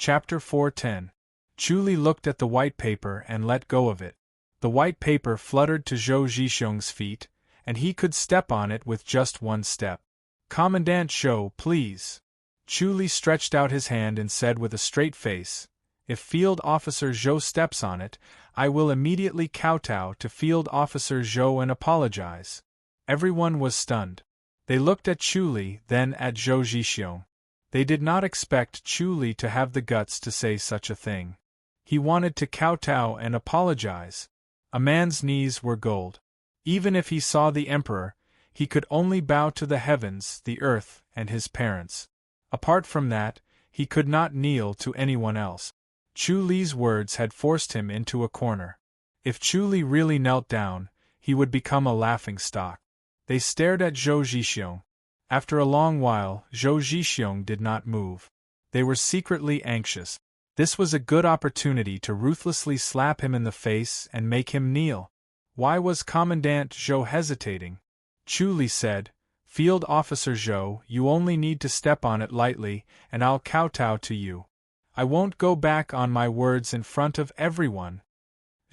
Chapter 410. Chu Li looked at the white paper and let go of it. The white paper fluttered to Zhou Zhixiong's feet, and he could step on it with just one step. "Commandant Zhou, please." Chu Li stretched out his hand and said with a straight face, "If Field Officer Zhou steps on it, I will immediately kowtow to Field Officer Zhou and apologize." Everyone was stunned. They looked at Chu Li, then at Zhou Zhixiong. They did not expect Chu Li to have the guts to say such a thing. He wanted to kowtow and apologize. A man's knees were gold. Even if he saw the emperor, he could only bow to the heavens, the earth, and his parents. Apart from that, he could not kneel to anyone else. Chu Li's words had forced him into a corner. If Chu Li really knelt down, he would become a laughingstock. They stared at Zhou Zhixiong. After a long while, Zhou Zhixiong did not move. They were secretly anxious. This was a good opportunity to ruthlessly slap him in the face and make him kneel. Why was Commandant Zhou hesitating? Chu Li said, "Field Officer Zhou, you only need to step on it lightly, and I'll kowtow to you. I won't go back on my words in front of everyone."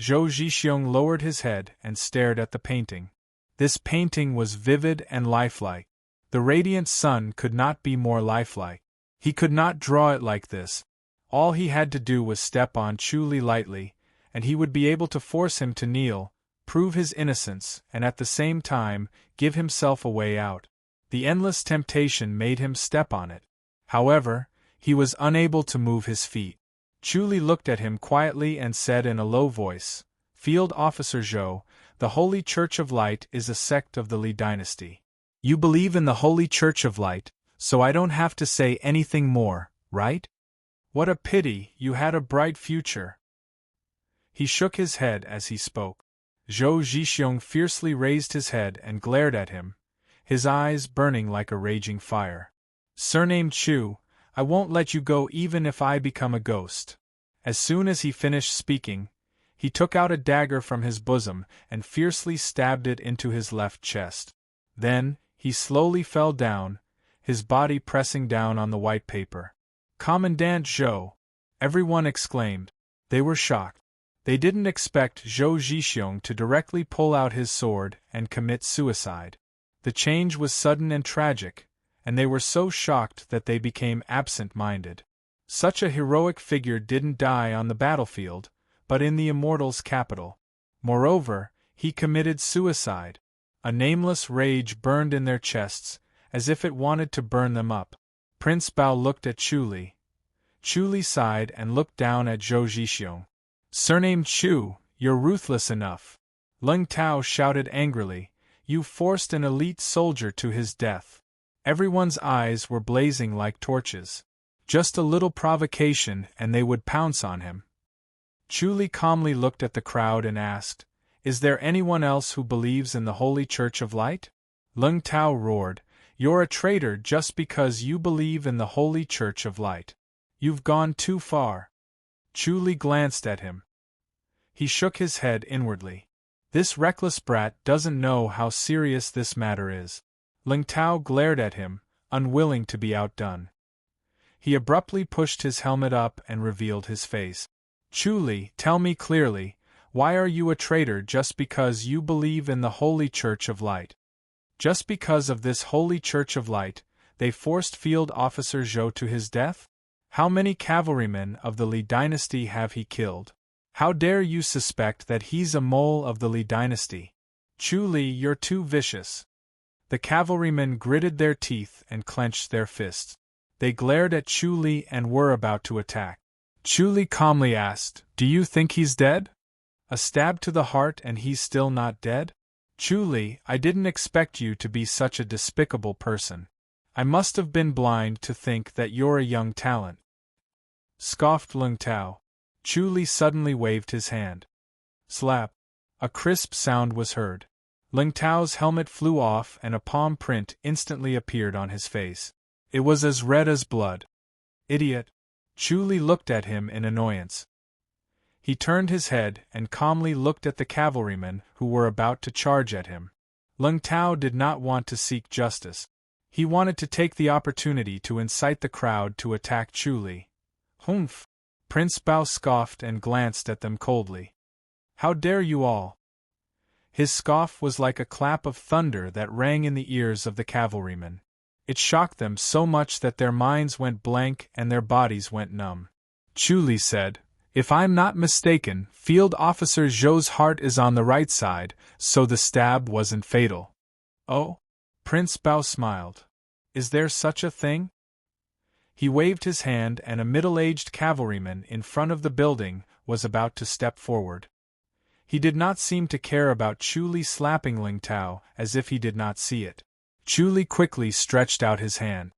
Zhou Zhixiong lowered his head and stared at the painting. This painting was vivid and lifelike. The radiant sun could not be more lifelike. He could not draw it like this. All he had to do was step on Chu Li lightly, and he would be able to force him to kneel, prove his innocence, and at the same time, give himself a way out. The endless temptation made him step on it. However, he was unable to move his feet. Chu Li looked at him quietly and said in a low voice, "Field Officer Zhou, the Holy Church of Light is a sect of the Li dynasty. You believe in the Holy Church of Light, so I don't have to say anything more, right? What a pity, you had a bright future." He shook his head as he spoke. Zhou Zhixiong fiercely raised his head and glared at him, his eyes burning like a raging fire. "Surnamed Chu, I won't let you go even if I become a ghost." As soon as he finished speaking, he took out a dagger from his bosom and fiercely stabbed it into his left chest. Then, he slowly fell down, his body pressing down on the white paper. "Commandant Zhou!" everyone exclaimed. They were shocked. They didn't expect Zhou Zhixiong to directly pull out his sword and commit suicide. The change was sudden and tragic, and they were so shocked that they became absent-minded. Such a heroic figure didn't die on the battlefield, but in the immortals' capital. Moreover, he committed suicide. A nameless rage burned in their chests, as if it wanted to burn them up. Prince Bao looked at Chu Li. Chu Li sighed and looked down at Zhou Zhixiong. "Surnamed Chu, you're ruthless enough." Leng Tao shouted angrily, "You forced an elite soldier to his death." Everyone's eyes were blazing like torches. Just a little provocation and they would pounce on him. Chu Li calmly looked at the crowd and asked, "Is there anyone else who believes in the Holy Church of Light?" Leng Tao roared, "You're a traitor just because you believe in the Holy Church of Light. You've gone too far." Chu Li glanced at him. He shook his head inwardly. This reckless brat doesn't know how serious this matter is. Leng Tao glared at him, unwilling to be outdone. He abruptly pushed his helmet up and revealed his face. "Chu Li, tell me clearly, why are you a traitor just because you believe in the Holy Church of Light?" Just because of this Holy Church of Light, they forced Field Officer Zhou to his death? How many cavalrymen of the Li dynasty have he killed? How dare you suspect that he's a mole of the Li dynasty? Chu Li, you're too vicious. The cavalrymen gritted their teeth and clenched their fists. They glared at Chu Li and were about to attack. Chu Li calmly asked, "Do you think he's dead? A stab to the heart and he's still not dead?" "Chu Li, I didn't expect you to be such a despicable person. I must have been blind to think that you're a young talent," scoffed Leng Tao. Chu Li suddenly waved his hand. Slap! A crisp sound was heard. Leng Tao's helmet flew off and a palm print instantly appeared on his face. It was as red as blood. "Idiot!" Chu Li looked at him in annoyance. He turned his head and calmly looked at the cavalrymen who were about to charge at him. Leng Tao did not want to seek justice. He wanted to take the opportunity to incite the crowd to attack Chu Li. Humph! Prince Bao scoffed and glanced at them coldly. How dare you all? His scoff was like a clap of thunder that rang in the ears of the cavalrymen. It shocked them so much that their minds went blank and their bodies went numb. Chu Li said, "If I'm not mistaken, Field Officer Zhou's heart is on the right side, so the stab wasn't fatal." "Oh?" Prince Bao smiled. "Is there such a thing?" He waved his hand and a middle-aged cavalryman in front of the building was about to step forward. He did not seem to care about Chu Li slapping Ling Tao, as if he did not see it. Chu Li quickly stretched out his hand.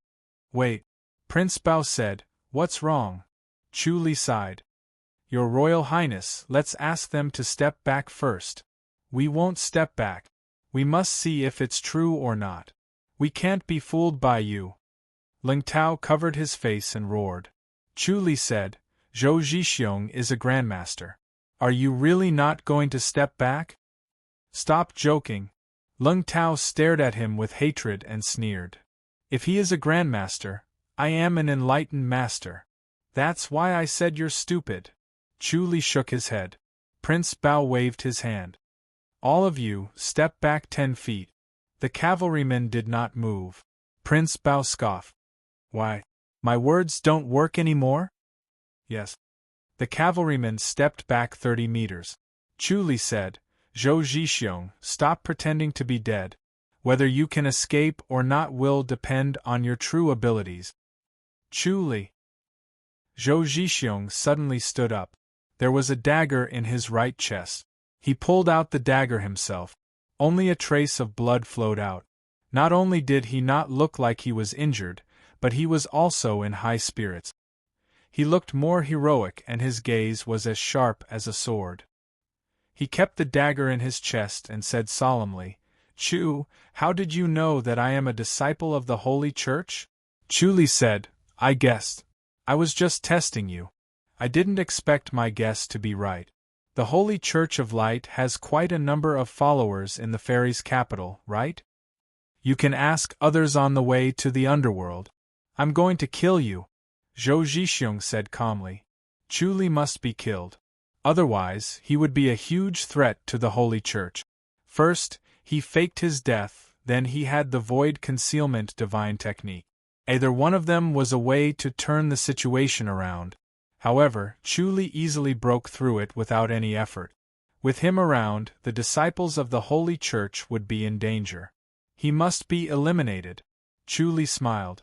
"Wait," Prince Bao said, "what's wrong?" Chu Li sighed. "Your Royal Highness, let's ask them to step back first." "We won't step back. We must see if it's true or not. We can't be fooled by you." Ling Tao covered his face and roared. Chu Li said, "Zhou Zhixiong is a grandmaster. Are you really not going to step back?" "Stop joking." Ling Tao stared at him with hatred and sneered. "If he is a grandmaster, I am an enlightened master. That's why I said you're stupid." Chu Li shook his head. Prince Bao waved his hand. "All of you, step back 10 feet. The cavalrymen did not move. Prince Bao scoffed. "Why? My words don't work anymore?" "Yes." The cavalrymen stepped back 30 meters. Chu Li said, "Zhou Zhixiong, stop pretending to be dead. Whether you can escape or not will depend on your true abilities." "Chu Li." Zhou Zhixiong suddenly stood up. There was a dagger in his right chest. He pulled out the dagger himself. Only a trace of blood flowed out. Not only did he not look like he was injured, but he was also in high spirits. He looked more heroic and his gaze was as sharp as a sword. He kept the dagger in his chest and said solemnly, "Chu, how did you know that I am a disciple of the Holy Church?" Chu Li said, "I guessed. I was just testing you. I didn't expect my guess to be right. The Holy Church of Light has quite a number of followers in the fairies' capital, right? You can ask others on the way to the underworld." "I'm going to kill you," Zhou Zhixiong said calmly. Chu Li must be killed. Otherwise, he would be a huge threat to the Holy Church. First, he faked his death, then he had the void concealment divine technique. Either one of them was a way to turn the situation around. However, Chu Li easily broke through it without any effort. With him around, the disciples of the Holy Church would be in danger. He must be eliminated. Chu Li smiled.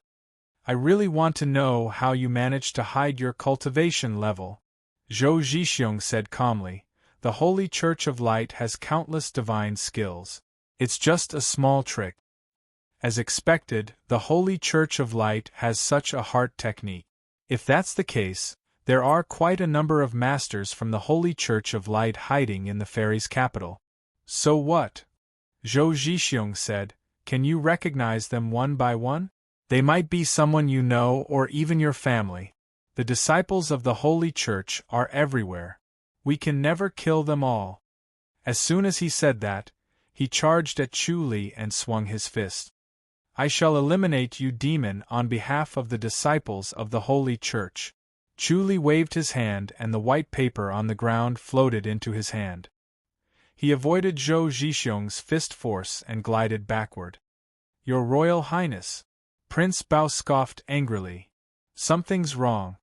"I really want to know how you managed to hide your cultivation level," Zhou Zhixiong said calmly. "The Holy Church of Light has countless divine skills. It's just a small trick." As expected, the Holy Church of Light has such a heart technique. If that's the case, there are quite a number of masters from the Holy Church of Light hiding in the fairies' capital. "So what?" Zhou Zhixiong said. "Can you recognize them one by one? They might be someone you know or even your family. The disciples of the Holy Church are everywhere. We can never kill them all." As soon as he said that, he charged at Chu Li and swung his fist. "I shall eliminate you, demon, on behalf of the disciples of the Holy Church." Chu Li waved his hand and the white paper on the ground floated into his hand. He avoided Zhou Zhixiong's fist force and glided backward. "Your Royal Highness!" Prince Bao scoffed angrily. "Something's wrong."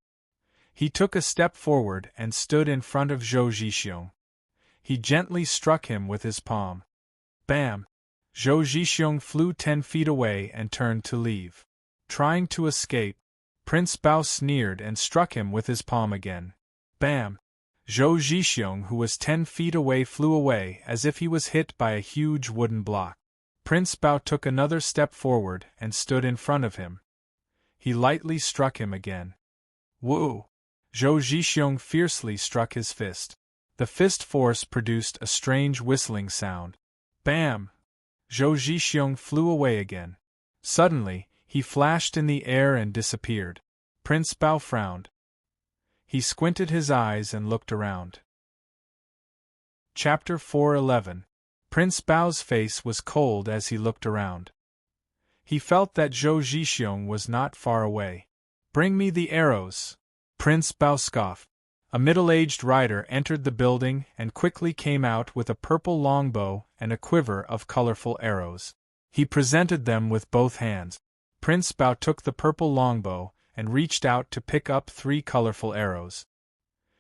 He took a step forward and stood in front of Zhou Zhixiong. He gently struck him with his palm. Bam! Zhou Zhixiong flew 10 feet away and turned to leave. Trying to escape, Prince Bao sneered and struck him with his palm again. Bam! Zhou Zhixiong, who was 10 feet away, flew away as if he was hit by a huge wooden block. Prince Bao took another step forward and stood in front of him. He lightly struck him again. Woo! Zhou Zhixiong fiercely struck his fist. The fist force produced a strange whistling sound. Bam! Zhou Zhixiong flew away again. Suddenly, he flashed in the air and disappeared. Prince Bao frowned. He squinted his eyes and looked around. Chapter 4:11. Prince Bao's face was cold as he looked around. He felt that Zhou Zhixiong was not far away. "Bring me the arrows!" Prince Bao scoffed. A middle-aged rider entered the building and quickly came out with a purple longbow and a quiver of colorful arrows. He presented them with both hands. Prince Bao took the purple longbow and reached out to pick up 3 colorful arrows.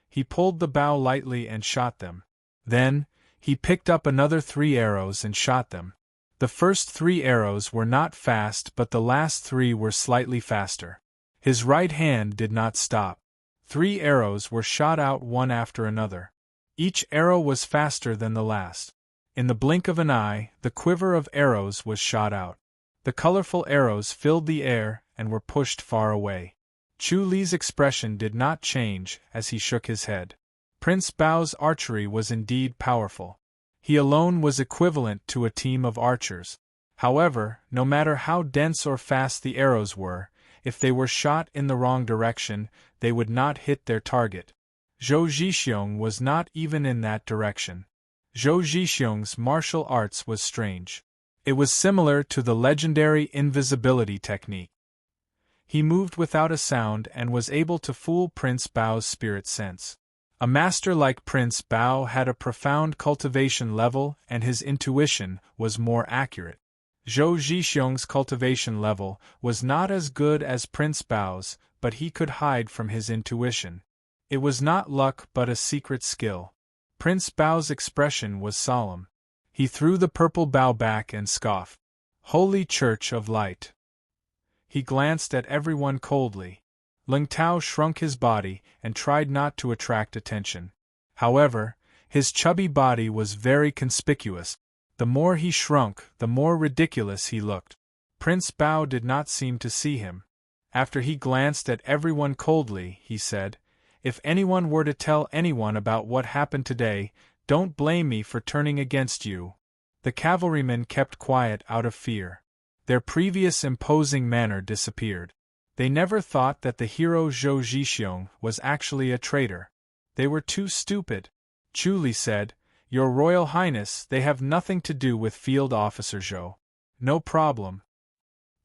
He pulled the bow lightly and shot them. Then, he picked up another 3 arrows and shot them. The first 3 arrows were not fast, but the last 3 were slightly faster. His right hand did not stop. 3 arrows were shot out one after another. Each arrow was faster than the last. In the blink of an eye, the quiver of arrows was shot out. The colorful arrows filled the air and were pushed far away. Chu Li's expression did not change as he shook his head. Prince Bao's archery was indeed powerful. He alone was equivalent to a team of archers. However, no matter how dense or fast the arrows were, if they were shot in the wrong direction, they would not hit their target. Zhou Zhixiong was not even in that direction. Zhou Zhixiong's martial arts was strange. It was similar to the legendary invisibility technique. He moved without a sound and was able to fool Prince Bao's spirit sense. A master like Prince Bao had a profound cultivation level and his intuition was more accurate. Zhou Zhixiong's cultivation level was not as good as Prince Bao's, but he could hide from his intuition. It was not luck but a secret skill. Prince Bao's expression was solemn. He threw the purple bow back and scoffed. Holy Church of Light. He glanced at everyone coldly. Ling Tao shrunk his body and tried not to attract attention. However, his chubby body was very conspicuous. The more he shrunk, the more ridiculous he looked. Prince Bao did not seem to see him. After he glanced at everyone coldly, he said, "If anyone were to tell anyone about what happened today, don't blame me for turning against you." The cavalrymen kept quiet out of fear. Their previous imposing manner disappeared. They never thought that the hero Zhou Zhixiong was actually a traitor. They were too stupid. Chu Li said, "Your Royal Highness, they have nothing to do with Field Officer Zhou." "No problem.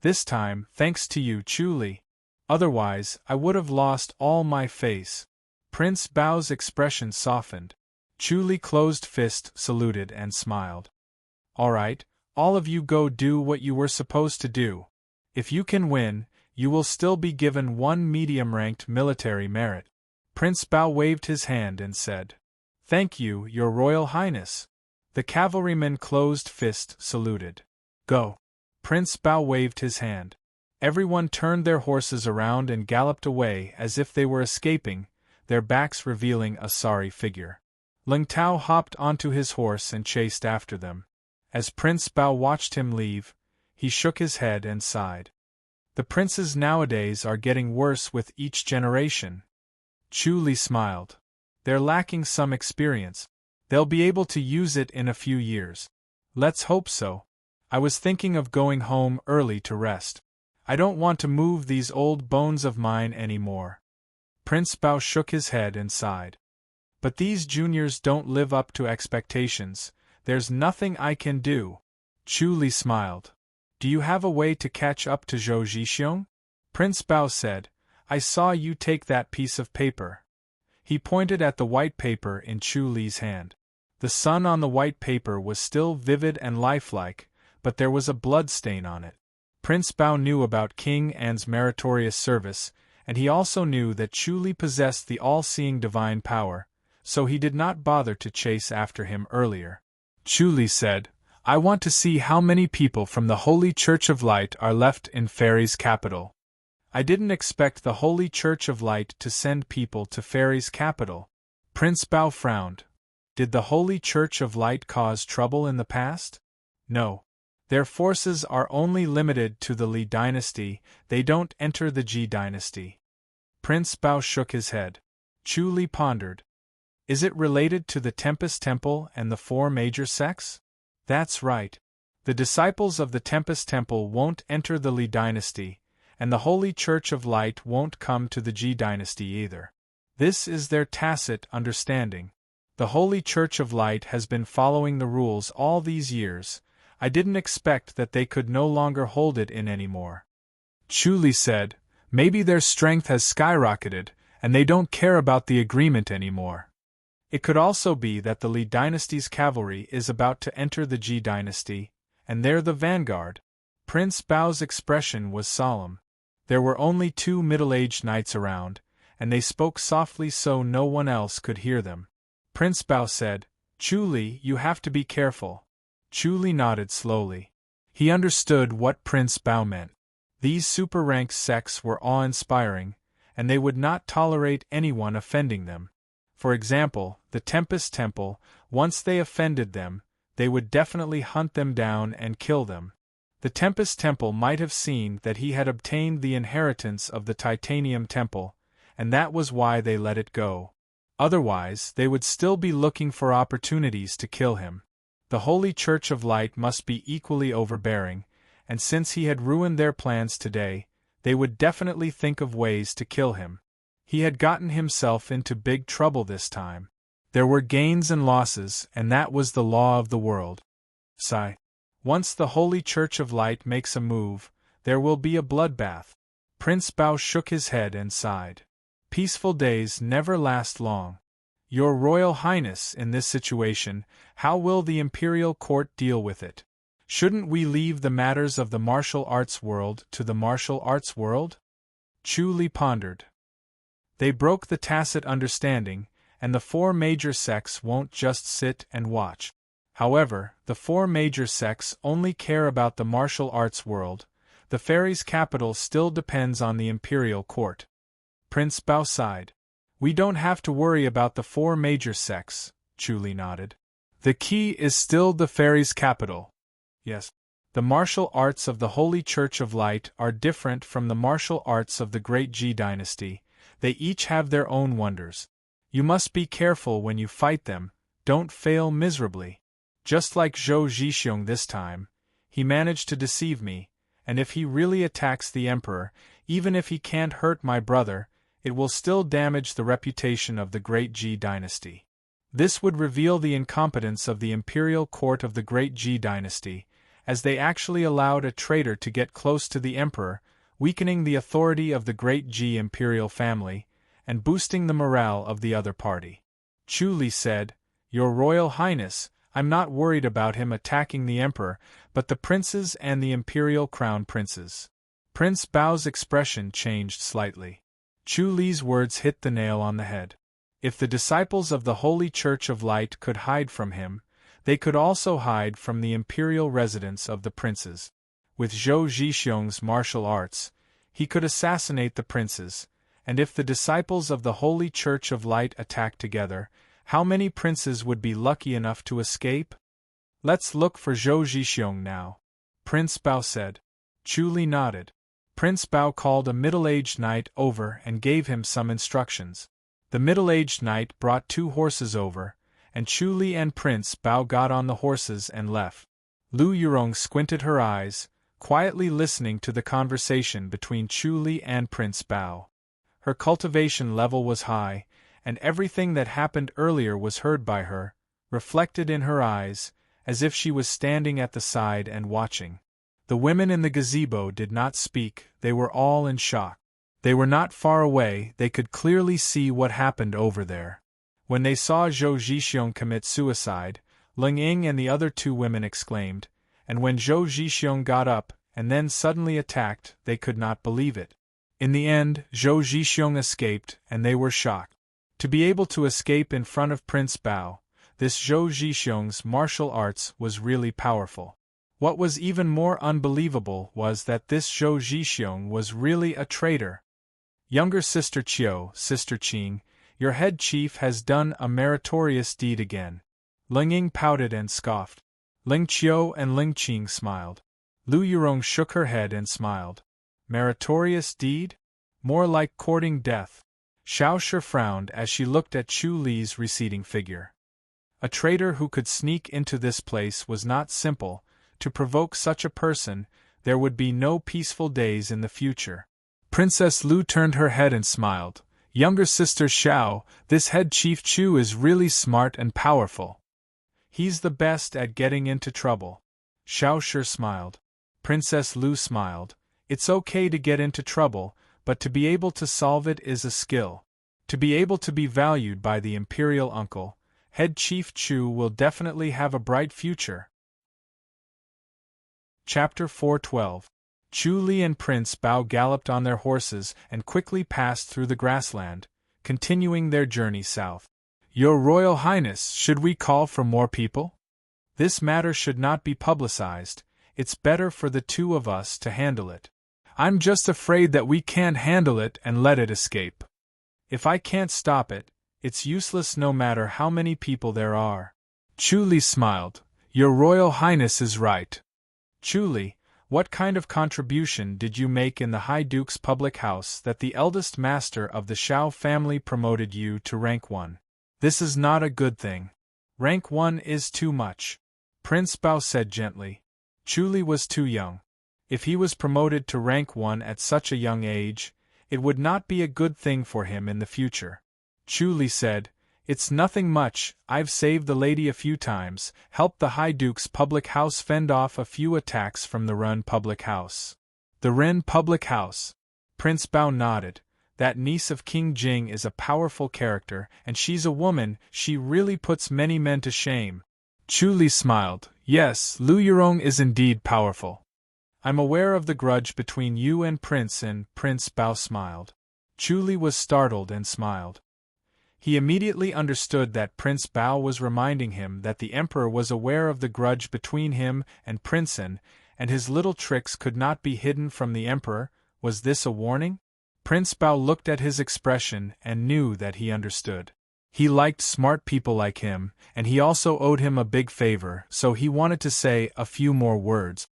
This time, thanks to you, Chu Li. Otherwise, I would have lost all my face." Prince Bao's expression softened. Chu Li closed fist, saluted and smiled. "All right, all of you go do what you were supposed to do. If you can win, you will still be given 1 medium-ranked military merit." Prince Bao waved his hand and said, "Thank you, Your Royal Highness." The cavalryman closed fist, saluted. "Go." Prince Bao waved his hand. Everyone turned their horses around and galloped away as if they were escaping, their backs revealing a sorry figure. Ling Tao hopped onto his horse and chased after them. As Prince Bao watched him leave, he shook his head and sighed. The princes nowadays are getting worse with each generation. Chu Li smiled. They're lacking some experience. They'll be able to use it in a few years. Let's hope so. I was thinking of going home early to rest. I don't want to move these old bones of mine anymore. Prince Bao shook his head and sighed. But these juniors don't live up to expectations. There's nothing I can do. Chu Li smiled. Do you have a way to catch up to Zhou Zhixiong? Prince Bao said, I saw you take that piece of paper. He pointed at the white paper in Chu Li's hand. The sun on the white paper was still vivid and lifelike, but there was a blood stain on it. Prince Bao knew about King An's meritorious service, and he also knew that Chu Li possessed the all-seeing divine power, so he did not bother to chase after him earlier. Chu Li said, I want to see how many people from the Holy Church of Light are left in Fairy's capital. I didn't expect the Holy Church of Light to send people to Fairy's capital. Prince Bao frowned. Did the Holy Church of Light cause trouble in the past? No. Their forces are only limited to the Li dynasty, they don't enter the Ji dynasty. Prince Bao shook his head. Chu Li pondered. Is it related to the Tempest Temple and the 4 major sects? That's right. The disciples of the Tempest Temple won't enter the Li dynasty, and the Holy Church of Light won't come to the Ji dynasty either. This is their tacit understanding. The Holy Church of Light has been following the rules all these years. I didn't expect that they could no longer hold it in anymore. Chu Li said, maybe their strength has skyrocketed, and they don't care about the agreement anymore. It could also be that the Li dynasty's cavalry is about to enter the Ji dynasty, and they're the vanguard. Prince Bao's expression was solemn. There were only 2 middle-aged knights around, and they spoke softly so no one else could hear them. Prince Bao said, "Chu Li, you have to be careful." Chu Li nodded slowly. He understood what Prince Bao meant. These super-ranked sects were awe-inspiring, and they would not tolerate anyone offending them. For example, the Tempest Temple, once they offended them, they would definitely hunt them down and kill them. The Tempest Temple might have seen that he had obtained the inheritance of the Titanium Temple, and that was why they let it go. Otherwise, they would still be looking for opportunities to kill him. The Holy Church of Light must be equally overbearing, and since he had ruined their plans today, they would definitely think of ways to kill him. He had gotten himself into big trouble this time. There were gains and losses, and that was the law of the world. Sigh. Once the Holy Church of Light makes a move, there will be a bloodbath. Prince Bao shook his head and sighed. Peaceful days never last long. Your Royal Highness, in this situation, how will the Imperial Court deal with it? Shouldn't we leave the matters of the martial arts world to the martial arts world? Chu Li pondered. They broke the tacit understanding, and the 4 major sects won't just sit and watch. However, the 4 major sects only care about the martial arts world. The fairies' capital still depends on the Imperial Court. Prince Bao sighed. We don't have to worry about the 4 major sects, Chu Li nodded. The key is still the fairies' capital. Yes. The martial arts of the Holy Church of Light are different from the martial arts of the Great Ji dynasty. They each have their own wonders. You must be careful when you fight them, don't fail miserably. Just like Zhou Zhixiong this time, he managed to deceive me, and if he really attacks the Emperor, even if he can't hurt my brother, it will still damage the reputation of the Great Ji dynasty. This would reveal the incompetence of the Imperial Court of the Great Ji dynasty, as they actually allowed a traitor to get close to the Emperor, weakening the authority of the Great Ji imperial family, and boosting the morale of the other party. Chu Li said, Your Royal Highness, I'm not worried about him attacking the Emperor, but the princes and the imperial crown princes. Prince Bao's expression changed slightly. Chu Li's words hit the nail on the head. If the disciples of the Holy Church of Light could hide from him, they could also hide from the imperial residence of the princes. With Zhou Zhixiong's martial arts, he could assassinate the princes, and if the disciples of the Holy Church of Light attacked together, how many princes would be lucky enough to escape? Let's look for Zhou Zhixiong now, Prince Bao said. Chu Li nodded. Prince Bao called a middle-aged knight over and gave him some instructions. The middle-aged knight brought 2 horses over, and Chu Li and Prince Bao got on the horses and left. Lu Yurong squinted her eyes, quietly listening to the conversation between Chu Li and Prince Bao. Her cultivation level was high, and everything that happened earlier was heard by her, reflected in her eyes, as if she was standing at the side and watching. The women in the gazebo did not speak, they were all in shock. They were not far away, they could clearly see what happened over there. When they saw Zhou Zhixiong commit suicide, Ling Ying and the other 2 women exclaimed, and when Zhou Zhixiong got up and then suddenly attacked, they could not believe it. In the end, Zhou Zhixiong escaped, and they were shocked. To be able to escape in front of Prince Bao, this Zhou Zhixiong's martial arts was really powerful. What was even more unbelievable was that this Zhou Zhixiong was really a traitor. Younger sister Qiu, Sister Qing, your head chief has done a meritorious deed again. Ling Ying pouted and scoffed. Ling Qiu and Ling Qing smiled. Lu Yurong shook her head and smiled. Meritorious deed? More like courting death. Xiao Shi frowned as she looked at Chu Li's receding figure. A traitor who could sneak into this place was not simple. To provoke such a person, there would be no peaceful days in the future. Princess Lu turned her head and smiled. Younger sister Xiao, this head chief Chu is really smart and powerful. He's the best at getting into trouble. Xiao Shi smiled. Princess Lu smiled. It's okay to get into trouble, but to be able to solve it is a skill. To be able to be valued by the imperial uncle, head chief Chu will definitely have a bright future. Chapter 412. Chu Li and Prince Bao galloped on their horses and quickly passed through the grassland, continuing their journey south. Your Royal Highness, should we call for more people? This matter should not be publicized, it's better for the two of us to handle it. I'm just afraid that we can't handle it and let it escape. If I can't stop it, it's useless no matter how many people there are. Chu Li smiled. Your Royal Highness is right. Chu Li, what kind of contribution did you make in the High Duke's public house that the eldest master of the Shao family promoted you to rank 1? This is not a good thing. Rank 1 is too much. Prince Bao said gently. Chu Li was too young. If he was promoted to rank 1 at such a young age, it would not be a good thing for him in the future. Chu Li said, It's nothing much, I've saved the lady a few times, helped the High Duke's public house fend off a few attacks from the Ren public house. The Ren public house. Prince Bao nodded. That niece of King Jing is a powerful character, and she's a woman, she really puts many men to shame. Chu Li smiled. Yes, Lu Yurong is indeed powerful. I'm aware of the grudge between you and Prince Bao smiled. Chu Li was startled and smiled. He immediately understood that Prince Bao was reminding him that the Emperor was aware of the grudge between him and Prince and his little tricks could not be hidden from the Emperor. Was this a warning? Prince Bao looked at his expression and knew that he understood. He liked smart people like him, and he also owed him a big favor, so he wanted to say a few more words.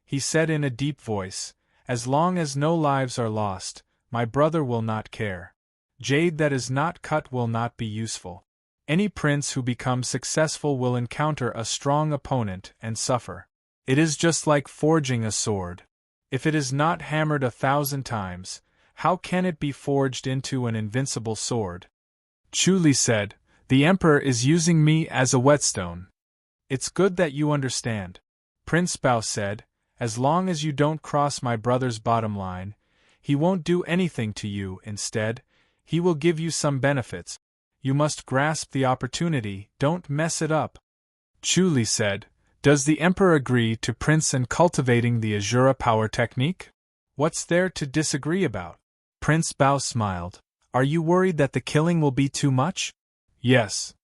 He said in a deep voice, As long as no lives are lost, my brother will not care. Jade that is not cut will not be useful. Any prince who becomes successful will encounter a strong opponent and suffer. It is just like forging a sword. If it is not hammered 1,000 times, how can it be forged into an invincible sword? Chu Li said, The Emperor is using me as a whetstone. It's good that you understand. Prince Bao said, As long as you don't cross my brother's bottom line, he won't do anything to you. Instead, he will give you some benefits. You must grasp the opportunity, don't mess it up. Chu Li said, Does the Emperor agree to Prince and cultivating the Azura power technique? What's there to disagree about? Prince Bao smiled. Are you worried that the killing will be too much? Yes.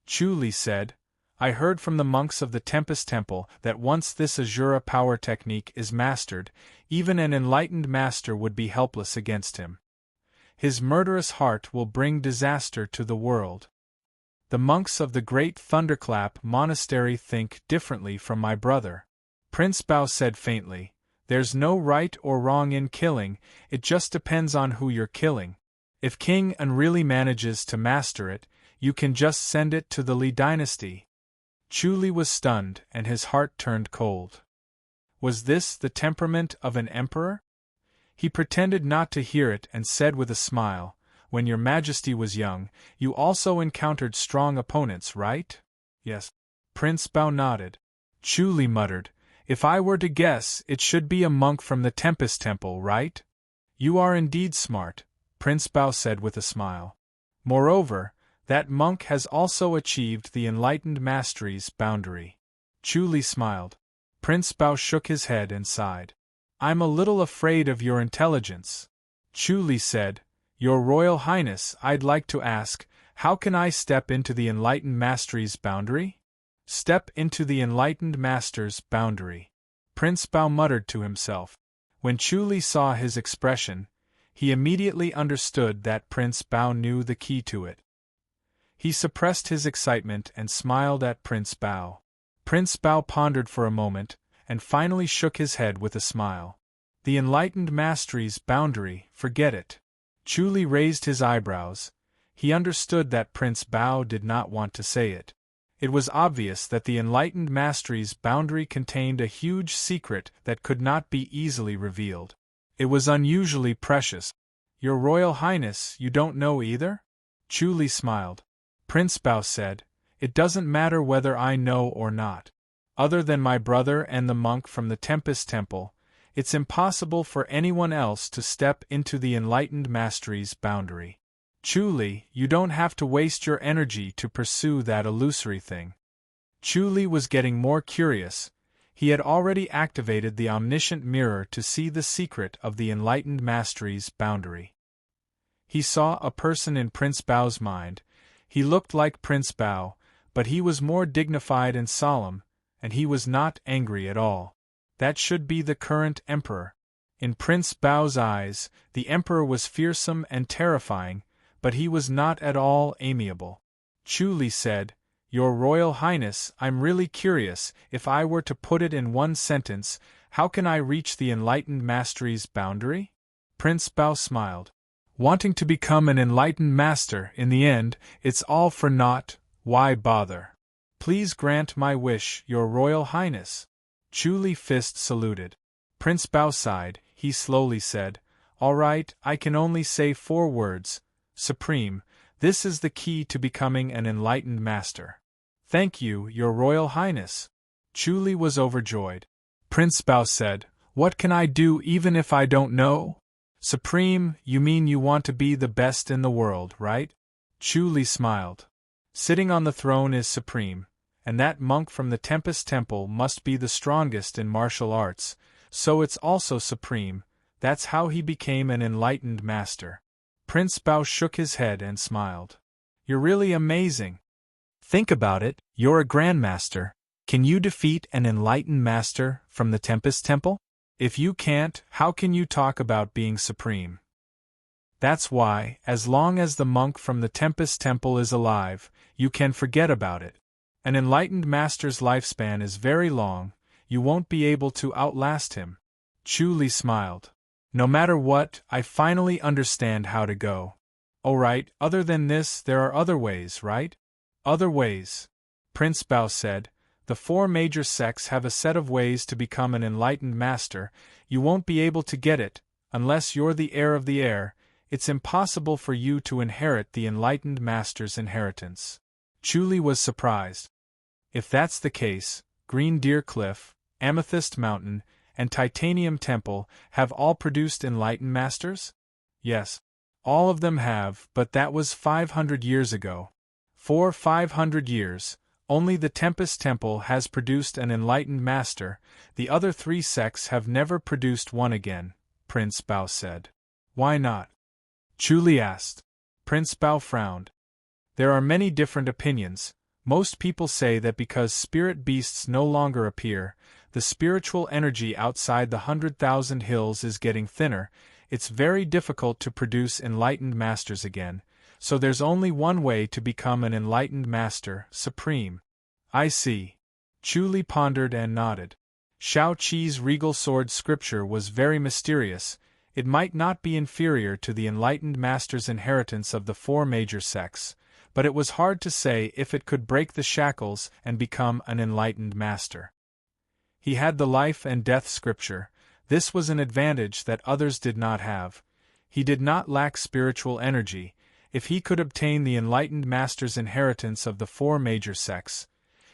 Chu Li said, I heard from the monks of the Tempest Temple that once this Azura power technique is mastered, even an enlightened master would be helpless against him. His murderous heart will bring disaster to the world. The monks of the Great Thunderclap Monastery think differently from my brother. Prince Bao said faintly, There's no right or wrong in killing, it just depends on who you're killing. If King An really manages to master it, you can just send it to the Li dynasty. Chu Li was stunned and his heart turned cold. Was this the temperament of an emperor? He pretended not to hear it and said with a smile, When your majesty was young, you also encountered strong opponents, right? Yes. Prince Bao nodded. Chu Li muttered, If I were to guess, it should be a monk from the Tempest Temple, right? You are indeed smart, Prince Bao said with a smile. Moreover, that monk has also achieved the enlightened mastery's boundary. Chu Li smiled. Prince Bao shook his head and sighed. I'm a little afraid of your intelligence. Chu Li said, Your Royal Highness, I'd like to ask, how can I step into the enlightened mastery's boundary? Step into the enlightened master's boundary. Prince Bao muttered to himself. When Chu Li saw his expression, he immediately understood that Prince Bao knew the key to it. He suppressed his excitement and smiled at Prince Bao. Prince Bao pondered for a moment, and finally shook his head with a smile. The enlightened mastery's boundary, forget it. Chu Li raised his eyebrows. He understood that Prince Bao did not want to say it. It was obvious that the enlightened mastery's boundary contained a huge secret that could not be easily revealed. It was unusually precious. Your Royal Highness, you don't know either? Chu Li smiled. Prince Bao said, It doesn't matter whether I know or not. Other than my brother and the monk from the Tempest Temple, it's impossible for anyone else to step into the enlightened mastery's boundary. Chuli, you don't have to waste your energy to pursue that illusory thing. Chuli was getting more curious. He had already activated the omniscient mirror to see the secret of the enlightened mastery's boundary. He saw a person in Prince Bao's mind. He looked like Prince Bao, but he was more dignified and solemn, and he was not angry at all. That should be the current emperor. In Prince Bao's eyes, the emperor was fearsome and terrifying, but he was not at all amiable. Chuli said, "Your Royal Highness, I'm really curious, if I were to put it in one sentence, how can I reach the enlightened mastery's boundary?" Prince Bao smiled. "Wanting to become an enlightened master, in the end, it's all for naught, why bother? Please grant my wish, Your Royal Highness." Chuli fist saluted. Prince Bao sighed. He slowly said, "All right, I can only say 4 words. Supreme, this is the key to becoming an enlightened master." "Thank you, Your Royal Highness." Chuli was overjoyed. Prince Bao said, "What can I do even if I don't know?" "Supreme, you mean you want to be the best in the world, right?" Chuli smiled. "Sitting on the throne is supreme, and that monk from the Tempest Temple must be the strongest in martial arts, so it's also supreme. That's how he became an enlightened master." Prince Bao shook his head and smiled. "You're really amazing. Think about it, you're a grandmaster. Can you defeat an enlightened master from the Tempest Temple? If you can't, how can you talk about being supreme? That's why, as long as the monk from the Tempest Temple is alive, you can forget about it. An enlightened master's lifespan is very long, you won't be able to outlast him." Chuli smiled. "No matter what, I finally understand how to go." "Oh right, other than this there are other ways, right?" "Other ways," Prince Bao said. "The 4 major sects have a set of ways to become an enlightened master. You won't be able to get it, unless you're the heir of the heir. It's impossible for you to inherit the enlightened master's inheritance." Chuli was surprised. "If that's the case, Green Deer Cliff, Amethyst Mountain, and Titanium Temple have all produced enlightened masters?" "Yes. All of them have, but that was 500 years ago. For 500 years, only the Tempest Temple has produced an enlightened master, the other 3 sects have never produced one again," Prince Bao said. "Why not?" Chuli asked. Prince Bao frowned. "There are many different opinions. Most people say that because spirit beasts no longer appear, the spiritual energy outside the 100,000 hills is getting thinner, it's very difficult to produce enlightened masters again, so there's only one way to become an enlightened master, supreme." "I see." Chuli pondered and nodded. Shao Qi's regal sword scripture was very mysterious. It might not be inferior to the enlightened master's inheritance of the 4 major sects, but it was hard to say if it could break the shackles and become an enlightened master. He had the life and death scripture. This was an advantage that others did not have. He did not lack spiritual energy. If he could obtain the enlightened master's inheritance of the 4 major sects,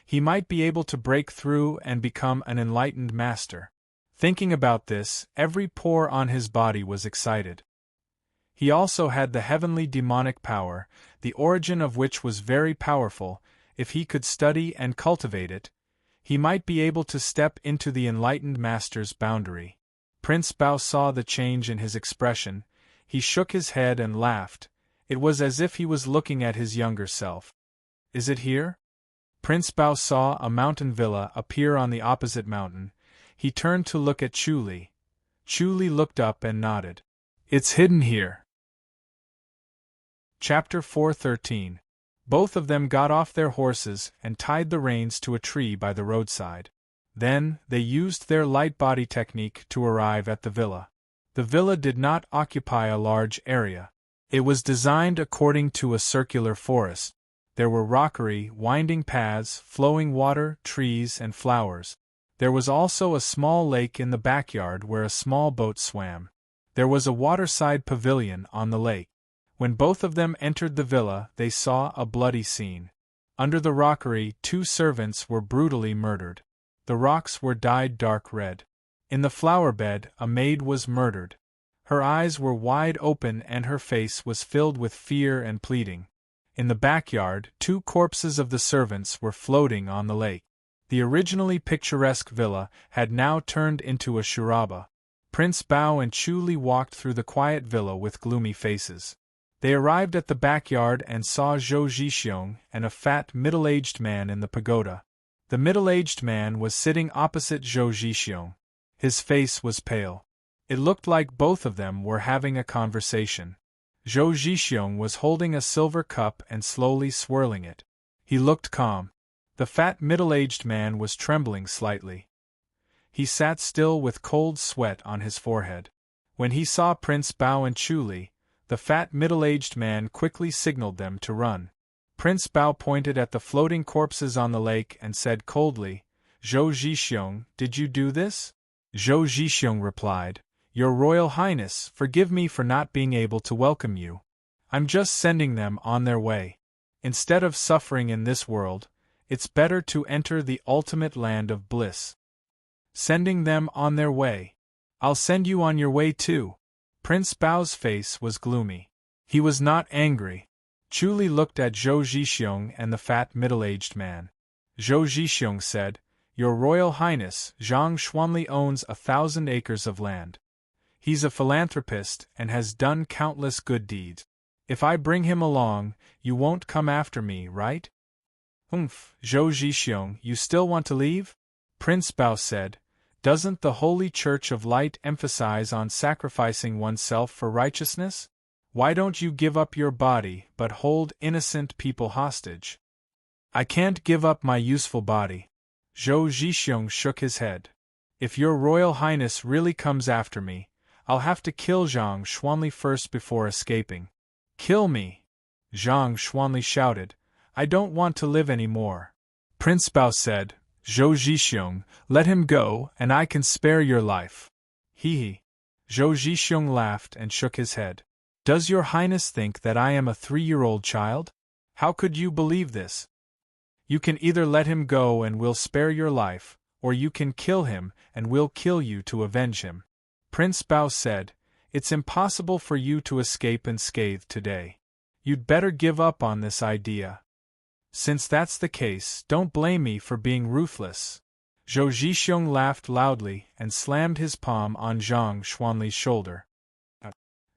he might be able to break through and become an enlightened master. Thinking about this, every pore on his body was excited. He also had the heavenly demonic power, the origin of which was very powerful. If he could study and cultivate it, he might be able to step into the enlightened master's boundary. Prince Bao saw the change in his expression. He shook his head and laughed. It was as if he was looking at his younger self. "Is it here?" Prince Bao saw a mountain villa appear on the opposite mountain. He turned to look at Chuli. Chuli looked up and nodded. "It's hidden here." Chapter 413. Both of them got off their horses and tied the reins to a tree by the roadside. Then, they used their light body technique to arrive at the villa. The villa did not occupy a large area. It was designed according to a circular forest. There were rockery, winding paths, flowing water, trees, and flowers. There was also a small lake in the backyard where a small boat swam. There was a waterside pavilion on the lake. When both of them entered the villa, they saw a bloody scene. Under the rockery, 2 servants were brutally murdered. The rocks were dyed dark red. In the flower bed, a maid was murdered. Her eyes were wide open and her face was filled with fear and pleading. In the backyard, 2 corpses of the servants were floating on the lake. The originally picturesque villa had now turned into a shuraba. Prince Bao and Chu Li walked through the quiet villa with gloomy faces. They arrived at the backyard and saw Zhou Zhixiong and a fat, middle-aged man in the pagoda. The middle-aged man was sitting opposite Zhou Zhixiong. His face was pale. It looked like both of them were having a conversation. Zhou Zhixiong was holding a silver cup and slowly swirling it. He looked calm. The fat middle-aged man was trembling slightly. He sat still with cold sweat on his forehead. When he saw Prince Bao and Chu Li, the fat middle-aged man quickly signaled them to run. Prince Bao pointed at the floating corpses on the lake and said coldly, "Zhou Zhixiong, did you do this?" Zhou Zhixiong replied, "Your Royal Highness, forgive me for not being able to welcome you. I'm just sending them on their way. Instead of suffering in this world, it's better to enter the ultimate land of bliss." "Sending them on their way. I'll send you on your way too." Prince Bao's face was gloomy. He was not angry. Chu Li looked at Zhou Zhixiong and the fat middle-aged man. Zhou Zhixiong said, "Your Royal Highness, Zhang Xuanli owns 1,000 acres of land. He's a philanthropist and has done countless good deeds. If I bring him along, you won't come after me, right?" Zhou Zhixiong, you still want to leave?" Prince Bao said. "Doesn't the Holy Church of Light emphasize on sacrificing oneself for righteousness? Why don't you give up your body but hold innocent people hostage?" "I can't give up my useful body." Zhou Zhixiong shook his head. "If your Royal Highness really comes after me, I'll have to kill Zhang Xuanli first before escaping." "Kill me!" Zhang Xuanli shouted. "I don't want to live anymore." Prince Bao said, "Zhou Zhixiong, let him go and I can spare your life." He. Zhou Zhixiong laughed and shook his head. "Does your Highness think that I am a 3-year-old child? How could you believe this? You can either let him go and we'll spare your life, or you can kill him and we'll kill you to avenge him." Prince Bao said, "It's impossible for you to escape unscathed today. You'd better give up on this idea. Since that's the case, don't blame me for being ruthless." Zhou Zhixiong laughed loudly and slammed his palm on Zhang Xuanli's shoulder.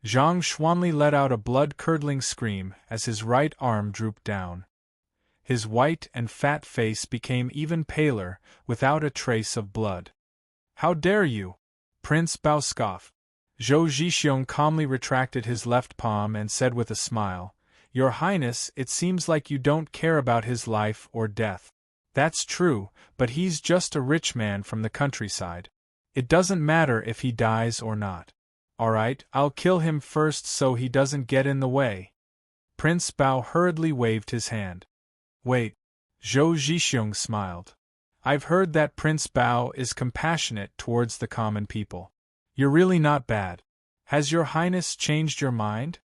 Zhang Xuanli let out a blood-curdling scream as his right arm drooped down. His white and fat face became even paler, without a trace of blood. "How dare you?" Prince Bao scoffed. Zhou Zhixiong calmly retracted his left palm and said with a smile, "Your Highness, it seems like you don't care about his life or death." "That's true, but he's just a rich man from the countryside. It doesn't matter if he dies or not. Alright, I'll kill him first so he doesn't get in the way." Prince Bao hurriedly waved his hand. "Wait." Zhou Zhixiong smiled. "I've heard that Prince Bao is compassionate towards the common people. You're really not bad. Has your Highness changed your mind?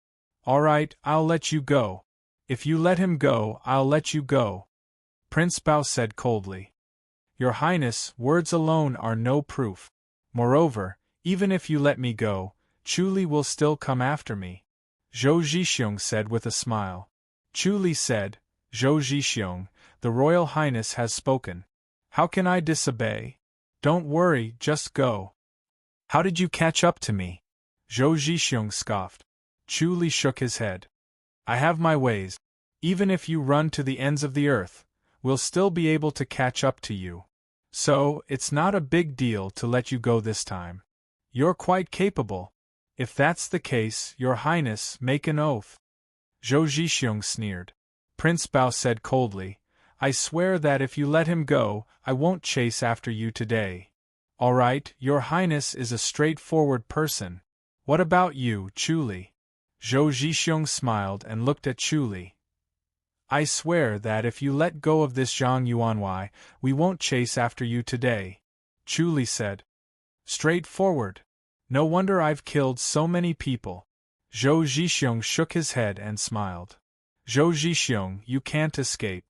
Alright, I'll let you go. If you let him go, I'll let you go." Prince Bao said coldly. "Your Highness, words alone are no proof. Moreover, even if you let me go, Chu Li will still come after me." Zhou Zhixiong said with a smile. Chu Li said, "Zhou Zhixiong, the Royal Highness has spoken. How can I disobey? Don't worry, just go." "How did you catch up to me?" Zhou Zhixiong scoffed. Chu Li shook his head. "I have my ways. Even if you run to the ends of the earth, we'll still be able to catch up to you. So, it's not a big deal to let you go this time. You're quite capable. If that's the case, your Highness, make an oath." Zhou Zhixiong sneered. Prince Bao said coldly, "I swear that if you let him go, I won't chase after you today." "Alright, your Highness is a straightforward person. What about you, Chu Li?" Zhou Zhixiong smiled and looked at Chu Li. "I swear that if you let go of this Zhang Yuanwei, we won't chase after you today," Chu Li said. "Straightforward. No wonder I've killed so many people." Zhou Zhixiong shook his head and smiled. "Zhou Zhixiong, you can't escape.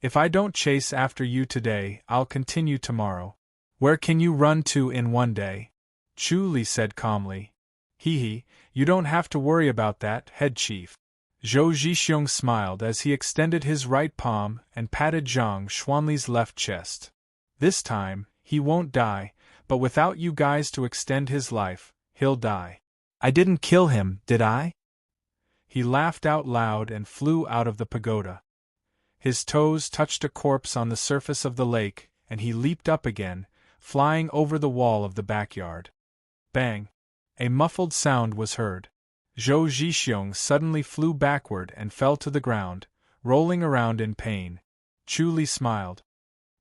If I don't chase after you today, I'll continue tomorrow. Where can you run to in one day?" Chu Li said calmly. Hee, you don't have to worry about that, head chief. Zhou Zhixiong smiled as he extended his right palm and patted Zhang Xuanli's left chest. This time, he won't die, but without you guys to extend his life, he'll die. I didn't kill him, did I? He laughed out loud and flew out of the pagoda. His toes touched a corpse on the surface of the lake, and he leaped up again, flying over the wall of the backyard. Bang! A muffled sound was heard. Zhou Zhixiong suddenly flew backward and fell to the ground, rolling around in pain. Chu Li smiled.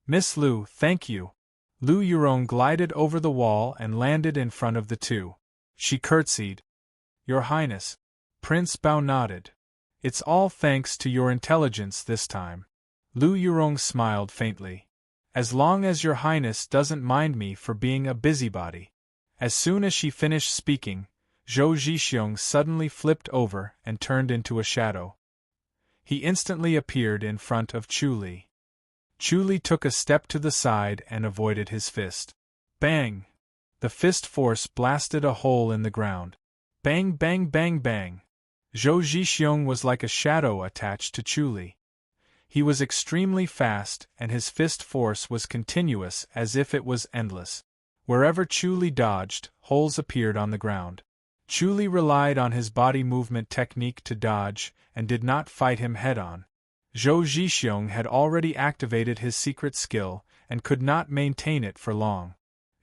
Miss Lu, thank you. Lu Yurong glided over the wall and landed in front of the two. She curtsied. Your Highness. Prince Bao nodded. It's all thanks to your intelligence this time. Lu Yurong smiled faintly. As long as your Highness doesn't mind me for being a busybody. As soon as she finished speaking, Zhou Zhixiong suddenly flipped over and turned into a shadow. He instantly appeared in front of Chu Li. Chu Li took a step to the side and avoided his fist. Bang! The fist force blasted a hole in the ground. Bang, bang, bang, bang! Zhou Zhixiong was like a shadow attached to Chu Li. He was extremely fast and his fist force was continuous as if it was endless. Wherever Chu Li dodged, holes appeared on the ground. Chu Li relied on his body movement technique to dodge and did not fight him head-on. Zhou Zhixiong had already activated his secret skill and could not maintain it for long.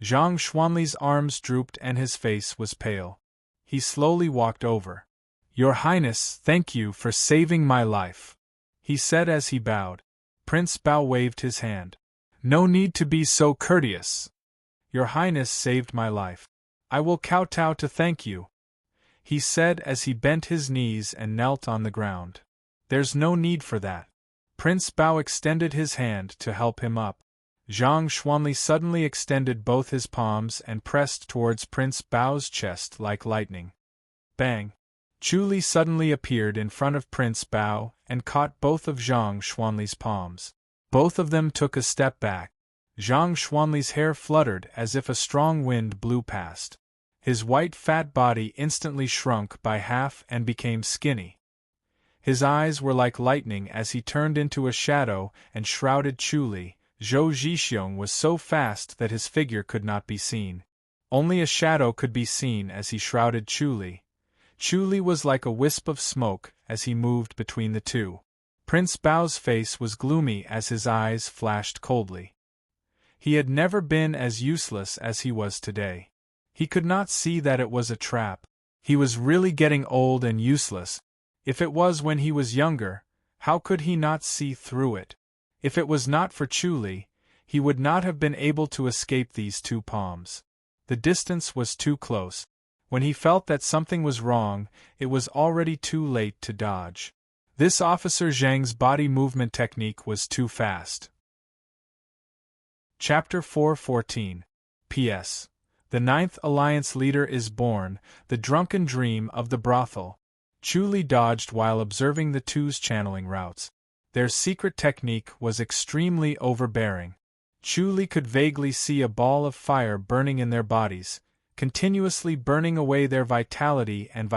Zhang Xuanli's arms drooped and his face was pale. He slowly walked over. Your Highness, thank you for saving my life, he said as he bowed. Prince Bao waved his hand. No need to be so courteous. Your Highness saved my life. I will kowtow to thank you, he said as he bent his knees and knelt on the ground. There's no need for that. Prince Bao extended his hand to help him up. Zhang Xuanli suddenly extended both his palms and pressed towards Prince Bao's chest like lightning. Bang! Chu Li suddenly appeared in front of Prince Bao and caught both of Zhang Xuanli's palms. Both of them took a step back. Zhang Xuanli's hair fluttered as if a strong wind blew past. His white fat body instantly shrunk by half and became skinny. His eyes were like lightning as he turned into a shadow and shrouded Chu Li. Zhou Zhixiong was so fast that his figure could not be seen. Only a shadow could be seen as he shrouded Chu Li. Chu Li was like a wisp of smoke as he moved between the two. Prince Bao's face was gloomy as his eyes flashed coldly. He had never been as useless as he was today. He could not see that it was a trap. He was really getting old and useless. If it was when he was younger, how could he not see through it? If it was not for Chu Li, he would not have been able to escape these two palms. The distance was too close. When he felt that something was wrong, it was already too late to dodge. This Officer Zhang's body movement technique was too fast. Chapter 414. P.S. The 9th Alliance leader is born, the drunken dream of the brothel. Chu Li dodged while observing the two's channeling routes. Their secret technique was extremely overbearing. Chu Li could vaguely see a ball of fire burning in their bodies, continuously burning away their vitality, and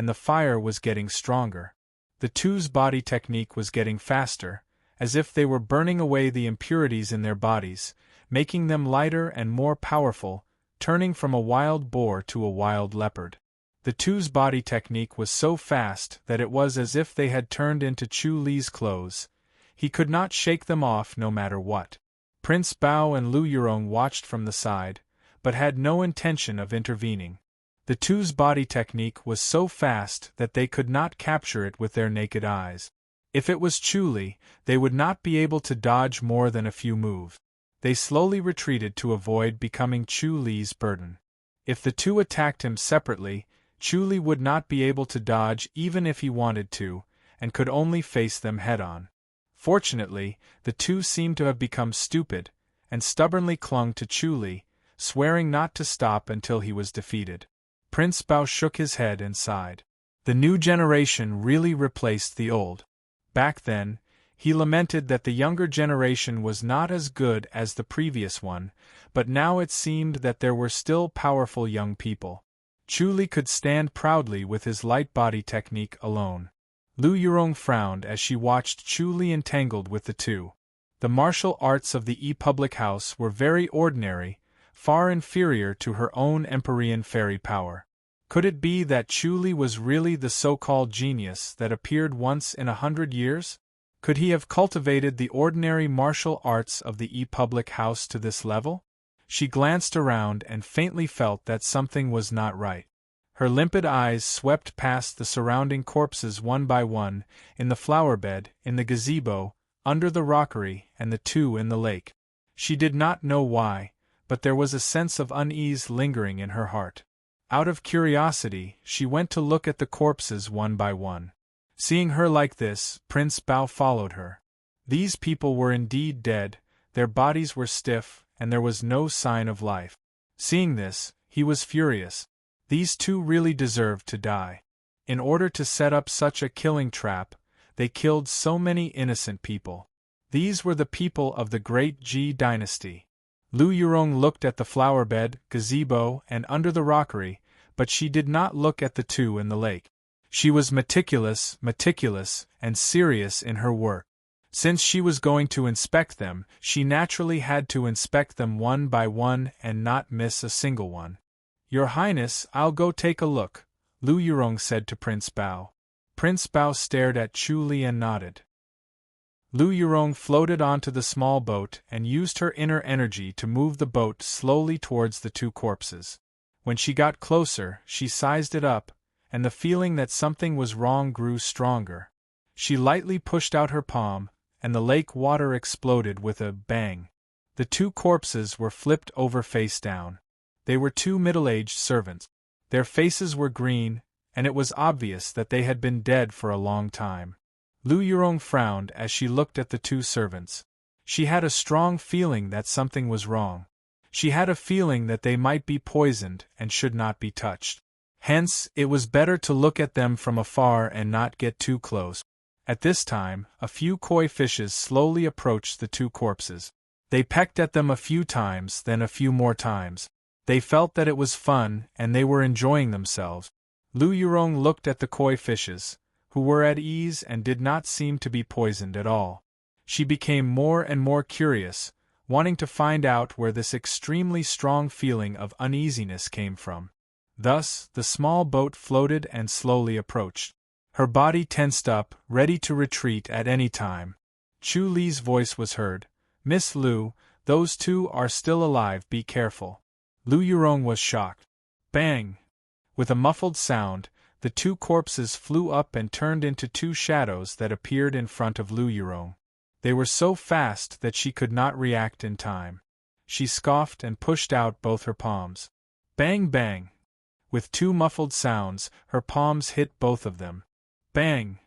the fire was getting stronger. The two's body technique was getting faster, as if they were burning away the impurities in their bodies, making them lighter and more powerful, turning from a wild boar to a wild leopard. The two's body technique was so fast that it was as if they had turned into Chu Li's clothes. He could not shake them off no matter what. Prince Bao and Lu Yurong watched from the side, but had no intention of intervening. The two's body technique was so fast that they could not capture it with their naked eyes. If it was Chu Li, they would not be able to dodge more than a few moves. They slowly retreated to avoid becoming Chu Li's burden. If the two attacked him separately, Chu Li would not be able to dodge even if he wanted to, and could only face them head-on. Fortunately, the two seemed to have become stupid, and stubbornly clung to Chu Li, swearing not to stop until he was defeated. Prince Bao shook his head and sighed. The new generation really replaced the old. Back then, he lamented that the younger generation was not as good as the previous one, but now it seemed that there were still powerful young people. Chu Li could stand proudly with his light body technique alone. Lu Yurong frowned as she watched Chu Li entangled with the two. The martial arts of the public house were very ordinary, far inferior to her own Empyrean fairy power. Could it be that Chu Li was really the so-called genius that appeared once in 100 years? Could he have cultivated the ordinary martial arts of the public house to this level? She glanced around and faintly felt that something was not right. Her limpid eyes swept past the surrounding corpses one by one, in the flower bed, in the gazebo, under the rockery, and the two in the lake. She did not know why, but there was a sense of unease lingering in her heart. Out of curiosity, she went to look at the corpses one by one. Seeing her like this, Prince Bao followed her. These people were indeed dead, their bodies were stiff, and there was no sign of life. Seeing this, he was furious. These two really deserved to die. In order to set up such a killing trap, they killed so many innocent people. These were the people of the great Ji dynasty. Lu Yurong looked at the flower bed, gazebo, and under the rockery, but she did not look at the two in the lake. She was meticulous, and serious in her work. Since she was going to inspect them, she naturally had to inspect them one by one and not miss a single one. "Your Highness, I'll go take a look," Lu Yurong said to Prince Bao. Prince Bao stared at Chu Li and nodded. Lu Yurong floated onto the small boat and used her inner energy to move the boat slowly towards the two corpses. When she got closer, she sized it up, and the feeling that something was wrong grew stronger. She lightly pushed out her palm, and the lake water exploded with a bang. The two corpses were flipped over face down. They were two middle-aged servants. Their faces were green, and it was obvious that they had been dead for a long time. Lu Yurong frowned as she looked at the two servants. She had a strong feeling that something was wrong. She had a feeling that they might be poisoned and should not be touched. Hence, it was better to look at them from afar and not get too close. At this time, a few koi fishes slowly approached the two corpses. They pecked at them a few times, then a few more times. They felt that it was fun, and they were enjoying themselves. Lu Yurong looked at the koi fishes, who were at ease and did not seem to be poisoned at all. She became more and more curious, wanting to find out where this extremely strong feeling of uneasiness came from. Thus, the small boat floated and slowly approached. Her body tensed up, ready to retreat at any time. Chu Li's voice was heard. "Miss Lu, those two are still alive, be careful." Lu Yurong was shocked. Bang! With a muffled sound, the two corpses flew up and turned into two shadows that appeared in front of Lu Yurong. They were so fast that she could not react in time. She scoffed and pushed out both her palms. Bang bang! With two muffled sounds, her palms hit both of them. Bang!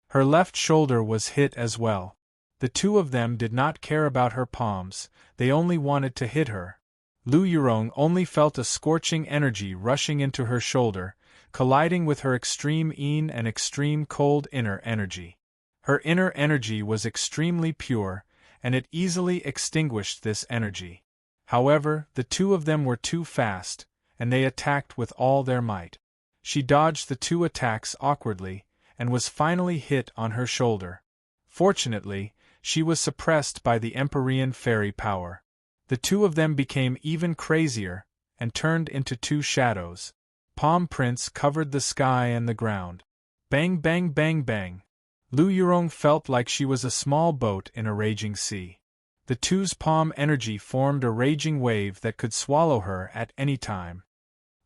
Her left shoulder was hit as well. The two of them did not care about her palms, they only wanted to hit her. Lu Yurong only felt a scorching energy rushing into her shoulder, colliding with her extreme yin and extreme cold inner energy. Her inner energy was extremely pure, and it easily extinguished this energy. However, the two of them were too fast, and they attacked with all their might. She dodged the two attacks awkwardly, and was finally hit on her shoulder. Fortunately, she was suppressed by the Empyrean fairy power. The two of them became even crazier, and turned into two shadows. Palm prints covered the sky and the ground. Bang bang bang bang! Lu Yurong felt like she was a small boat in a raging sea. The two's palm energy formed a raging wave that could swallow her at any time.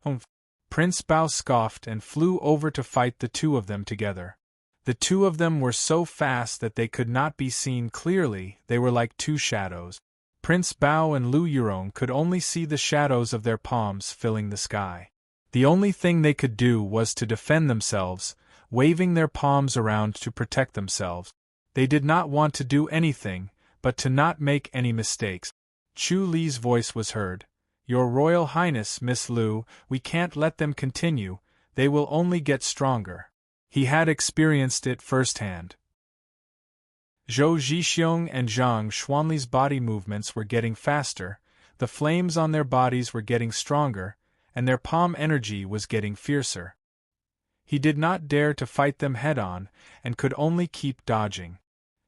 Humph! Prince Bao scoffed and flew over to fight the two of them together. The two of them were so fast that they could not be seen clearly, they were like two shadows. Prince Bao and Lu Yurong could only see the shadows of their palms filling the sky. The only thing they could do was to defend themselves, waving their palms around to protect themselves. They did not want to do anything, but to not make any mistakes. Chu Li's voice was heard. "Your Royal Highness, Miss Lu, we can't let them continue, they will only get stronger." He had experienced it firsthand. Zhou Zhixiong and Zhang Xuanli's body movements were getting faster, the flames on their bodies were getting stronger, and their palm energy was getting fiercer. He did not dare to fight them head-on, and could only keep dodging.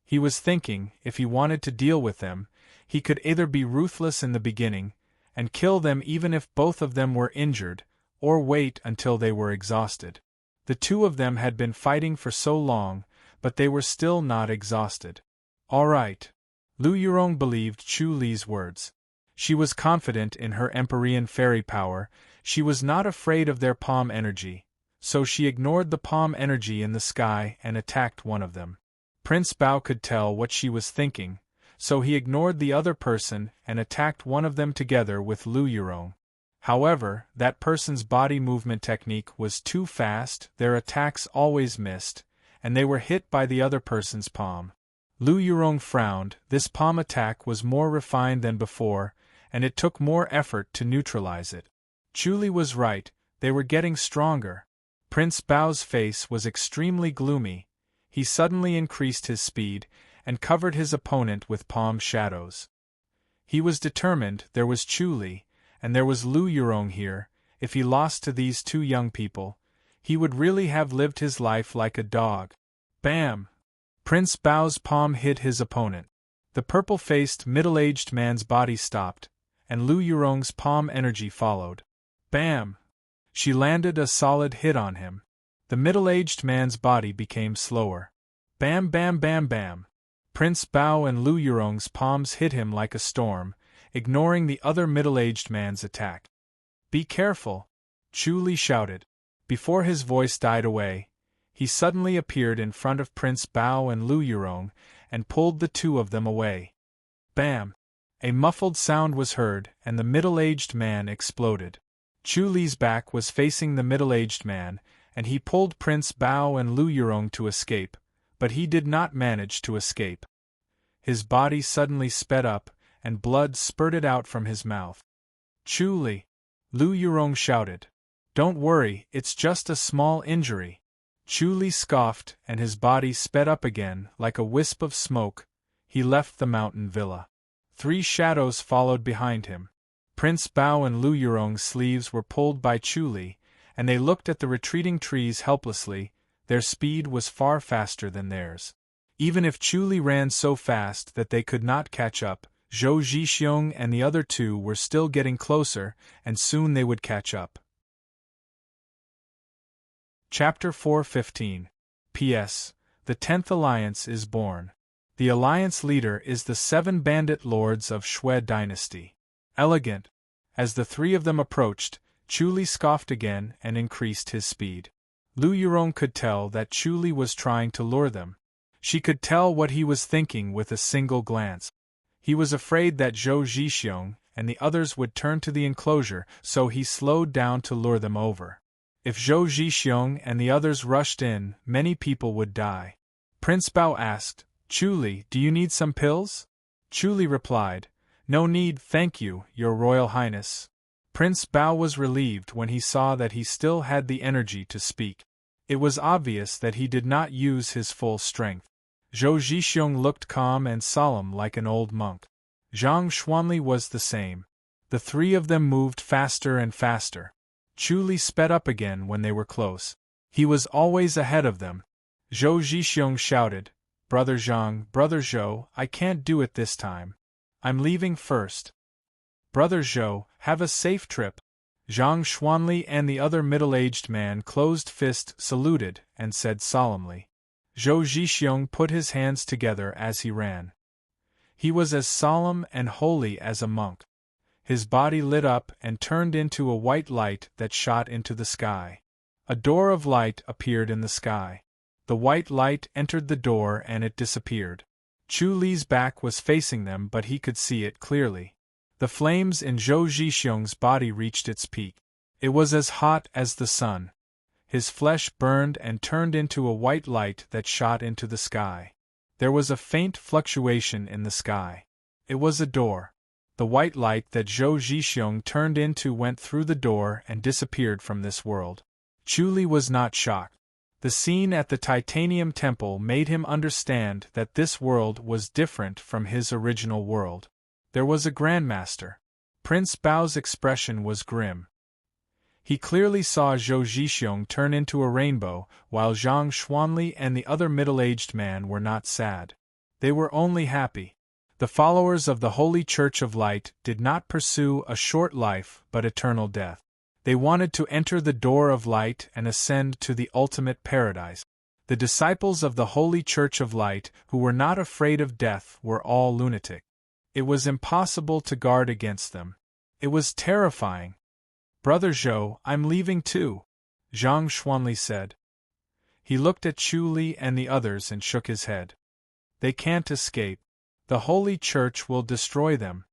He was thinking, if he wanted to deal with them, he could either be ruthless in the beginning, and kill them even if both of them were injured, or wait until they were exhausted. The two of them had been fighting for so long, but they were still not exhausted. All right. Lu Yurong believed Chu Li's words. She was confident in her Empyrean fairy power, she was not afraid of their palm energy, so she ignored the palm energy in the sky and attacked one of them. Prince Bao could tell what she was thinking, so he ignored the other person and attacked one of them together with Lu Yurong. However, that person's body movement technique was too fast, their attacks always missed, and they were hit by the other person's palm. Lu Yurong frowned, this palm attack was more refined than before, and it took more effort to neutralize it. Chu Li was right, they were getting stronger. Prince Bao's face was extremely gloomy. He suddenly increased his speed, and covered his opponent with palm shadows. He was determined, there was Chu Li, and there was Lu Yurong here. If he lost to these two young people, he would really have lived his life like a dog. Bam! Prince Bao's palm hit his opponent. The purple-faced, middle-aged man's body stopped, and Lu Yurong's palm energy followed. Bam! She landed a solid hit on him. The middle-aged man's body became slower. Bam bam bam bam! Prince Bao and Lu Yurong's palms hit him like a storm, ignoring the other middle-aged man's attack. Be careful! Chu Li shouted. Before his voice died away, he suddenly appeared in front of Prince Bao and Lu Yurong, and pulled the two of them away. Bam! A muffled sound was heard, and the middle-aged man exploded. Chu Li's back was facing the middle-aged man, and he pulled Prince Bao and Lu Yurong to escape, but he did not manage to escape. His body suddenly sped up, and blood spurted out from his mouth. Chu Li! Lu Yurong shouted. Don't worry, it's just a small injury. Chu Li scoffed, and his body sped up again, like a wisp of smoke. He left the mountain villa. 3 shadows followed behind him. Prince Bao and Lu Yurong's sleeves were pulled by Chu Li, and they looked at the retreating trees helplessly. Their speed was far faster than theirs. Even if Chu Li ran so fast that they could not catch up, Zhou Zhixiong and the other two were still getting closer, and soon they would catch up. Chapter 4:15. P.S. The 10th Alliance is born. The alliance leader is the 7 bandit lords of Shui dynasty. Elegant. As the 3 of them approached, Chu Li scoffed again and increased his speed. Lu Yurong could tell that Chu Li was trying to lure them. She could tell what he was thinking with a single glance. He was afraid that Zhou Zhixiong and the others would turn to the enclosure, so he slowed down to lure them over. If Zhou Zhixiong and the others rushed in, many people would die. Prince Bao asked, Chu Li, do you need some pills? Chu Li replied, No need, thank you, Your Royal Highness. Prince Bao was relieved when he saw that he still had the energy to speak. It was obvious that he did not use his full strength. Zhou Zhixiong looked calm and solemn like an old monk. Zhang Xuanli was the same. The 3 of them moved faster and faster. Chu Li sped up again when they were close. He was always ahead of them. Zhou Zhixiong shouted, Brother Zhang, Brother Zhou, I can't do it this time. I'm leaving first. Brother Zhou, have a safe trip. Zhang Xuanli and the other middle-aged man closed fist saluted and said solemnly. Zhou Zhixiong put his hands together as he ran. He was as solemn and holy as a monk. His body lit up and turned into a white light that shot into the sky. A door of light appeared in the sky. The white light entered the door and it disappeared. Chu Li's back was facing them, but he could see it clearly. The flames in Zhou Zhixiong's body reached its peak. It was as hot as the sun. His flesh burned and turned into a white light that shot into the sky. There was a faint fluctuation in the sky. It was a door. The white light that Zhou Zhixiong turned into went through the door and disappeared from this world. Chu Li was not shocked. The scene at the Titanium Temple made him understand that this world was different from his original world. There was a Grandmaster. Prince Bao's expression was grim. He clearly saw Zhou Zhixiong turn into a rainbow, while Zhang Xuanli and the other middle-aged man were not sad. They were only happy. The followers of the Holy Church of Light did not pursue a short life but eternal death. They wanted to enter the door of light and ascend to the ultimate paradise. The disciples of the Holy Church of Light, who were not afraid of death, were all lunatic. It was impossible to guard against them. It was terrifying. "Brother Zhou, I'm leaving too," Zhang Xuanli said. He looked at Chu Li and the others and shook his head. "They can't escape. The Holy Church will destroy them."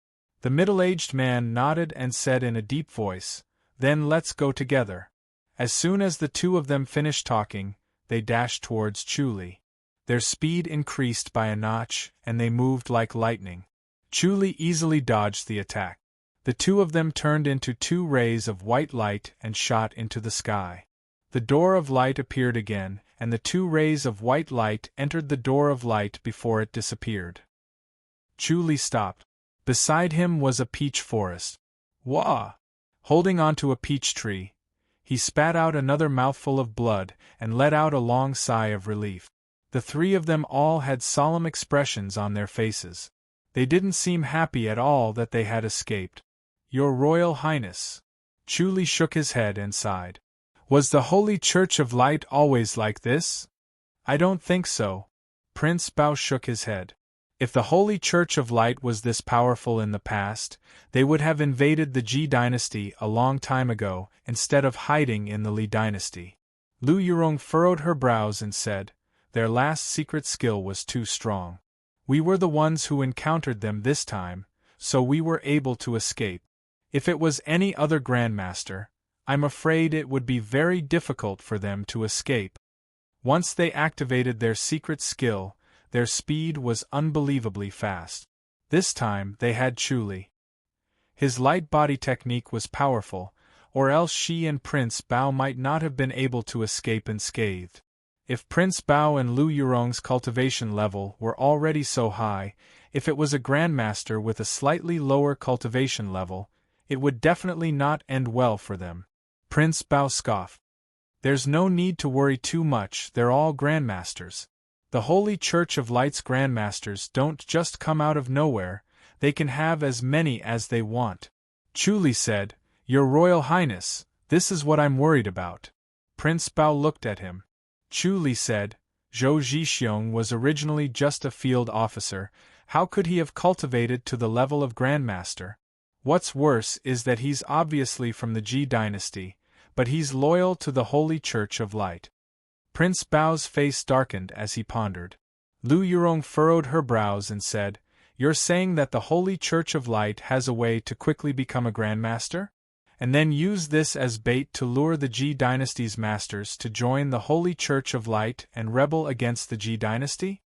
The middle-aged man nodded and said in a deep voice, "Then let's go together." As soon as the two of them finished talking, they dashed towards Chu Li. Their speed increased by a notch, and they moved like lightning. Chu Li easily dodged the attack. The two of them turned into two rays of white light and shot into the sky. The door of light appeared again, and the two rays of white light entered the door of light before it disappeared. Chu Li stopped. Beside him was a peach forest. Wah! Holding onto a peach tree, he spat out another mouthful of blood and let out a long sigh of relief. The three of them all had solemn expressions on their faces. They didn't seem happy at all that they had escaped. "Your Royal Highness." Chu Li shook his head and sighed. "Was the Holy Church of Light always like this?" "I don't think so." Prince Bao shook his head. "If the Holy Church of Light was this powerful in the past, they would have invaded the Ji dynasty a long time ago, instead of hiding in the Li dynasty." Lu Yurong furrowed her brows and said, "Their last secret skill was too strong. We were the ones who encountered them this time, so we were able to escape. If it was any other Grandmaster, I'm afraid it would be very difficult for them to escape." Once they activated their secret skill, their speed was unbelievably fast. This time they had Chu Li. His light body technique was powerful, or else she and Prince Bao might not have been able to escape unscathed. If Prince Bao and Lu Yurong's cultivation level were already so high, if it was a Grandmaster with a slightly lower cultivation level, it would definitely not end well for them. Prince Bao scoffed. "There's no need to worry too much, they're all Grandmasters. The Holy Church of Light's Grandmasters don't just come out of nowhere, they can have as many as they want." Chu Li said, "Your Royal Highness, this is what I'm worried about." Prince Bao looked at him. Chu Li said, "Zhou Zhixiong was originally just a field officer, how could he have cultivated to the level of Grandmaster? What's worse is that he's obviously from the Ji dynasty, but he's loyal to the Holy Church of Light." Prince Bao's face darkened as he pondered. Lu Yurong furrowed her brows and said, "You're saying that the Holy Church of Light has a way to quickly become a Grandmaster? And then use this as bait to lure the Ji dynasty's masters to join the Holy Church of Light and rebel against the Ji dynasty?"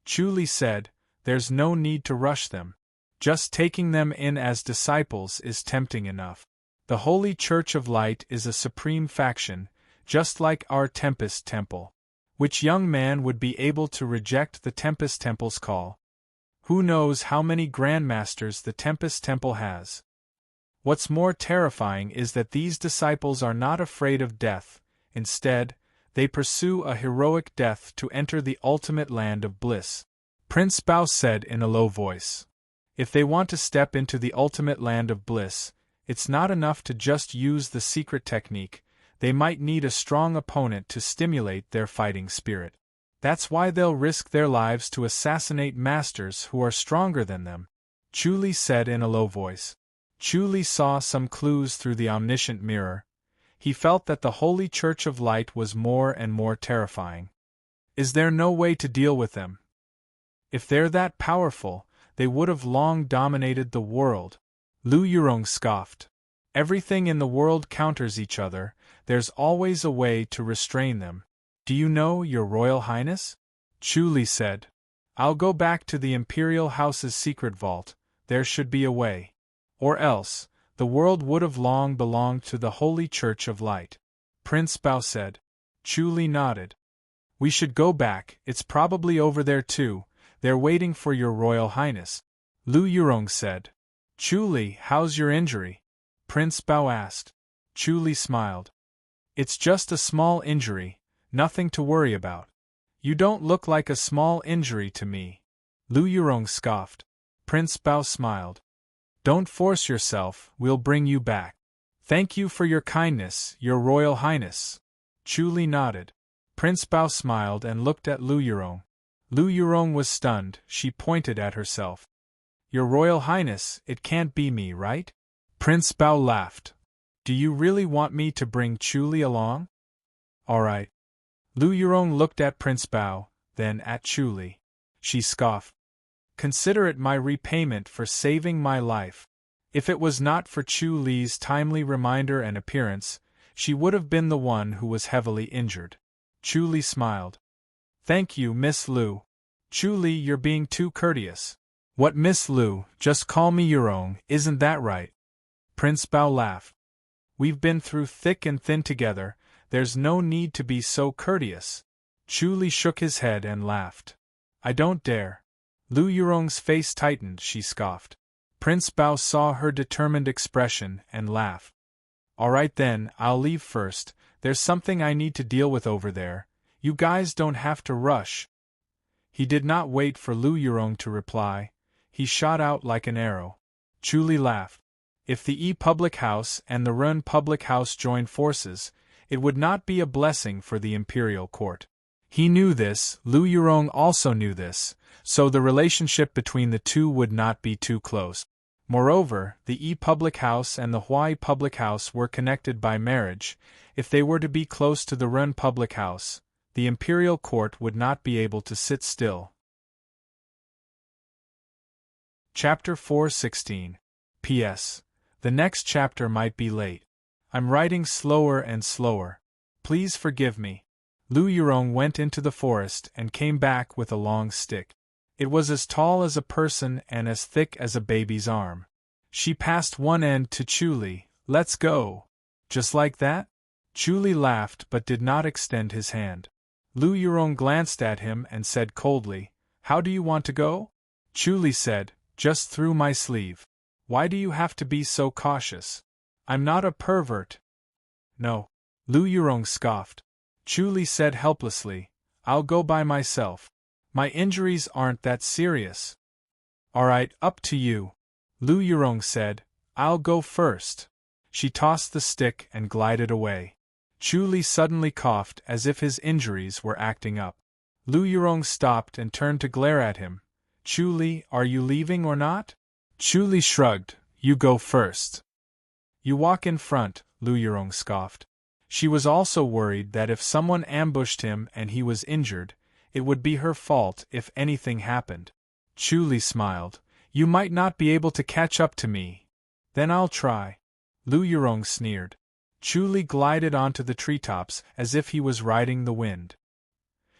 Chu Li said, "There's no need to rush them. Just taking them in as disciples is tempting enough. The Holy Church of Light is a supreme faction, just like our Tempest Temple. Which young man would be able to reject the Tempest Temple's call? Who knows how many Grandmasters the Tempest Temple has? What's more terrifying is that these disciples are not afraid of death, instead, they pursue a heroic death to enter the ultimate land of bliss." Prince Bao said in a low voice. "If they want to step into the ultimate land of bliss, it's not enough to just use the secret technique, they might need a strong opponent to stimulate their fighting spirit. That's why they'll risk their lives to assassinate masters who are stronger than them," Chu Li said in a low voice. Chu Li saw some clues through the omniscient mirror. He felt that the Holy Church of Light was more and more terrifying. Is there no way to deal with them? If they're that powerful, they would have long dominated the world. Lu Yurong scoffed. Everything in the world counters each other, there's always a way to restrain them. Do you know, Your Royal Highness? Chu Li said. I'll go back to the Imperial House's secret vault, there should be a way. Or else, the world would have long belonged to the Holy Church of Light. Prince Bao said. Chu Li nodded. We should go back, it's probably over there too, they're waiting for Your Royal Highness. Lu Yurong said. Chu Li, how's your injury? Prince Bao asked. Chu Li smiled. It's just a small injury, nothing to worry about. You don't look like a small injury to me. Lu Yurong scoffed. Prince Bao smiled. Don't force yourself, we'll bring you back. Thank you for your kindness, Your Royal Highness. Chu Li nodded. Prince Bao smiled and looked at Lu Yurong. Lu Yurong was stunned, she pointed at herself. Your Royal Highness, it can't be me, right? Prince Bao laughed. Do you really want me to bring Chu Li along? All right. Lu Yurong looked at Prince Bao, then at Chu Li. She scoffed. Consider it my repayment for saving my life. If it was not for Chu Li's timely reminder and appearance, she would have been the one who was heavily injured. Chu Li smiled. Thank you, Miss Lu. Chu Li, you're being too courteous. What, Miss Lu, just call me Yurong, isn't that right? Prince Bao laughed. We've been through thick and thin together, there's no need to be so courteous. Chu Li shook his head and laughed. I don't dare. Lu Yurong's face tightened, she scoffed. Prince Bao saw her determined expression and laughed. All right then, I'll leave first, there's something I need to deal with over there, you guys don't have to rush. He did not wait for Lu Yurong to reply, he shot out like an arrow. Chu Li laughed. If the E public house and the Run public house joined forces, it would not be a blessing for the imperial court. He knew this, Lu Yurong also knew this, so the relationship between the two would not be too close. Moreover, the E public house and the Hawaii public house were connected by marriage. If they were to be close to the Run public house, the imperial court would not be able to sit still. Chapter 4:16. P.S. The next chapter might be late. I'm writing slower and slower. Please forgive me. Lu Yurong went into the forest and came back with a long stick. It was as tall as a person and as thick as a baby's arm. She passed one end to Chu Li. Let's go. Just like that? Chu Li laughed but did not extend his hand. Lu Yurong glanced at him and said coldly, How do you want to go? Chu Li said, Just through my sleeve. Why do you have to be so cautious? I'm not a pervert. No. Lu Yurong scoffed. Chu Li said helplessly, I'll go by myself. My injuries aren't that serious. All right, up to you. Lu Yurong said, I'll go first. She tossed the stick and glided away. Chu Li suddenly coughed as if his injuries were acting up. Lu Yurong stopped and turned to glare at him. Chu Li, are you leaving or not? Chu Li shrugged, You go first. You walk in front, Lu Yurong scoffed. She was also worried that if someone ambushed him and he was injured, it would be her fault if anything happened. Chu Li smiled. You might not be able to catch up to me. Then I'll try. Lu Yurong sneered. Chu Li glided onto the treetops as if he was riding the wind.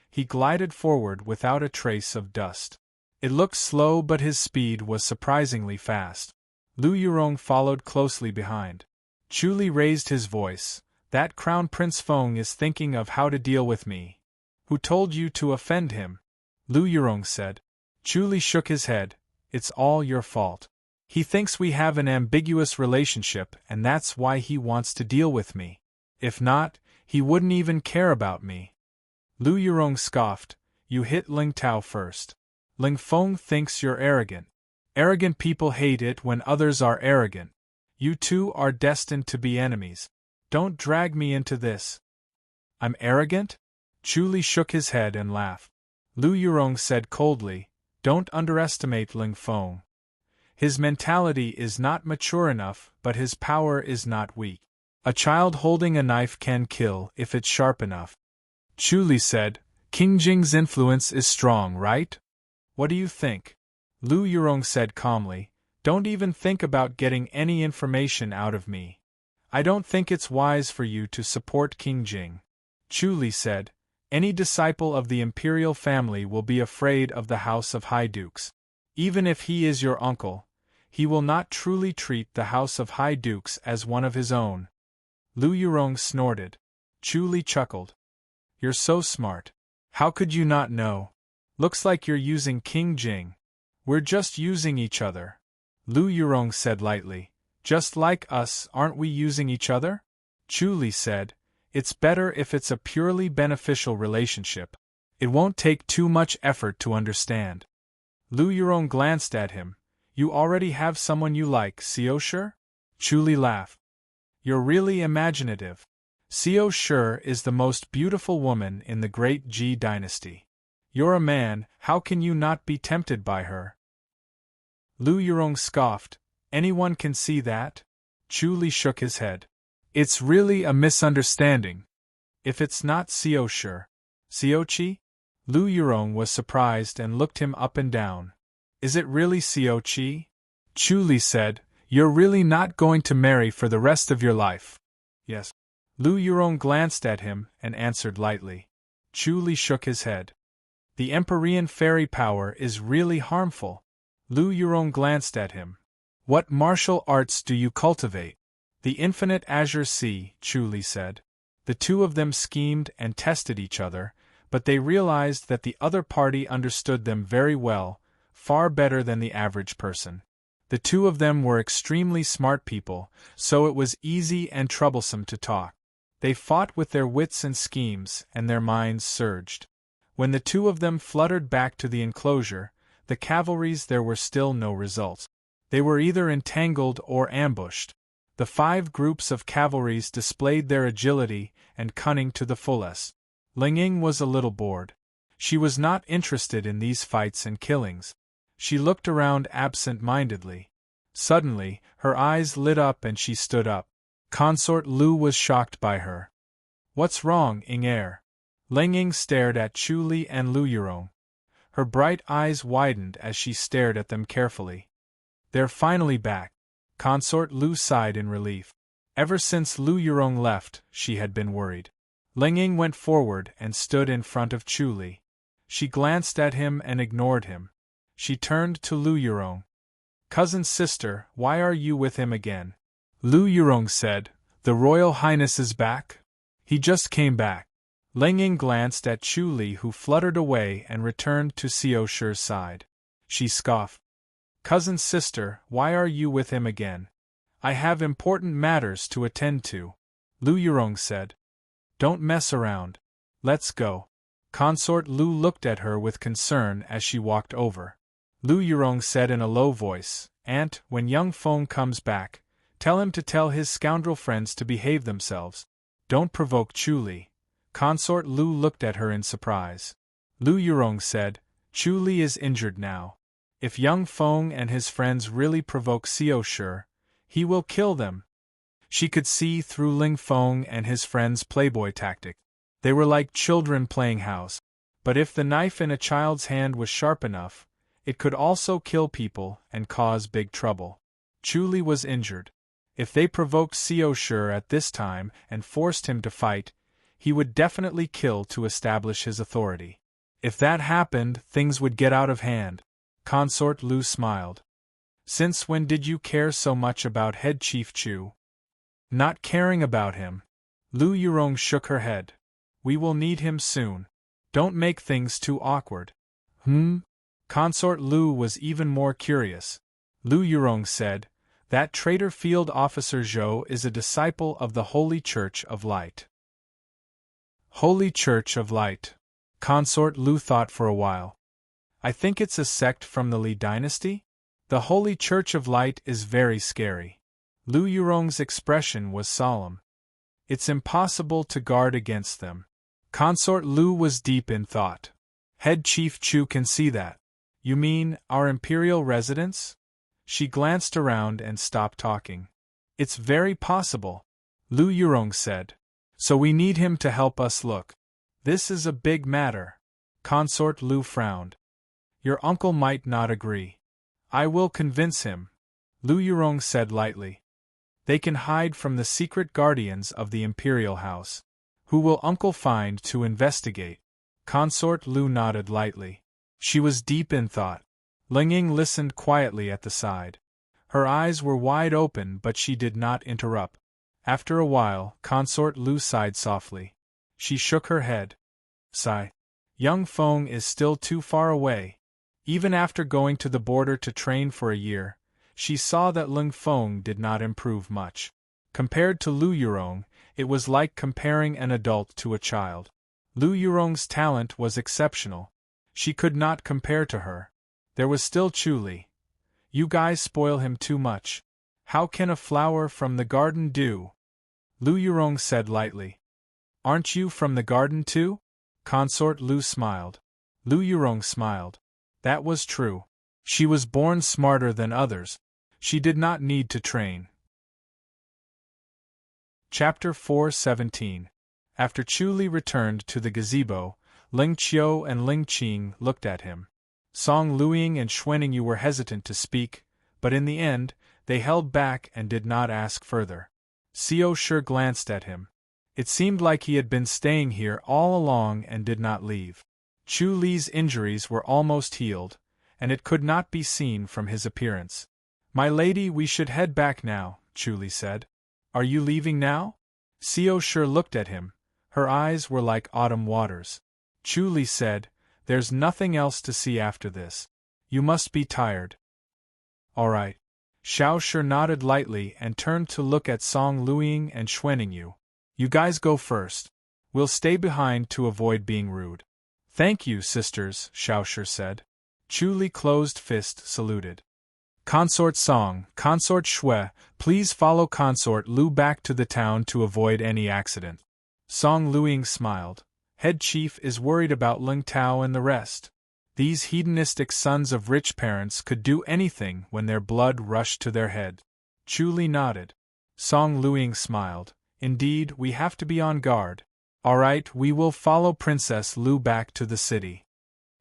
He glided forward without a trace of dust. It looked slow but his speed was surprisingly fast. Lu Yurong followed closely behind. Chu Li raised his voice. That Crown Prince Feng is thinking of how to deal with me. Who told you to offend him? Lu Yurong said. Chu Li shook his head. It's all your fault. He thinks we have an ambiguous relationship and that's why he wants to deal with me. If not, he wouldn't even care about me. Lu Yurong scoffed. You hit Ling Tao first. Ling Feng thinks you're arrogant. Arrogant people hate it when others are arrogant. You two are destined to be enemies. Don't drag me into this. I'm arrogant? Chu Li shook his head and laughed. Lu Yurong said coldly, Don't underestimate Ling Feng. His mentality is not mature enough, but his power is not weak. A child holding a knife can kill if it's sharp enough. Chu Li said, King Jing's influence is strong, right? What do you think? Lu Yurong said calmly, Don't even think about getting any information out of me. I don't think it's wise for you to support King Jing. Chu Li said, Any disciple of the imperial family will be afraid of the House of High Dukes. Even if he is your uncle, he will not truly treat the House of High Dukes as one of his own. Lu Yurong snorted. Chu Li chuckled. You're so smart. How could you not know? Looks like you're using King Jing. We're just using each other. Lu Yurong said lightly. Just like us, aren't we using each other? Chu Li said, "It's better if it's a purely beneficial relationship. It won't take too much effort to understand." Lu Yurong glanced at him. "You already have someone you like, Xiao Shi?" Chu Li laughed. "You're really imaginative. Xiao Shi is the most beautiful woman in the great Ji dynasty. You're a man, how can you not be tempted by her?" Lu Yurong scoffed. "Anyone can see that?" Chu Li shook his head. "It's really a misunderstanding. If it's not Xiao Shi, Xiao Qi?" Lu Yurong was surprised and looked him up and down. "Is it really Xiao Qi?" Chu Li said, "You're really not going to marry for the rest of your life?" "Yes." Lu Yurong glanced at him and answered lightly. Chu Li shook his head. "The Empyrean fairy power is really harmful." Lu Yurong glanced at him. "What martial arts do you cultivate?" "The infinite azure sea," Chu Li said. The two of them schemed and tested each other, but they realized that the other party understood them very well, far better than the average person. The two of them were extremely smart people, so it was easy and troublesome to talk. They fought with their wits and schemes, and their minds surged. When the two of them fluttered back to the enclosure, the cavalries there were still no results. They were either entangled or ambushed. The 5 groups of cavalries displayed their agility and cunning to the fullest. Ling Ying was a little bored. She was not interested in these fights and killings. She looked around absent-mindedly. Suddenly, her eyes lit up and she stood up. Consort Lu was shocked by her. "What's wrong, Ying? Ling Ying stared at Chu Li and Lu Yurong. Her bright eyes widened as she stared at them carefully. "They're finally back." Consort Lu sighed in relief. Ever since Lu Yurong left, she had been worried. Ling Ying went forward and stood in front of Chu Li. She glanced at him and ignored him. She turned to Lu Yurong. "Cousin sister, why are you with him again?" Lu Yurong said, "The Royal Highness is back? He just came back." Ling Ying glanced at Chu Li, who fluttered away and returned to Xiao Shi's side. She scoffed. "Cousin sister, why are you with him again?" "I have important matters to attend to," Lu Yurong said. "Don't mess around. Let's go." Consort Lu looked at her with concern as she walked over. Lu Yurong said in a low voice, "Aunt, when young Feng comes back, tell him to tell his scoundrel friends to behave themselves. Don't provoke Chu Li." Consort Lu looked at her in surprise. Lu Yurong said, "Chu Li is injured now. If young Feng and his friends really provoke Xiao Shi, he will kill them." She could see through Ling Feng and his friends' playboy tactic. They were like children playing house. But if the knife in a child's hand was sharp enough, it could also kill people and cause big trouble. Chu Li was injured. If they provoked Xiao Shi at this time and forced him to fight, he would definitely kill to establish his authority. If that happened, things would get out of hand. Consort Lu smiled. "Since when did you care so much about Head Chief Chu?" "Not caring about him." Lu Yurong shook her head. "We will need him soon. Don't make things too awkward." Consort Lu was even more curious. Lu Yurong said, "That traitor field officer Zhou is a disciple of the Holy Church of Light." Holy Church of Light. Consort Lu thought for a while. "I think it's a sect from the Li dynasty? The Holy Church of Light is very scary." Lu Yurong's expression was solemn. "It's impossible to guard against them." Consort Lu was deep in thought. "Head Chief Chu can see that." "You mean, our imperial residence?" She glanced around and stopped talking. "It's very possible," Lu Yurong said. "So we need him to help us look. This is a big matter." Consort Lu frowned. "Your uncle might not agree." "I will convince him," Lu Yurong said lightly. "They can hide from the secret guardians of the imperial house. Who will uncle find to investigate?" Consort Lu nodded lightly. She was deep in thought. Ling Ying listened quietly at the side. Her eyes were wide open, but she did not interrupt. After a while, Consort Lu sighed softly. She shook her head. Sigh. Young Feng is still too far away. Even after going to the border to train for a year, she saw that Ling Feng did not improve much. Compared to Lu Yurong, It was like comparing an adult to a child. Lu Yurong's talent was exceptional. She could not compare to her. There was still Chuli. You guys spoil him too much. How can a flower from the garden do? Lu Yurong said lightly. Aren't you from the garden too? Consort Lu smiled. Lu Yurong smiled. That was true. She was born smarter than others. She did not need to train. Chapter 4:17. After Chuli returned to the gazebo, Ling Qiu and Ling Qing looked at him. Song Luiying and Xuanning were hesitant to speak, but in the end, they held back and did not ask further. Xiao Shi glanced at him. It seemed like he had been staying here all along and did not leave. Chu Li's injuries were almost healed, and it could not be seen from his appearance. My lady, we should head back now, Chu Li said. Are you leaving now? Xiao Shi looked at him. Her eyes were like autumn waters. Chu Li said, There's nothing else to see after this. You must be tired. All right. Xiao Shi nodded lightly and turned to look at Song Luiying and Xuanning. You guys go first. We'll stay behind to avoid being rude. Thank you, sisters, Xiao Shi said. Chu Li closed fist saluted. Consort Song, Consort Shui, please follow Consort Lu back to the town to avoid any accident. Song Luiying smiled. Head chief is worried about Ling Tao and the rest. These hedonistic sons of rich parents could do anything when their blood rushed to their head. Chu Li nodded. Song Luiying smiled. Indeed, we have to be on guard. All right, we will follow Princess Lu back to the city.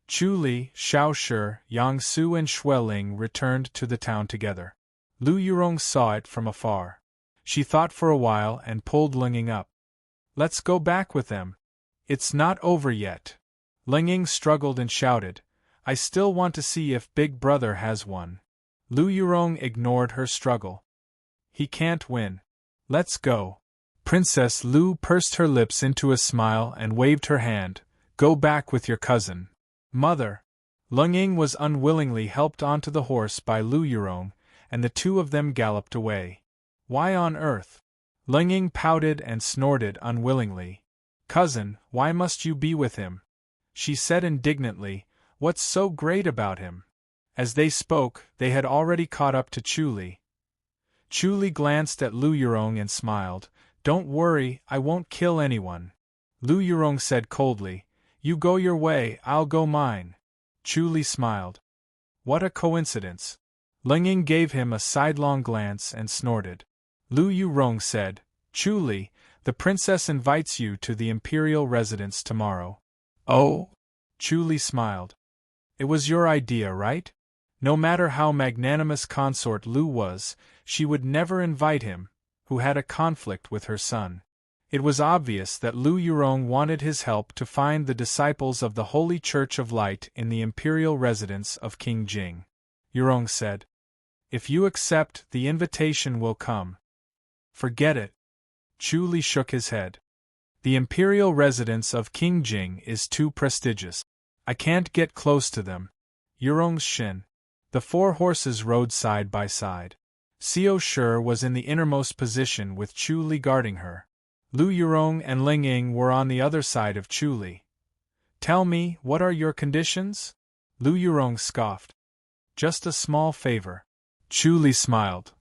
Chu Li, Xiao Shi, Yang Su and Xueling returned to the town together. Lu Yurong saw it from afar. She thought for a while and pulled Linging up. Let's go back with them. It's not over yet. Linging struggled and shouted, I still want to see if Big Brother has one. Lu Yurong ignored her struggle. He can't win. Let's go. Princess Lu pursed her lips into a smile and waved her hand. Go back with your cousin. Mother. Linging was unwillingly helped onto the horse by Lu Yurong, and the two of them galloped away. Why on earth? Linging pouted and snorted unwillingly. Cousin, why must you be with him? She said indignantly, What's so great about him? As they spoke, they had already caught up to Chu Li. Chu Li glanced at Lu Yurong and smiled. Don't worry, I won't kill anyone. Lu Yurong said coldly, You go your way, I'll go mine. Chu Li smiled. What a coincidence. Linging gave him a sidelong glance and snorted. Lu Yurong said, Chu Li, the princess invites you to the imperial residence tomorrow. Oh? Chu Li smiled. It was your idea, right? No matter how magnanimous Consort Lu was, she would never invite him, who had a conflict with her son. It was obvious that Lu Yurong wanted his help to find the disciples of the Holy Church of Light in the imperial residence of King Jing. Yurong said, If you accept, the invitation will come. Forget it. Chu Li shook his head. The imperial residence of King Jing is too prestigious. I can't get close to them. Yurong's shin. The four horses rode side by side. Xiao Shi was in the innermost position with Chu Li guarding her. Lu Yurong and Linging were on the other side of Chu Li. Tell me, what are your conditions? Lu Yurong scoffed. Just a small favor. Chu Li smiled.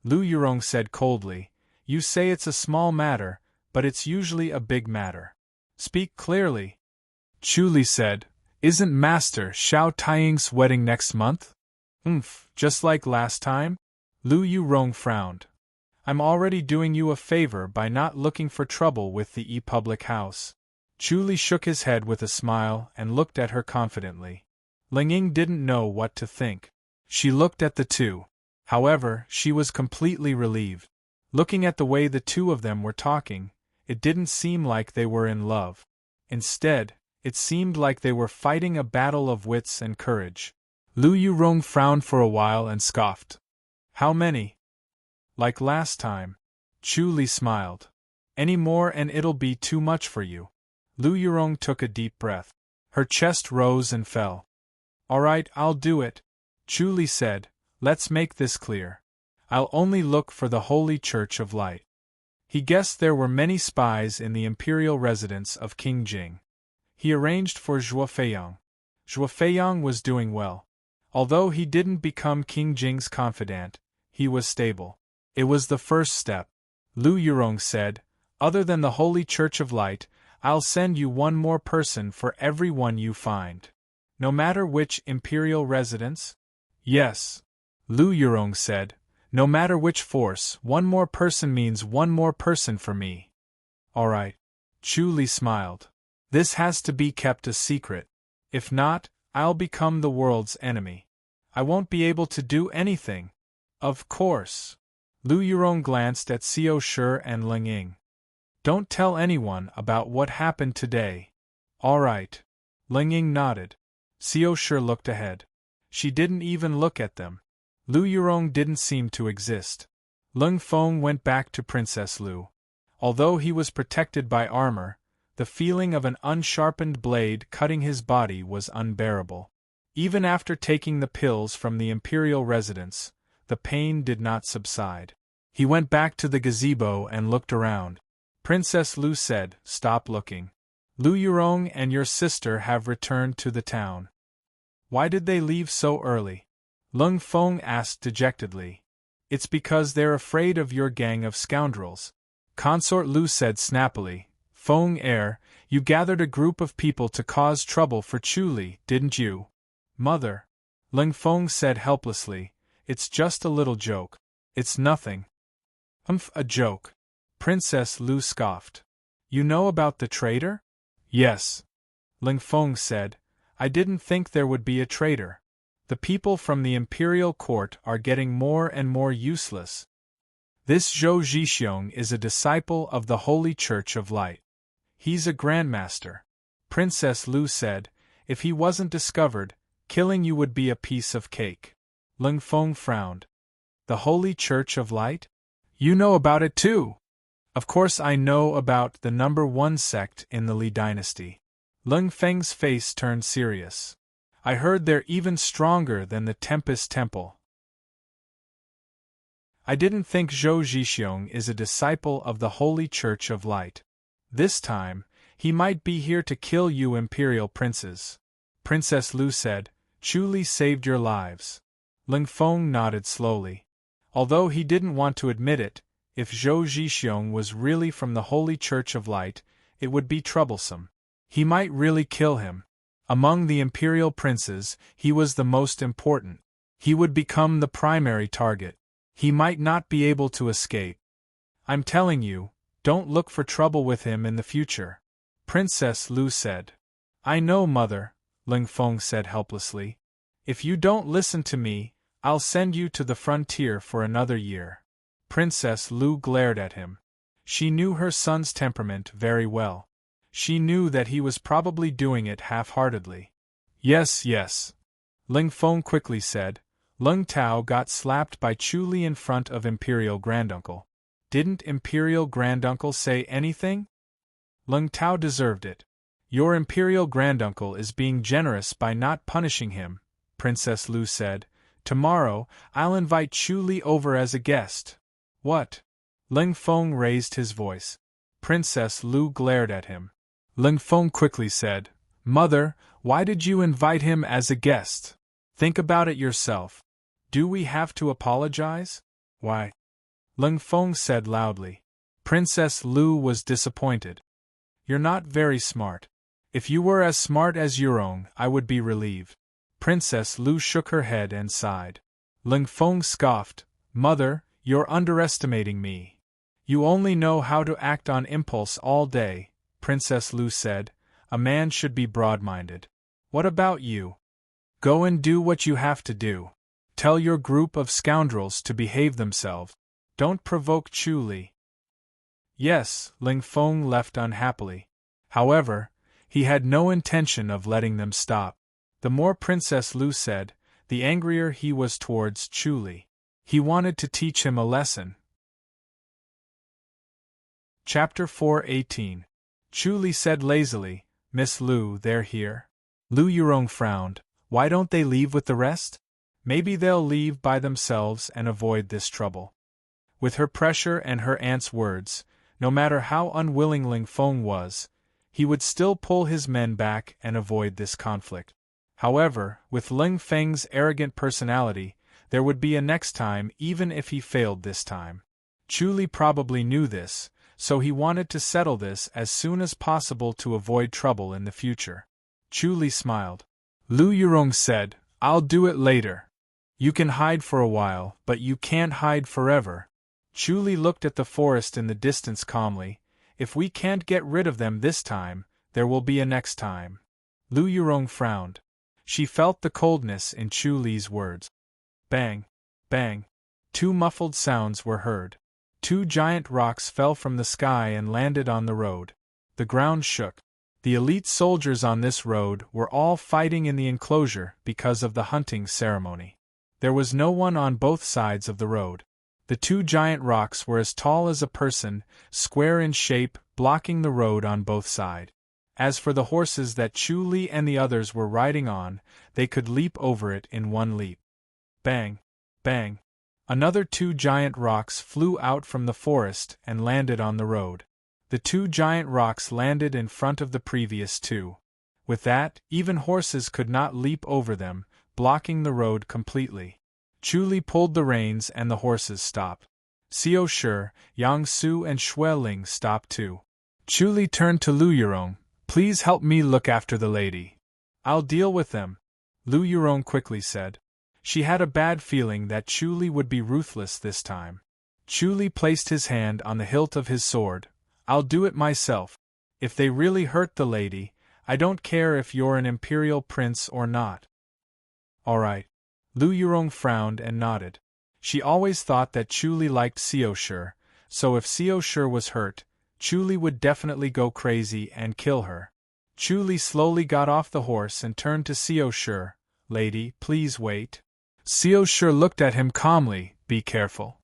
Lu Yurong said coldly, You say it's a small matter, but it's usually a big matter. Speak clearly. Chu Li said, Isn't Master Xiao Taiying's wedding next month? Just like last time? Lu Yurong frowned. I'm already doing you a favor by not looking for trouble with the public house. Chu Li shook his head with a smile and looked at her confidently. Linging didn't know what to think. She looked at the two. However, she was completely relieved. Looking at the way the two of them were talking, it didn't seem like they were in love. Instead, it seemed like they were fighting a battle of wits and courage. Lu Yurong frowned for a while and scoffed. How many? Like last time. Chu Li smiled. Any more and it'll be too much for you. Lu Yurong took a deep breath. Her chest rose and fell. All right, I'll do it. Chu Li said, Let's make this clear. I'll only look for the Holy Church of Light. He guessed there were many spies in the imperial residence of King Jing. He arranged for Zhuo Feiyang. Zhuo Feiyang was doing well. Although he didn't become King Jing's confidant, he was stable. It was the first step. Lu Yurong said, "Other than the Holy Church of Light, I'll send you one more person for every one you find. No matter which imperial residence?" "Yes," Lu Yurong said. "No matter which force, one more person means one more person for me." "All right." Chu Li smiled. "This has to be kept a secret. If not, I'll become the world's enemy. I won't be able to do anything." "Of course." Lu Yurong glanced at Xiao Shi and Ling Ying. "Don't tell anyone about what happened today." "All right." Ling Ying nodded. Xiao Shi looked ahead. She didn't even look at them. Lu Yurong didn't seem to exist. Lung Feng went back to Princess Lu. Although he was protected by armor, the feeling of an unsharpened blade cutting his body was unbearable. Even after taking the pills from the imperial residence, the pain did not subside. He went back to the gazebo and looked around. Princess Lu said, "Stop looking. Lu Yurong and your sister have returned to the town." "Why did they leave so early?" Lung Feng asked dejectedly. "It's because they're afraid of your gang of scoundrels." Consort Lu said snappily, "Feng you gathered a group of people to cause trouble for Chu Li, didn't you?" "Mother," Ling Feng said helplessly, "it's just a little joke. It's nothing." A joke?" Princess Lu scoffed. "You know about the traitor?" "Yes," Ling Feng said. "I didn't think there would be a traitor. The people from the imperial court are getting more and more useless. This Zhou Zhixiong is a disciple of the Holy Church of Light. He's a grandmaster." Princess Lu said, "If he wasn't discovered, killing you would be a piece of cake." Ling Feng frowned. "The Holy Church of Light? You know about it too?" "Of course I know about the #1 sect in the Li dynasty." Ling Feng's face turned serious. "I heard they're even stronger than the Tempest Temple." "I didn't think Zhou Zhixiong is a disciple of the Holy Church of Light. This time, he might be here to kill you imperial princes." Princess Lu said, "Chu Li saved your lives." Ling Feng nodded slowly. Although he didn't want to admit it, if Zhou Zhixiong was really from the Holy Church of Light, it would be troublesome. He might really kill him. Among the imperial princes, he was the most important. He would become the primary target. He might not be able to escape. "I'm telling you, don't look for trouble with him in the future," Princess Lu said. "I know, Mother," Ling Feng said helplessly. "If you don't listen to me, I'll send you to the frontier for another year." Princess Lu glared at him. She knew her son's temperament very well. She knew that he was probably doing it half-heartedly. "Yes, yes," Ling Feng quickly said. "Lung Tao got slapped by Chu Li in front of Imperial Granduncle. Didn't Imperial Granduncle say anything?" "Lung Tao deserved it. Your Imperial Granduncle is being generous by not punishing him," Princess Lu said. "Tomorrow, I'll invite Chu Li over as a guest." "What?" Ling Feng raised his voice. Princess Lu glared at him. Ling Feng quickly said, "Mother, why did you invite him as a guest? Think about it yourself. Do we have to apologize?" "Why?" Ling Feng said loudly. Princess Lu was disappointed. "You're not very smart. If you were as smart as Yurong, I would be relieved." Princess Lu shook her head and sighed. Ling Feng scoffed, "Mother, you're underestimating me. You only know how to act on impulse all day," Princess Lu said. "A man should be broad-minded. What about you? Go and do what you have to do. Tell your group of scoundrels to behave themselves. Don't provoke Chu Li." "Yes," Ling Feng left unhappily. However, he had no intention of letting them stop. The more Princess Lu said, the angrier he was towards Chu Li. He wanted to teach him a lesson. Chapter 4:18. Chu Li said lazily, "Miss Lu, they're here." Lu Yurong frowned. "Why don't they leave with the rest? Maybe they'll leave by themselves and avoid this trouble." With her pressure and her aunt's words, No matter how unwilling Ling Feng was, he would still pull his men back and avoid this conflict. However, with Ling Feng's arrogant personality, there would be a next time even if he failed this time. Chu Li probably knew this, so he wanted to settle this as soon as possible to avoid trouble in the future. Chu Li smiled. Lu Yurong said, "I'll do it later. You can hide for a while, but you can't hide forever." Chu Li looked at the forest in the distance calmly. "If we can't get rid of them this time, there will be a next time." Lu Yurong frowned. She felt the coldness in Chu Li's words. Bang! Bang! Two muffled sounds were heard. Two giant rocks fell from the sky and landed on the road. The ground shook. The elite soldiers on this road were all fighting in the enclosure because of the hunting ceremony. There was no one on both sides of the road. The two giant rocks were as tall as a person, square in shape, blocking the road on both sides. As for the horses that Chu Li and the others were riding on, they could leap over it in one leap. Bang! Bang! Another two giant rocks flew out from the forest and landed on the road. The two giant rocks landed in front of the previous two. With that, even horses could not leap over them, blocking the road completely. Chu Li pulled the reins and the horses stopped. Xiao Shi, Yang Su and Xue Ling stopped too. Chu Li turned to Lu Yurong. "Please help me look after the lady." "I'll deal with them," Lu Yurong quickly said. She had a bad feeling that Chu Li would be ruthless this time. Chu Li placed his hand on the hilt of his sword. "I'll do it myself. If they really hurt the lady, I don't care if you're an imperial prince or not." "All right." Lu Yurong frowned and nodded. She always thought that Chu Li liked Xiao Shi, so if Xiao Shi was hurt, Chu Li would definitely go crazy and kill her. Chu Li slowly got off the horse and turned to Xiao Shi. "Lady, please wait." Xiao Shi looked at him calmly. "Be careful."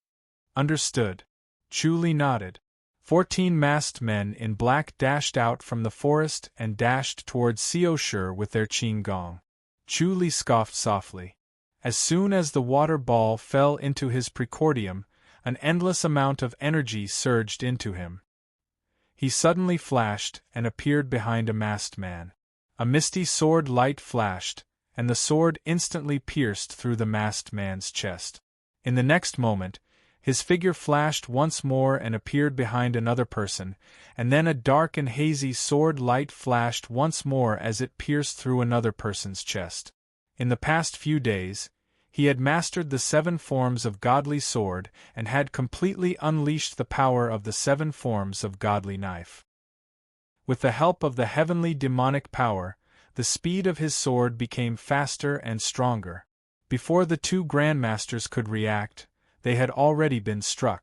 "Understood." Chu Li nodded. 14 masked men in black dashed out from the forest and dashed towards Xiao Shi with their qin gong. Chu Li scoffed softly. As soon as the water ball fell into his precordium, an endless amount of energy surged into him. He suddenly flashed and appeared behind a masked man. A misty sword light flashed, and the sword instantly pierced through the masked man's chest. In the next moment, his figure flashed once more and appeared behind another person, and then a dark and hazy sword light flashed once more as it pierced through another person's chest. In the past few days, he had mastered the 7 forms of godly sword and had completely unleashed the power of the 7 forms of godly knife. With the help of the heavenly demonic power, the speed of his sword became faster and stronger. Before the 2 grandmasters could react, they had already been struck.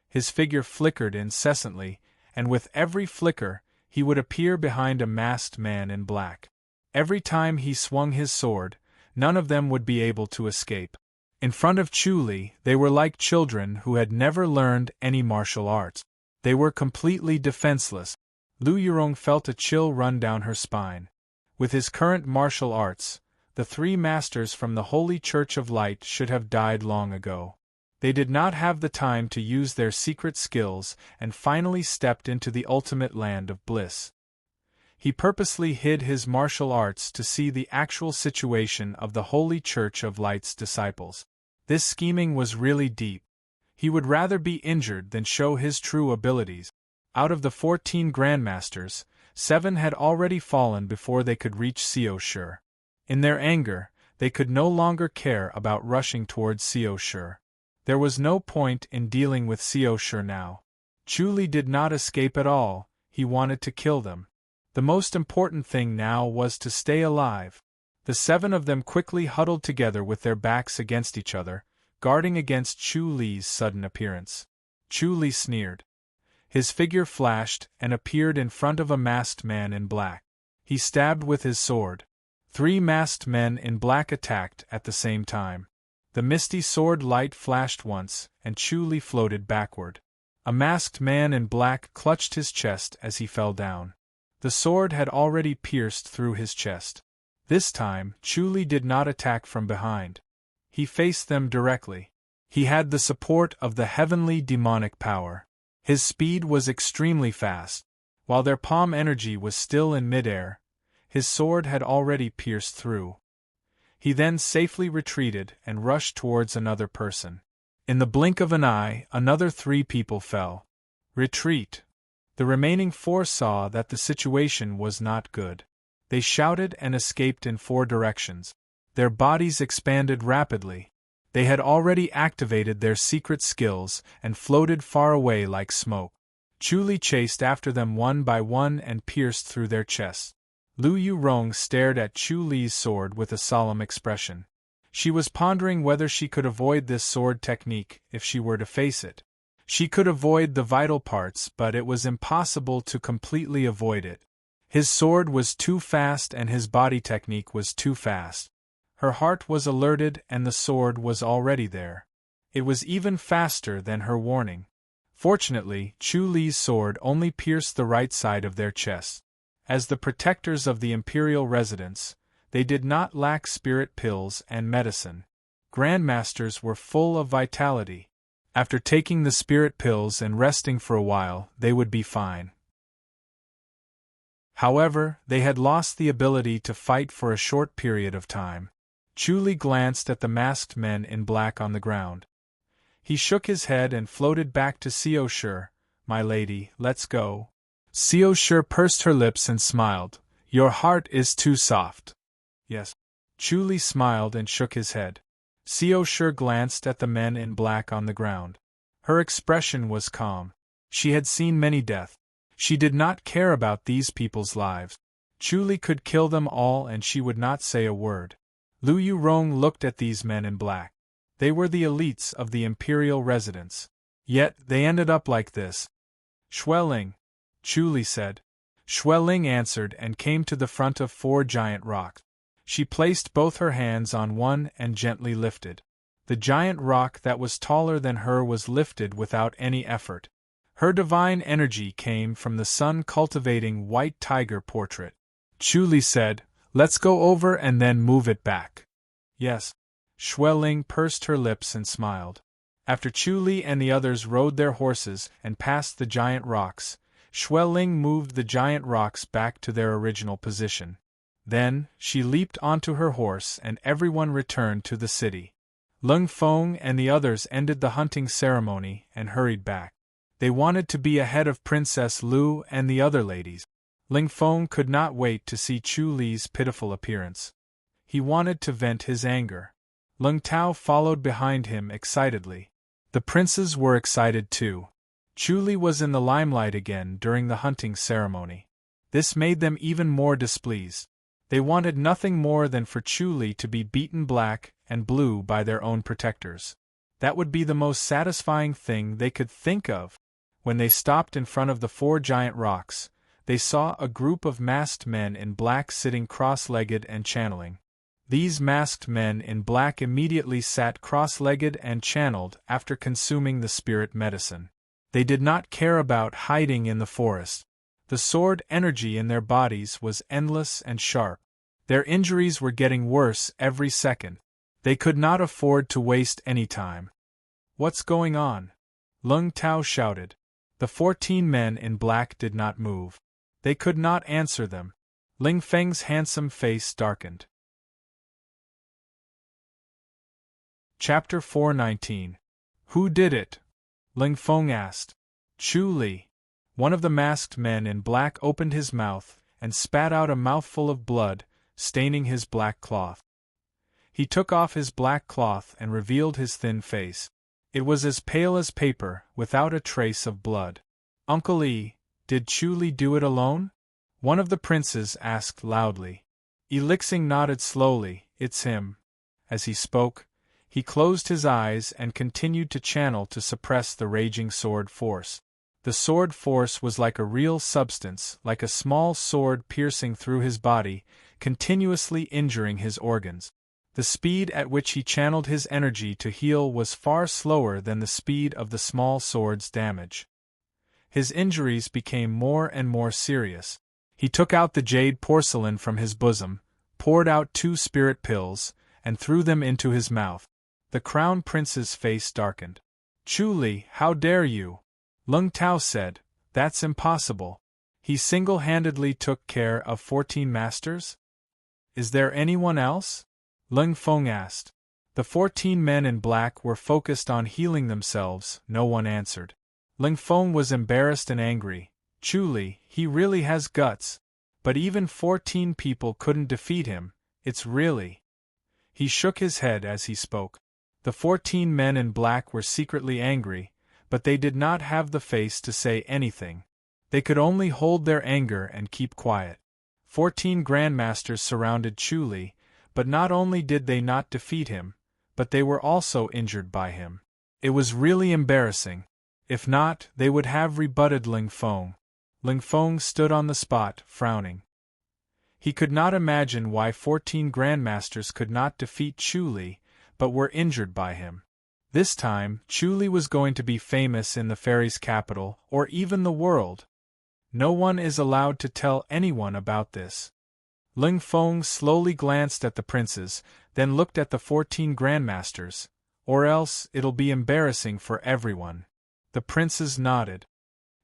His figure flickered incessantly, and with every flicker, he would appear behind a masked man in black. Every time he swung his sword, none of them would be able to escape. In front of Chu Li, they were like children who had never learned any martial arts. They were completely defenseless. Lu Yurong felt a chill run down her spine. With his current martial arts, the 3 masters from the Holy Church of Light should have died long ago. They did not have the time to use their secret skills and finally stepped into the ultimate land of bliss. He purposely hid his martial arts to see the actual situation of the Holy Church of Light's disciples. This scheming was really deep. He would rather be injured than show his true abilities. Out of the 14 grandmasters, 7 had already fallen before they could reach Xiao Shi. In their anger, they could no longer care about rushing towards Xiao Shi. There was no point in dealing with Xiao Shi now. Chu Li did not escape at all, he wanted to kill them. The most important thing now was to stay alive. The 7 of them quickly huddled together with their backs against each other, guarding against Chu Li's sudden appearance. Chu Li sneered. His figure flashed and appeared in front of a masked man in black. He stabbed with his sword. 3 masked men in black attacked at the same time. The misty sword light flashed once, and Chu Li floated backward. A masked man in black clutched his chest as he fell down. The sword had already pierced through his chest. This time, Chu Li did not attack from behind. He faced them directly. He had the support of the heavenly demonic power. His speed was extremely fast. While their palm energy was still in midair, his sword had already pierced through. He then safely retreated and rushed towards another person. In the blink of an eye, another 3 people fell. Retreat! The remaining 4 saw that the situation was not good. They shouted and escaped in 4 directions. Their bodies expanded rapidly. They had already activated their secret skills and floated far away like smoke. Chu Li chased after them one by one and pierced through their chests. Lu Yurong stared at Chu Li's sword with a solemn expression. She was pondering whether she could avoid this sword technique if she were to face it. She could avoid the vital parts, but it was impossible to completely avoid it. His sword was too fast and his body technique was too fast. Her heart was alerted and the sword was already there. It was even faster than her warning. Fortunately, Chu Li's sword only pierced the right side of their chest. As the protectors of the imperial residence, they did not lack spirit pills and medicine. Grandmasters were full of vitality. After taking the spirit pills and resting for a while, they would be fine. However, they had lost the ability to fight for a short period of time. Chu Li glanced at the masked men in black on the ground. He shook his head and floated back to Xiao Shi. "My lady, let's go." Xiao Shi pursed her lips and smiled. "Your heart is too soft." "Yes." Chu Li smiled and shook his head. Xiao Shi glanced at the men in black on the ground. Her expression was calm. She had seen many deaths. She did not care about these people's lives. Chu Li could kill them all and she would not say a word. Lu Yurong looked at these men in black. They were the elites of the imperial residence. Yet, they ended up like this. "Xueling," Chu Li said. Xueling answered and came to the front of 4 giant rocks. She placed both her hands on one and gently lifted. The giant rock that was taller than her was lifted without any effort. Her divine energy came from the sun-cultivating white tiger portrait. Chu Li said, "Let's go over and then move it back." "Yes." Xueling pursed her lips and smiled. After Chu Li and the others rode their horses and passed the giant rocks, Xueling moved the giant rocks back to their original position. Then, she leaped onto her horse and everyone returned to the city. Lung Feng and the others ended the hunting ceremony and hurried back. They wanted to be ahead of Princess Lu and the other ladies. Ling Feng could not wait to see Chu Li's pitiful appearance. He wanted to vent his anger. Lung Tao followed behind him excitedly. The princes were excited too. Chu Li was in the limelight again during the hunting ceremony. This made them even more displeased. They wanted nothing more than for Chu Li to be beaten black and blue by their own protectors. That would be the most satisfying thing they could think of. When they stopped in front of the 4 giant rocks, they saw a group of masked men in black sitting cross-legged and channeling. These masked men in black immediately sat cross-legged and channeled after consuming the spirit medicine. They did not care about hiding in the forest. The sword energy in their bodies was endless and sharp. Their injuries were getting worse every second. They could not afford to waste any time. "What's going on?" Lung Tao shouted. The 14 men in black did not move. They could not answer them. Ling Feng's handsome face darkened. Chapter 419. Who did it? Ling Feng asked. Chu Li. One of the masked men in black opened his mouth and spat out a mouthful of blood, staining his black cloth. He took off his black cloth and revealed his thin face. It was as pale as paper, without a trace of blood. "Uncle E, did Chu Li do it alone?" One of the princes asked loudly. Elixing nodded slowly. "It's him." As he spoke, he closed his eyes and continued to channel to suppress the raging sword force. The sword force was like a real substance, like a small sword piercing through his body, continuously injuring his organs. The speed at which he channeled his energy to heal was far slower than the speed of the small sword's damage. His injuries became more and more serious. He took out the jade porcelain from his bosom, poured out 2 spirit pills, and threw them into his mouth. The crown prince's face darkened. "Chu Li, how dare you?" Lung Tao said, "That's impossible. He single-handedly took care of 14 masters? Is there anyone else?" Lung Feng asked. The 14 men in black were focused on healing themselves. No one answered. Ling Feng was embarrassed and angry. "Truly, he really has guts. But even 14 people couldn't defeat him. It's really—" He shook his head as he spoke. The 14 men in black were secretly angry, but they did not have the face to say anything. They could only hold their anger and keep quiet. 14 grandmasters surrounded Chu Li, but not only did they not defeat him, but they were also injured by him. It was really embarrassing. If not, they would have rebutted Ling Feng. Ling Feng stood on the spot, frowning. He could not imagine why 14 grandmasters could not defeat Chu Li, but were injured by him. This time, Chu Li was going to be famous in the fairies' capital, or even the world. No one is allowed to tell anyone about this. Ling Feng slowly glanced at the princes, then looked at the 14 grandmasters. "Or else, it'll be embarrassing for everyone." The princes nodded.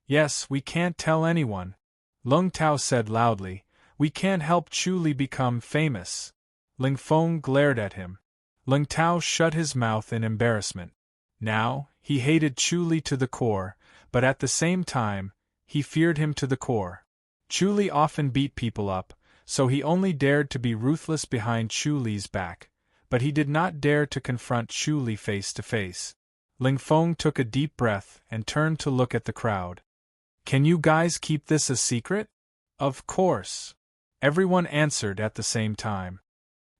"Yes, we can't tell anyone," Lung Tao said loudly. "We can't help Chu Li become famous." Ling Feng glared at him. Lung Tao shut his mouth in embarrassment. Now, he hated Chu Li to the core, but at the same time, he feared him to the core. Chu Li often beat people up, so he only dared to be ruthless behind Chu Li's back, but he did not dare to confront Chu Li face to face. Ling Feng took a deep breath and turned to look at the crowd. "Can you guys keep this a secret?" "Of course," everyone answered at the same time.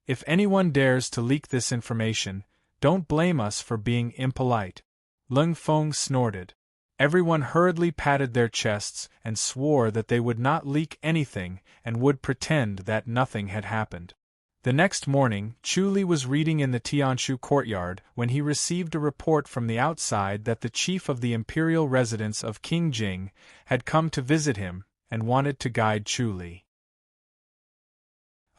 "If anyone dares to leak this information, don't blame us for being impolite." Ling Feng snorted. Everyone hurriedly patted their chests and swore that they would not leak anything and would pretend that nothing had happened. The next morning, Chu Li was reading in the Tianshu courtyard when he received a report from the outside that the chief of the imperial residence of King Jing had come to visit him and wanted to guide Chu Li.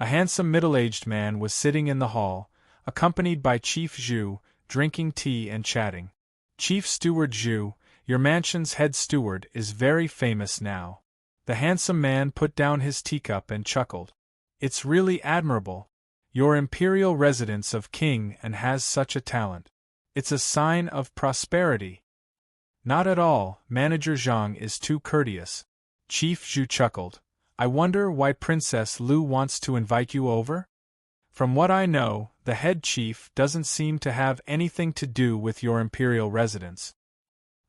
A handsome middle-aged man was sitting in the hall, accompanied by Chief Zhu, drinking tea and chatting. "Chief Steward Zhu, your mansion's head steward is very famous now." The handsome man put down his teacup and chuckled. "It's really admirable. Your imperial residence of king and has such a talent. It's a sign of prosperity." "Not at all, Manager Zhang is too courteous." Chief Zhu chuckled. "I wonder why Princess Lu wants to invite you over?" "From what I know, the head chief doesn't seem to have anything to do with your imperial residence.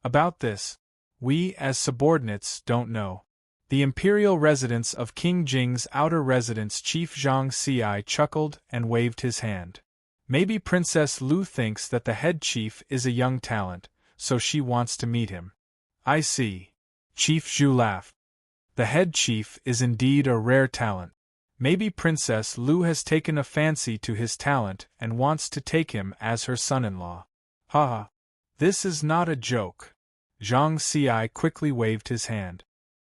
About this, we, as subordinates, don't know." The imperial residence of King Jing's outer residence. Chief Zhang Ci chuckled and waved his hand. "Maybe Princess Lu thinks that the head chief is a young talent, so she wants to meet him." "I see." Chief Zhu laughed. "The head chief is indeed a rare talent. Maybe Princess Lu has taken a fancy to his talent and wants to take him as her son-in-law." "Ha ha. This is not a joke." Zhang Ci quickly waved his hand.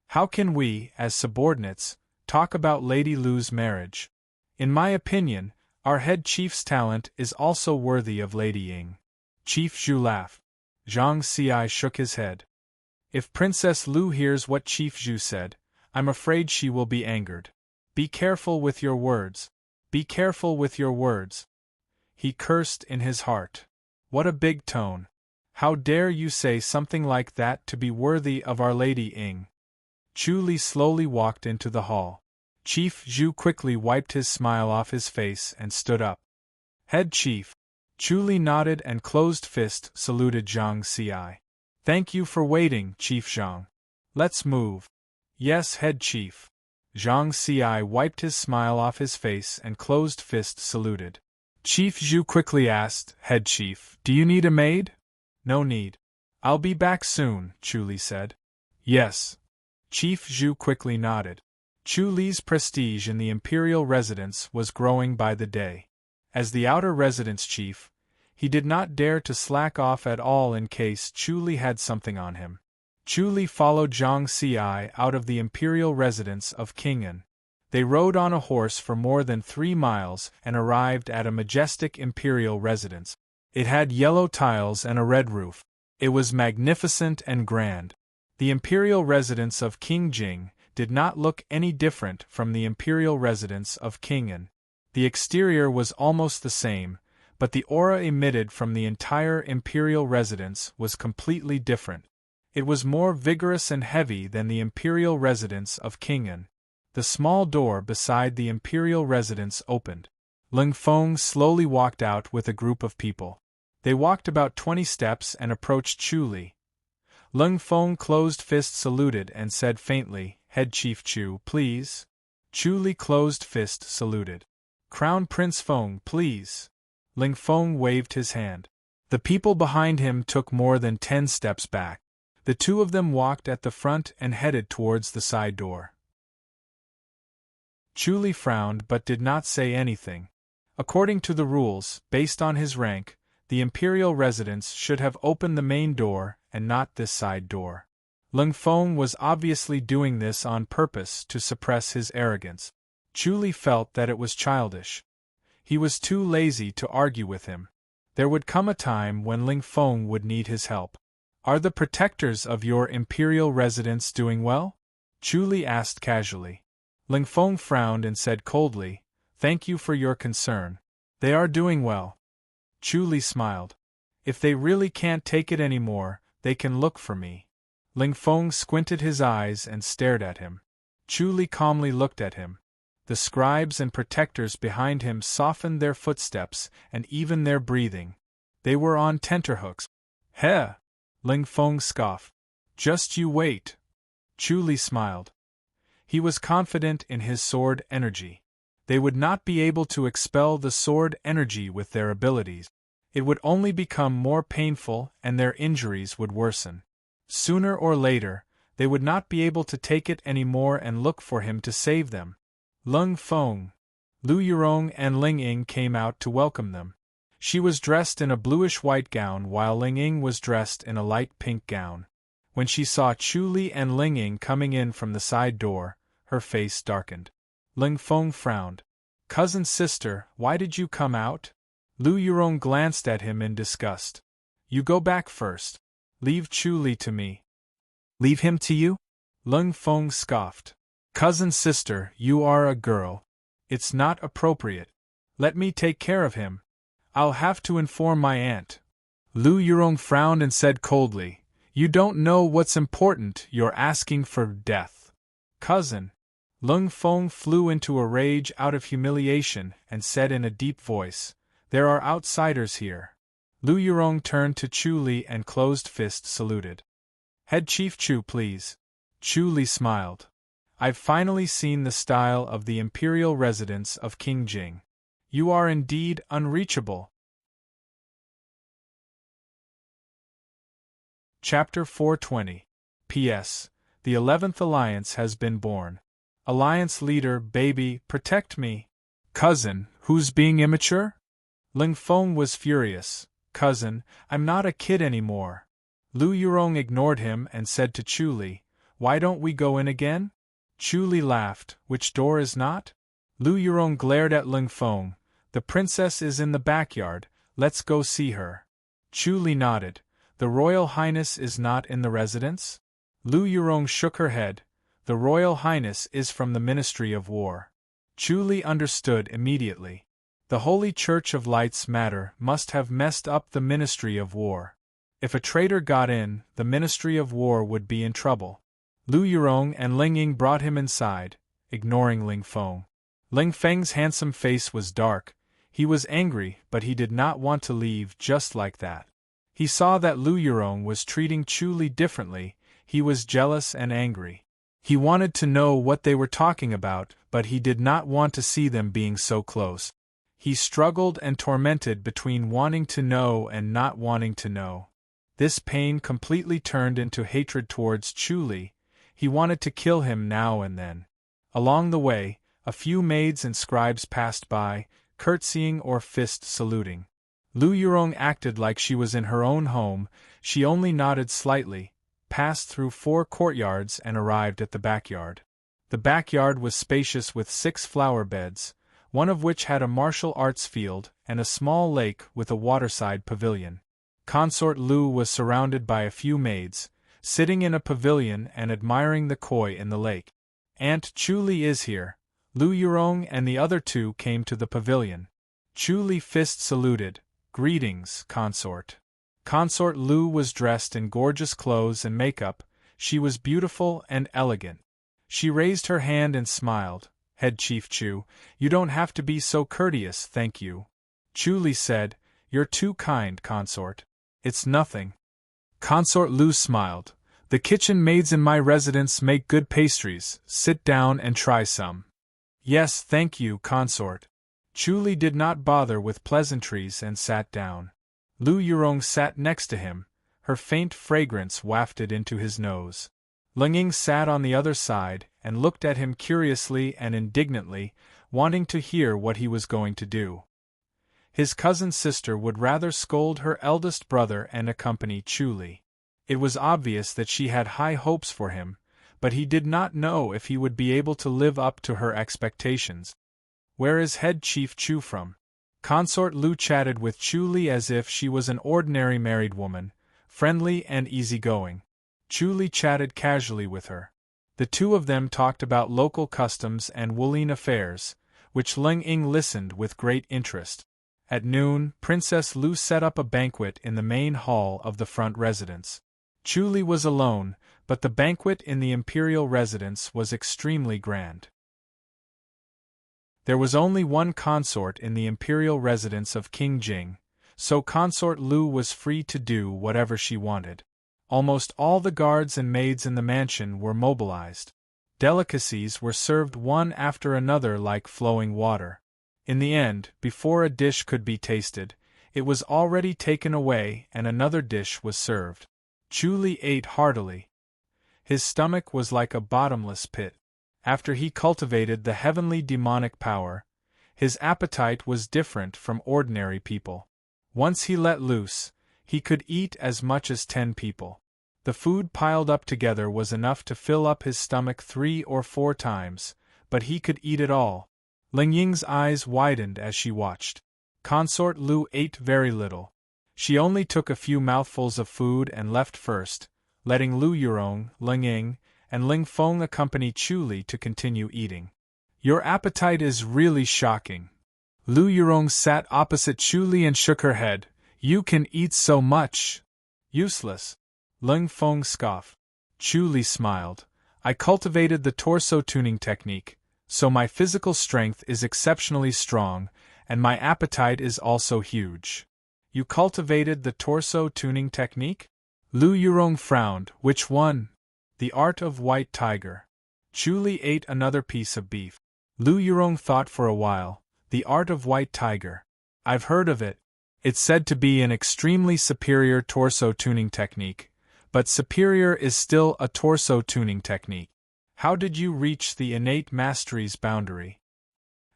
"How can we, as subordinates, talk about Lady Lu's marriage? In my opinion, our head chief's talent is also worthy of Lady Ying." Chief Zhu laughed. Zhang Ci shook his head. "If Princess Lu hears what Chief Zhu said, I'm afraid she will be angered. Be careful with your words. Be careful with your words." He cursed in his heart. What a big tone. How dare you say something like that to be worthy of Our Lady Ying? Chu Li slowly walked into the hall. Chief Zhu quickly wiped his smile off his face and stood up. "Head Chief." Chu Li nodded and closed fist saluted Zhang Ci. "Thank you for waiting, Chief Zhang. Let's move." "Yes, Head Chief." Zhang Ci wiped his smile off his face and closed fist saluted. Chief Zhu quickly asked, "Head Chief, do you need a maid?" "No need. I'll be back soon," Chu Li said. "Yes." Chief Zhu quickly nodded. Chu Li's prestige in the imperial residence was growing by the day. As the outer residence chief, he did not dare to slack off at all in case Chu Li had something on him. Chu Li followed Zhang Ci out of the imperial residence of King An. They rode on a horse for more than 3 miles and arrived at a majestic imperial residence. It had yellow tiles and a red roof. It was magnificent and grand. The imperial residence of King Jing did not look any different from the imperial residence of King An. The exterior was almost the same, but the aura emitted from the entire imperial residence was completely different. It was more vigorous and heavy than the imperial residence of King An. The small door beside the imperial residence opened. Ling Feng slowly walked out with a group of people. They walked about 20 steps and approached Chu Li. Ling Feng closed fist saluted and said faintly, "Head Chief Chu, please." Chu Li closed fist saluted. "Crown Prince Feng, please." Ling Feng waved his hand. The people behind him took more than 10 steps back. The two of them walked at the front and headed towards the side door. Chu Li frowned but did not say anything. According to the rules, based on his rank, the imperial residence should have opened the main door and not this side door. Ling Feng was obviously doing this on purpose to suppress his arrogance. Chu Li felt that it was childish. He was too lazy to argue with him. There would come a time when Ling Feng would need his help. "Are the protectors of your imperial residence doing well?" Chu Li asked casually. Ling Feng frowned and said coldly, "Thank you for your concern. They are doing well." Chu Li smiled. "If they really can't take it anymore, they can look for me." Ling Feng squinted his eyes and stared at him. Chu Li calmly looked at him. The scribes and protectors behind him softened their footsteps and even their breathing. They were on tenterhooks. "Heh!" Ling Feng scoffed. "Just you wait." Chu Li smiled. He was confident in his sword energy. They would not be able to expel the sword energy with their abilities. It would only become more painful and their injuries would worsen. Sooner or later, they would not be able to take it anymore and look for him to save them. Ling Feng, Lu Yurong and Ling Ying came out to welcome them. She was dressed in a bluish-white gown while Ling Ying was dressed in a light pink gown. When she saw Chu Li and Ling Ying coming in from the side door, her face darkened. Ling Feng frowned. "Cousin sister, why did you come out?" Lu Yurong glanced at him in disgust. "You go back first. Leave Chu Li to me." "Leave him to you?" Ling Feng scoffed. "Cousin sister, you are a girl. It's not appropriate. Let me take care of him. I'll have to inform my aunt." Lu Yurong frowned and said coldly, "You don't know what's important, you're asking for death." "Cousin." Ling Feng flew into a rage out of humiliation and said in a deep voice, "There are outsiders here." Lu Yurong turned to Chu Li and closed fist saluted. "Head Chief Chu, please." Chu Li smiled. "I've finally seen the style of the imperial residence of King Jing. You are indeed unreachable." Chapter 420. P.S. The 11th Alliance has been born. Alliance leader, baby, protect me. "Cousin, who's being immature?" Ling Feng was furious. "Cousin, I'm not a kid anymore." Lu Yurong ignored him and said to Chu Li, "Why don't we go in again?" Chu Li laughed. "Which door is not?" Lu Yurong glared at Ling Feng. "The princess is in the backyard, let's go see her." Chu Li nodded. "The Royal Highness is not in the residence?" Lu Yurong shook her head. "The Royal Highness is from the Ministry of War." Chu Li understood immediately. The Holy Church of Light's matter must have messed up the Ministry of War. If a traitor got in, the Ministry of War would be in trouble. Lu Yurong and Ling Ying brought him inside, ignoring Ling Feng. Ling Feng's handsome face was dark. He was angry, but he did not want to leave just like that. He saw that Lu Yurong was treating Chu Li differently. He was jealous and angry. He wanted to know what they were talking about, but he did not want to see them being so close. He struggled and tormented between wanting to know and not wanting to know. This pain completely turned into hatred towards Chu Li. He wanted to kill him now and then. Along the way, a few maids and scribes passed by, curtsying or fist saluting. Lu Yurong acted like she was in her own home. She only nodded slightly, passed through 4 courtyards and arrived at the backyard. The backyard was spacious with 6 flower beds, one of which had a martial arts field and a small lake with a waterside pavilion. Consort Lu was surrounded by a few maids, sitting in a pavilion and admiring the koi in the lake. Aunt Chu Li is here. Lu Yurong and the other two came to the pavilion. Chu Li fist saluted. Greetings, consort. Consort Lu was dressed in gorgeous clothes and makeup. She was beautiful and elegant. She raised her hand and smiled. Head Chief Chu, you don't have to be so courteous, thank you. Chu Li said, you're too kind, consort. It's nothing. Consort Lu smiled. The kitchen maids in my residence make good pastries. Sit down and try some. Yes, thank you, consort. Chu Li did not bother with pleasantries and sat down. Lu Yurong sat next to him, her faint fragrance wafted into his nose. Ling Ying sat on the other side and looked at him curiously and indignantly, wanting to hear what he was going to do. His cousin sister would rather scold her eldest brother and accompany Chu Li. It was obvious that she had high hopes for him, but he did not know if he would be able to live up to her expectations. Where is Head Chief Chu from? Consort Lu chatted with Chu Li as if she was an ordinary married woman, friendly and easygoing. Chu Li chatted casually with her. The two of them talked about local customs and Wulin affairs, which Ling Ying listened with great interest. At noon, Princess Lu set up a banquet in the main hall of the front residence. Chu Li was alone, but the banquet in the imperial residence was extremely grand. There was only one consort in the imperial residence of King Jing, so Consort Lu was free to do whatever she wanted. Almost all the guards and maids in the mansion were mobilized. Delicacies were served one after another like flowing water. In the end, before a dish could be tasted, it was already taken away and another dish was served. Chu Li ate heartily. His stomach was like a bottomless pit. After he cultivated the heavenly demonic power, his appetite was different from ordinary people. Once he let loose, he could eat as much as 10 people. The food piled up together was enough to fill up his stomach 3 or 4 times, but he could eat it all. Ling Ying's eyes widened as she watched. Consort Lu ate very little. She only took a few mouthfuls of food and left first, letting Lu Yurong, Ling Ying, and Ling Feng accompany Chu Li to continue eating. Your appetite is really shocking. Lu Yurong sat opposite Chu Li and shook her head. You can eat so much. Useless. Ling Feng scoffed. Chu Li smiled. I cultivated the torso tuning technique, so my physical strength is exceptionally strong, and my appetite is also huge. You cultivated the torso tuning technique? Lu Yurong frowned. Which one? The art of white tiger. Chu Li ate another piece of beef. Lu Yurong thought for a while. The art of white tiger. I've heard of it. It's said to be an extremely superior torso tuning technique, but superior is still a torso tuning technique. How did you reach the innate mastery's boundary?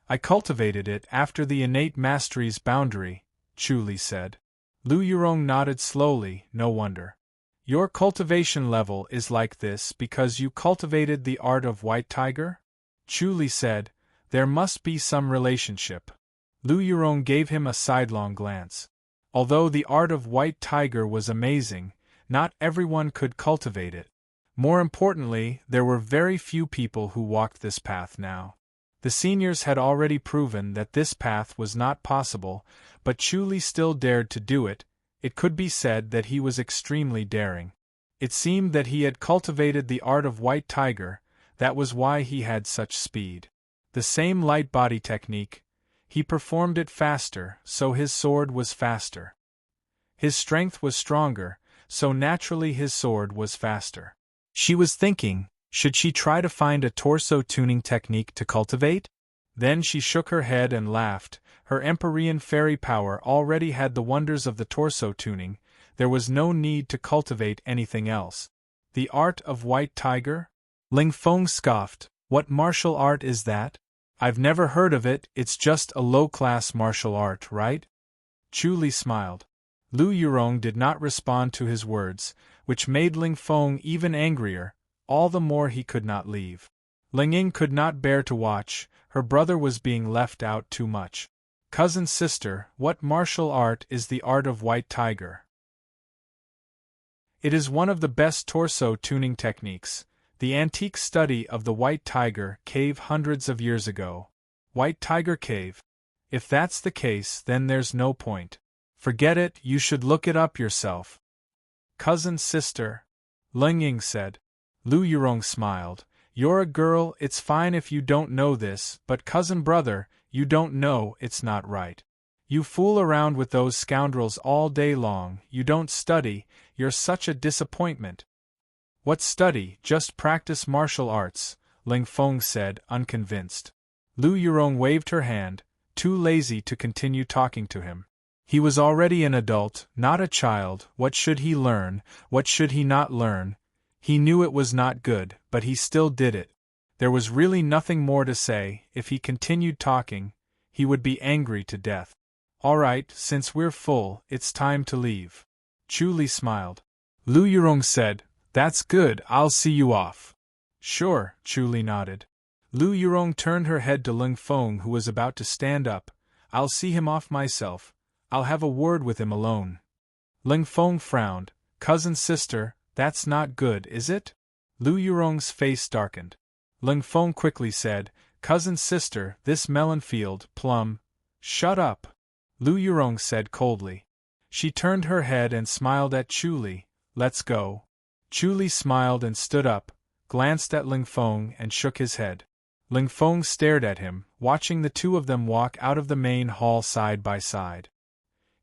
I cultivated it after the innate mastery's boundary, Chu Li said. Lu Yurong nodded slowly. No wonder. Your cultivation level is like this because you cultivated the art of white tiger? Chu Li said, there must be some relationship. Lu Yurong gave him a sidelong glance. Although the art of white tiger was amazing, not everyone could cultivate it. More importantly, there were very few people who walked this path now. The seniors had already proven that this path was not possible, but Chu Li still dared to do it. It could be said that he was extremely daring. It seemed that he had cultivated the art of white tiger, that was why he had such speed. The same light body technique. He performed it faster, so his sword was faster. His strength was stronger, so naturally his sword was faster. She was thinking, should she try to find a torso tuning technique to cultivate? Then she shook her head and laughed. Her Empyrean fairy power already had the wonders of the torso tuning, there was no need to cultivate anything else. The art of white tiger? Ling Feng scoffed. What martial art is that? I've never heard of it, it's just a low-class martial art, right? Chu Li smiled. Lu Yurong did not respond to his words, which made Ling Feng even angrier, all the more he could not leave. Ling Ying could not bear to watch, her brother was being left out too much. Cousin sister, what martial art is the art of white tiger? It is one of the best torso tuning techniques, the antique study of the White Tiger Cave hundreds of years ago. White Tiger Cave? If that's the case, then there's no point. Forget it, you should look it up yourself. Cousin sister, Ling Ying said. Lu Yurong smiled. You're a girl, it's fine if you don't know this, but cousin brother, you don't know, it's not right. You fool around with those scoundrels all day long, you don't study, you're such a disappointment. What study, just practice martial arts, Ling Feng said, unconvinced. Lu Yurong waved her hand, too lazy to continue talking to him. He was already an adult, not a child. What should he learn, what should he not learn? He knew it was not good, but he still did it. There was really nothing more to say. If he continued talking, he would be angry to death. All right, since we're full, it's time to leave. Chu Li smiled. Lu Yurong said, That's good, I'll see you off. Sure, Chu Li nodded. Lu Yurong turned her head to Ling Feng, who was about to stand up. I'll see him off myself. I'll have a word with him alone. Ling Feng frowned. Cousin sister, that's not good, is it? Lu Yurong's face darkened. Ling Feng quickly said, Cousin sister, this melon field, plum. Shut up, Lu Yurong said coldly. She turned her head and smiled at Chu Li. Let's go. Chu Li smiled and stood up, glanced at Ling Feng and shook his head. Ling Feng stared at him, watching the two of them walk out of the main hall side by side.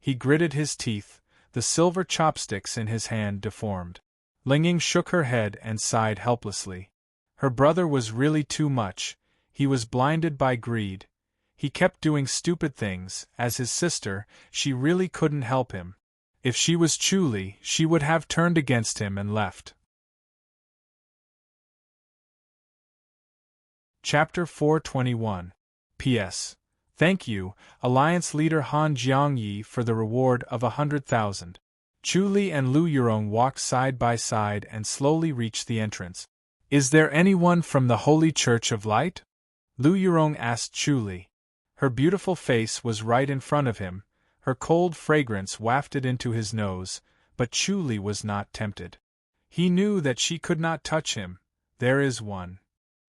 He gritted his teeth, the silver chopsticks in his hand deformed. Ling Ying shook her head and sighed helplessly. Her brother was really too much. He was blinded by greed. He kept doing stupid things. As his sister, she really couldn't help him. If she was Chu Li, she would have turned against him and left. Chapter 421. P.S. Thank you, Alliance Leader Han Jiangyi, for the reward of 100,000. Chu Li and Lu Yurong walked side by side and slowly reached the entrance. Is there anyone from the Holy Church of Light? Lu Yurong asked Chu Li. Her beautiful face was right in front of him, her cold fragrance wafted into his nose, but Chu Li was not tempted. He knew that she could not touch him. There is one.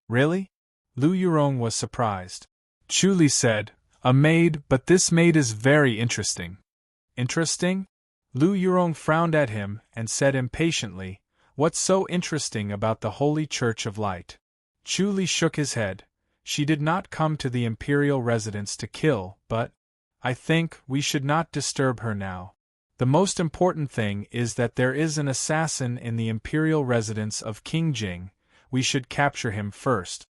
Really? Lu Yurong was surprised. Chu Li said, A maid, but this maid is very interesting. Interesting? Lu Yurong frowned at him and said impatiently, What's so interesting about the Holy Church of Light? Chu Li shook his head. She did not come to the imperial residence to kill, but I think we should not disturb her now. The most important thing is that there is an assassin in the imperial residence of King Jing. We should capture him first.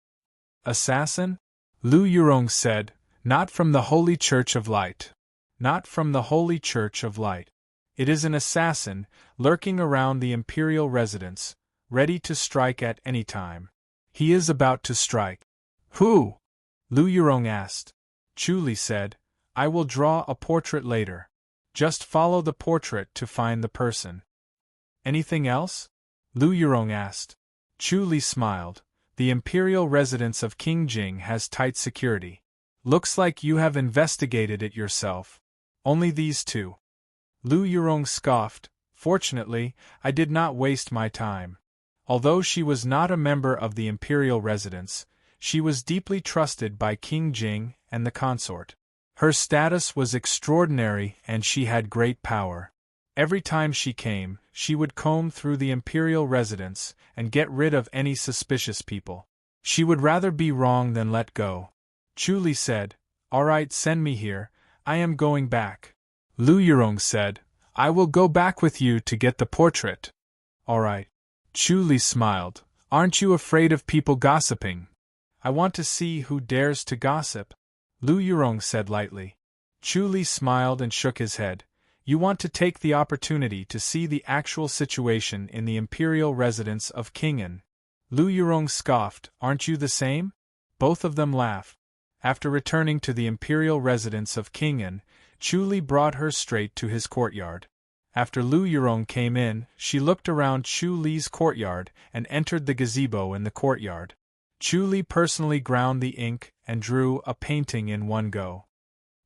Assassin? Lu Yurong said, Not from the Holy Church of Light. Not from the Holy Church of Light. It is an assassin, lurking around the imperial residence, ready to strike at any time. He is about to strike. Who? Lu Yurong asked. Chu Li said, I will draw a portrait later. Just follow the portrait to find the person. Anything else? Lu Yurong asked. Chu Li smiled. The imperial residence of King Jing has tight security. Looks like you have investigated it yourself. Only these two. Lu Yurong scoffed. Fortunately, I did not waste my time. Although she was not a member of the imperial residence, she was deeply trusted by King Jing and the consort. Her status was extraordinary and she had great power. Every time she came, she would comb through the imperial residence and get rid of any suspicious people. She would rather be wrong than let go. Chu Li said, All right, send me here, I am going back. Lu Yurong said, I will go back with you to get the portrait. All right. Chu Li smiled. Aren't you afraid of people gossiping? I want to see who dares to gossip. Lu Yurong said lightly. Chu Li smiled and shook his head. You want to take the opportunity to see the actual situation in the imperial residence of Kingen. Lu Yurong scoffed, Aren't you the same? Both of them laughed. After returning to the imperial residence of Kingen, Chu Li brought her straight to his courtyard. After Lu Yurong came in, she looked around Chu Li's courtyard and entered the gazebo in the courtyard. Chu Li personally ground the ink and drew a painting in one go.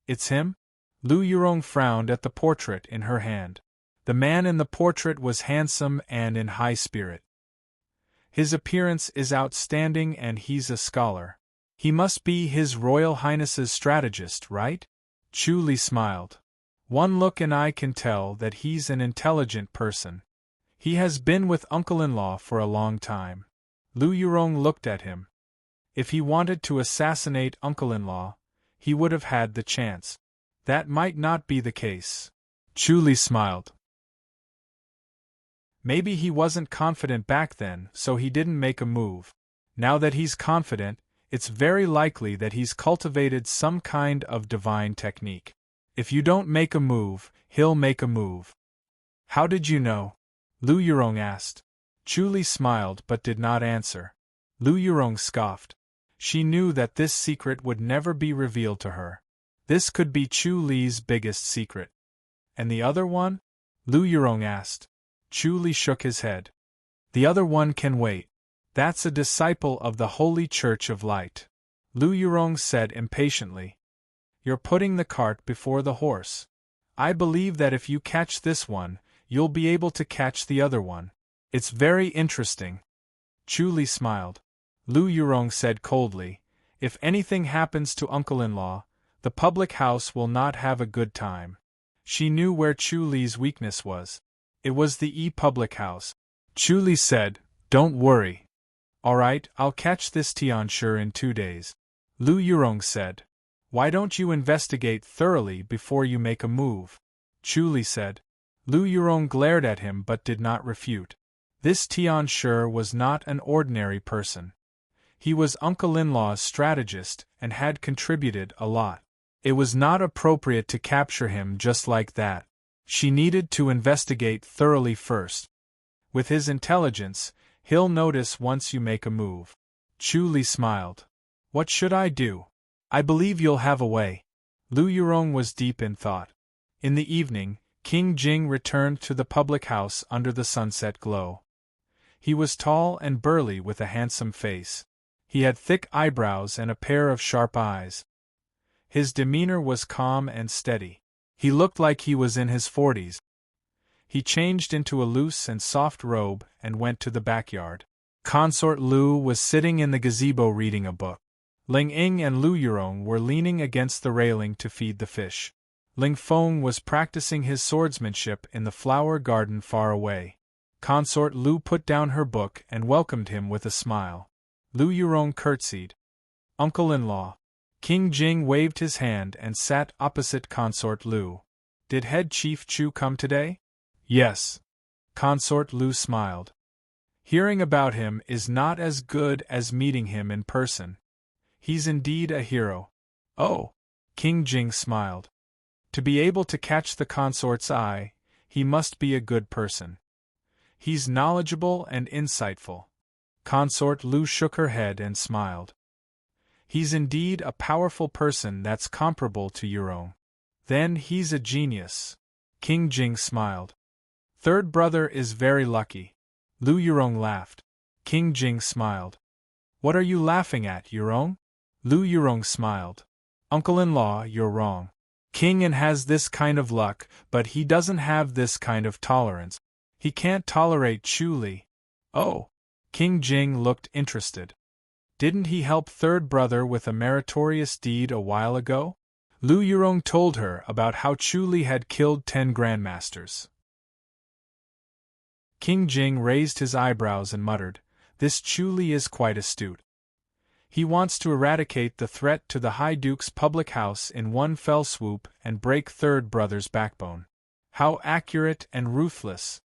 It's him? Lu Yurong frowned at the portrait in her hand. The man in the portrait was handsome and in high spirit. His appearance is outstanding and he's a scholar. He must be His Royal Highness's strategist, right? Chu Li smiled. One look and I can tell that he's an intelligent person. He has been with uncle-in-law for a long time. Lu Yurong looked at him. If he wanted to assassinate uncle-in-law, he would have had the chance. That might not be the case. Chu Li smiled. Maybe he wasn't confident back then, so he didn't make a move. Now that he's confident, it's very likely that he's cultivated some kind of divine technique. If you don't make a move, he'll make a move. How did you know? Lu Yurong asked. Chu Li smiled but did not answer. Lu Yurong scoffed. She knew that this secret would never be revealed to her. This could be Chu Li's biggest secret. And the other one? Lu Yurong asked. Chu Li shook his head. The other one can wait. That's a disciple of the Holy Church of Light. Lu Yurong said impatiently. You're putting the cart before the horse. I believe that if you catch this one, you'll be able to catch the other one. It's very interesting. Chu Li smiled. Lu Yurong said coldly, if anything happens to uncle-in-law, the public house will not have a good time. She knew where Chu Li's weakness was. It was the public house. Chu Li said, don't worry. All right, I'll catch this Tianshi in 2 days. Lu Yurong said. Why don't you investigate thoroughly before you make a move? Chu Li said. Lu Yurong glared at him but did not refute. This Tianshi was not an ordinary person. He was uncle-in-law's strategist and had contributed a lot. It was not appropriate to capture him just like that. She needed to investigate thoroughly first. With his intelligence, he'll notice once you make a move. Chu Li smiled. What should I do? I believe you'll have a way. Lu Yurong was deep in thought. In the evening, King Jing returned to the public house under the sunset glow. He was tall and burly with a handsome face. He had thick eyebrows and a pair of sharp eyes. His demeanor was calm and steady. He looked like he was in his 40s. He changed into a loose and soft robe and went to the backyard. Consort Lu was sitting in the gazebo reading a book. Ling Ying and Lu Yurong were leaning against the railing to feed the fish. Ling Feng was practicing his swordsmanship in the flower garden far away. Consort Lu put down her book and welcomed him with a smile. Lu Yurong curtsied. Uncle-in-law. King Jing waved his hand and sat opposite Consort Lu. Did Head Chief Chu come today? Yes. Consort Lu smiled. Hearing about him is not as good as meeting him in person. He's indeed a hero. Oh. King Jing smiled. To be able to catch the consort's eye, he must be a good person. He's knowledgeable and insightful. Consort Lu shook her head and smiled. He's indeed a powerful person that's comparable to your own. Then he's a genius. King Jing smiled. Third brother is very lucky. Lu Yurong laughed. King Jing smiled. What are you laughing at, Yurong? Lu Yurong smiled. Uncle-in-law, you're wrong. King has this kind of luck, but he doesn't have this kind of tolerance. He can't tolerate Chu Li. Oh. King Jing looked interested. Didn't he help third brother with a meritorious deed a while ago? Lu Yurong told her about how Chu Li had killed 10 grandmasters. King Jing raised his eyebrows and muttered, this Chu Li is quite astute. He wants to eradicate the threat to the High Duke's public house in one fell swoop and break third brother's backbone. How accurate and ruthless.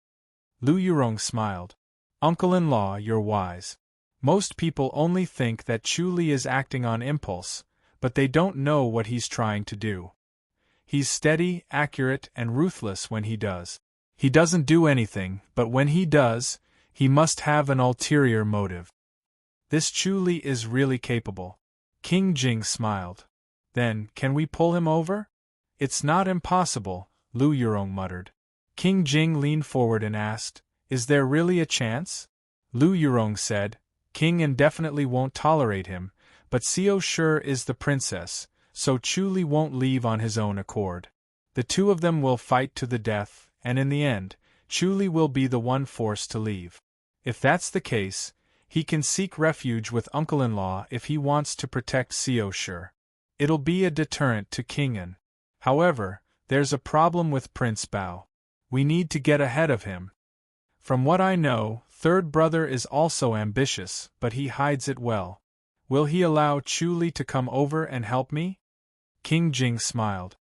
Lu Yurong smiled. Uncle-in-law, you're wise. Most people only think that Chu Li is acting on impulse, but they don't know what he's trying to do. He's steady, accurate, and ruthless when he does. He doesn't do anything, but when he does, he must have an ulterior motive. This Chu Li is really capable. King Jing smiled. Then, can we pull him over? It's not impossible, Lu Yurong muttered. King Jing leaned forward and asked, is there really a chance? Lu Yurong said, King definitely won't tolerate him, but Xiao sure is the princess, so Chu Li won't leave on his own accord. The two of them will fight to the death, and in the end, Chu Li will be the one forced to leave. If that's the case, he can seek refuge with uncle-in-law if he wants to protect Xiao Shi. It'll be a deterrent to King An. However, there's a problem with Prince Bao. We need to get ahead of him. From what I know, third brother is also ambitious, but he hides it well. Will he allow Chu Li to come over and help me? King Jing smiled.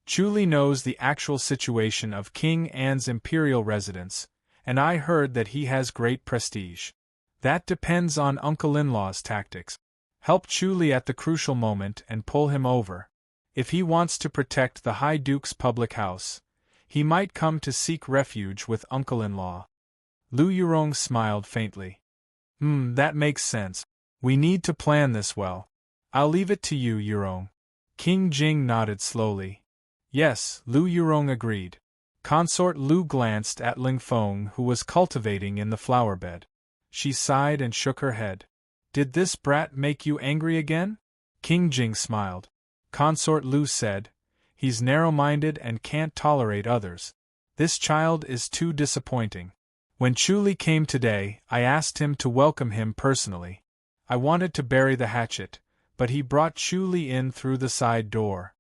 Chu Li knows the actual situation of King An's imperial residence, and I heard that he has great prestige. That depends on uncle-in-law's tactics. Help Chu Li at the crucial moment and pull him over. If he wants to protect the High Duke's public house, he might come to seek refuge with uncle-in-law. Lu Yurong smiled faintly. That makes sense. We need to plan this well. I'll leave it to you, Yurong. King Jing nodded slowly. Yes, Lu Yurong agreed. Consort Lu glanced at Ling Feng, who was cultivating in the flower bed. She sighed and shook her head. Did this brat make you angry again? King Jing smiled. Consort Lu said, he's narrow-minded and can't tolerate others. This child is too disappointing. When Chu Li came today, I asked him to welcome him personally. I wanted to bury the hatchet, but he brought Chu Li in through the side door.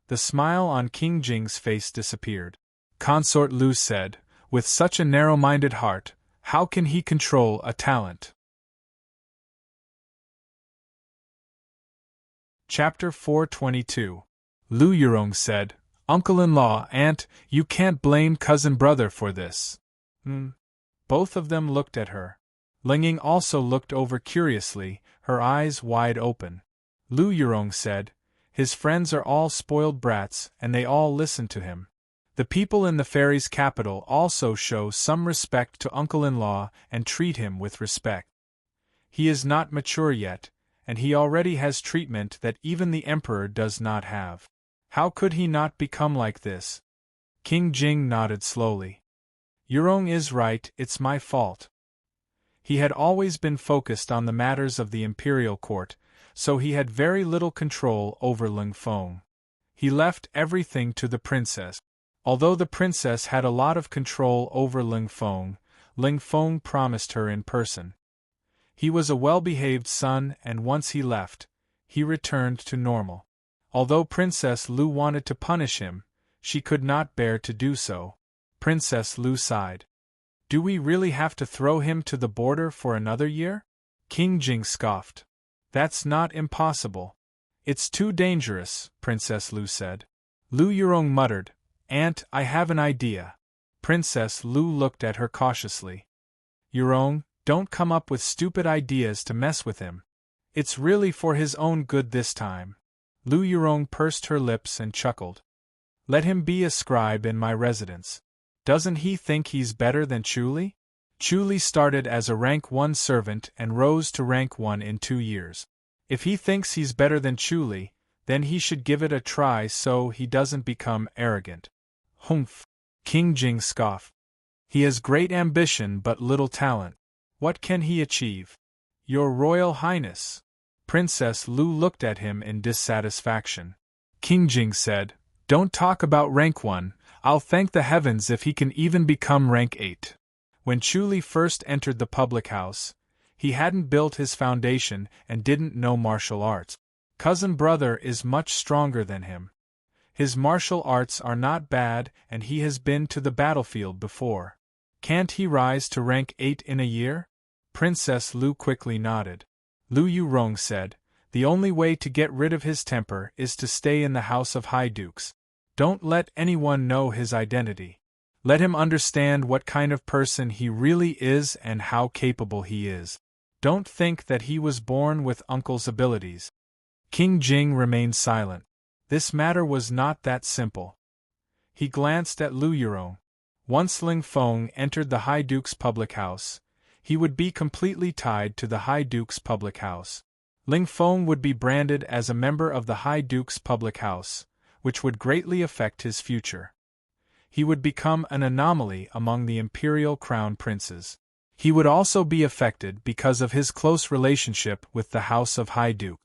The smile on King Jing's face disappeared. Consort Lu said, with such a narrow-minded heart, how can he control a talent? Chapter 422. Lu Yurong said, Uncle-in-law, aunt, you can't blame cousin-brother for this. Both of them looked at her. Linging also looked over curiously, her eyes wide open. Lu Yurong said, his friends are all spoiled brats and they all listen to him. The people in the fairies' capital also show some respect to uncle-in-law and treat him with respect. He is not mature yet, and he already has treatment that even the emperor does not have. How could he not become like this? King Jing nodded slowly. Yurong is right, it's my fault. He had always been focused on the matters of the imperial court, so he had very little control over Ling Feng. He left everything to the princess. Although the princess had a lot of control over Ling Feng promised her in person. He was a well-behaved son, and once he left, he returned to normal. Although Princess Lu wanted to punish him, she could not bear to do so. Princess Lu sighed. Do we really have to throw him to the border for another year? King Jing scoffed. That's not impossible. It's too dangerous, Princess Lu said. Lu Yurong muttered, Aunt, I have an idea. Princess Lu looked at her cautiously. Yurong, don't come up with stupid ideas to mess with him. It's really for his own good this time. Lu Yurong pursed her lips and chuckled. Let him be a scribe in my residence. Doesn't he think he's better than Chu Li? Chu Li started as a rank 1 servant and rose to rank 1 in 2 years. If he thinks he's better than Chu Li, then he should give it a try so he doesn't become arrogant. Humph! King Jing scoffed. He has great ambition but little talent. What can he achieve? Your Royal Highness. Princess Lu looked at him in dissatisfaction. King Jing said, Don't talk about rank 1, I'll thank the heavens if he can even become rank 8. When Chu Li first entered the public house, he hadn't built his foundation and didn't know martial arts. Cousin brother is much stronger than him. His martial arts are not bad and he has been to the battlefield before. Can't he rise to rank 8 in a year? Princess Lu quickly nodded. Lu Yurong said, The only way to get rid of his temper is to stay in the house of High Dukes. Don't let anyone know his identity. Let him understand what kind of person he really is and how capable he is. Don't think that he was born with uncle's abilities. King Jing remained silent. This matter was not that simple. He glanced at Lu Yurong. Once Ling Feng entered the High Duke's public house, he would be completely tied to the High Duke's public house. Ling Feng would be branded as a member of the High Duke's public house, which would greatly affect his future. He would become an anomaly among the imperial crown princes. He would also be affected because of his close relationship with the House of High Duke.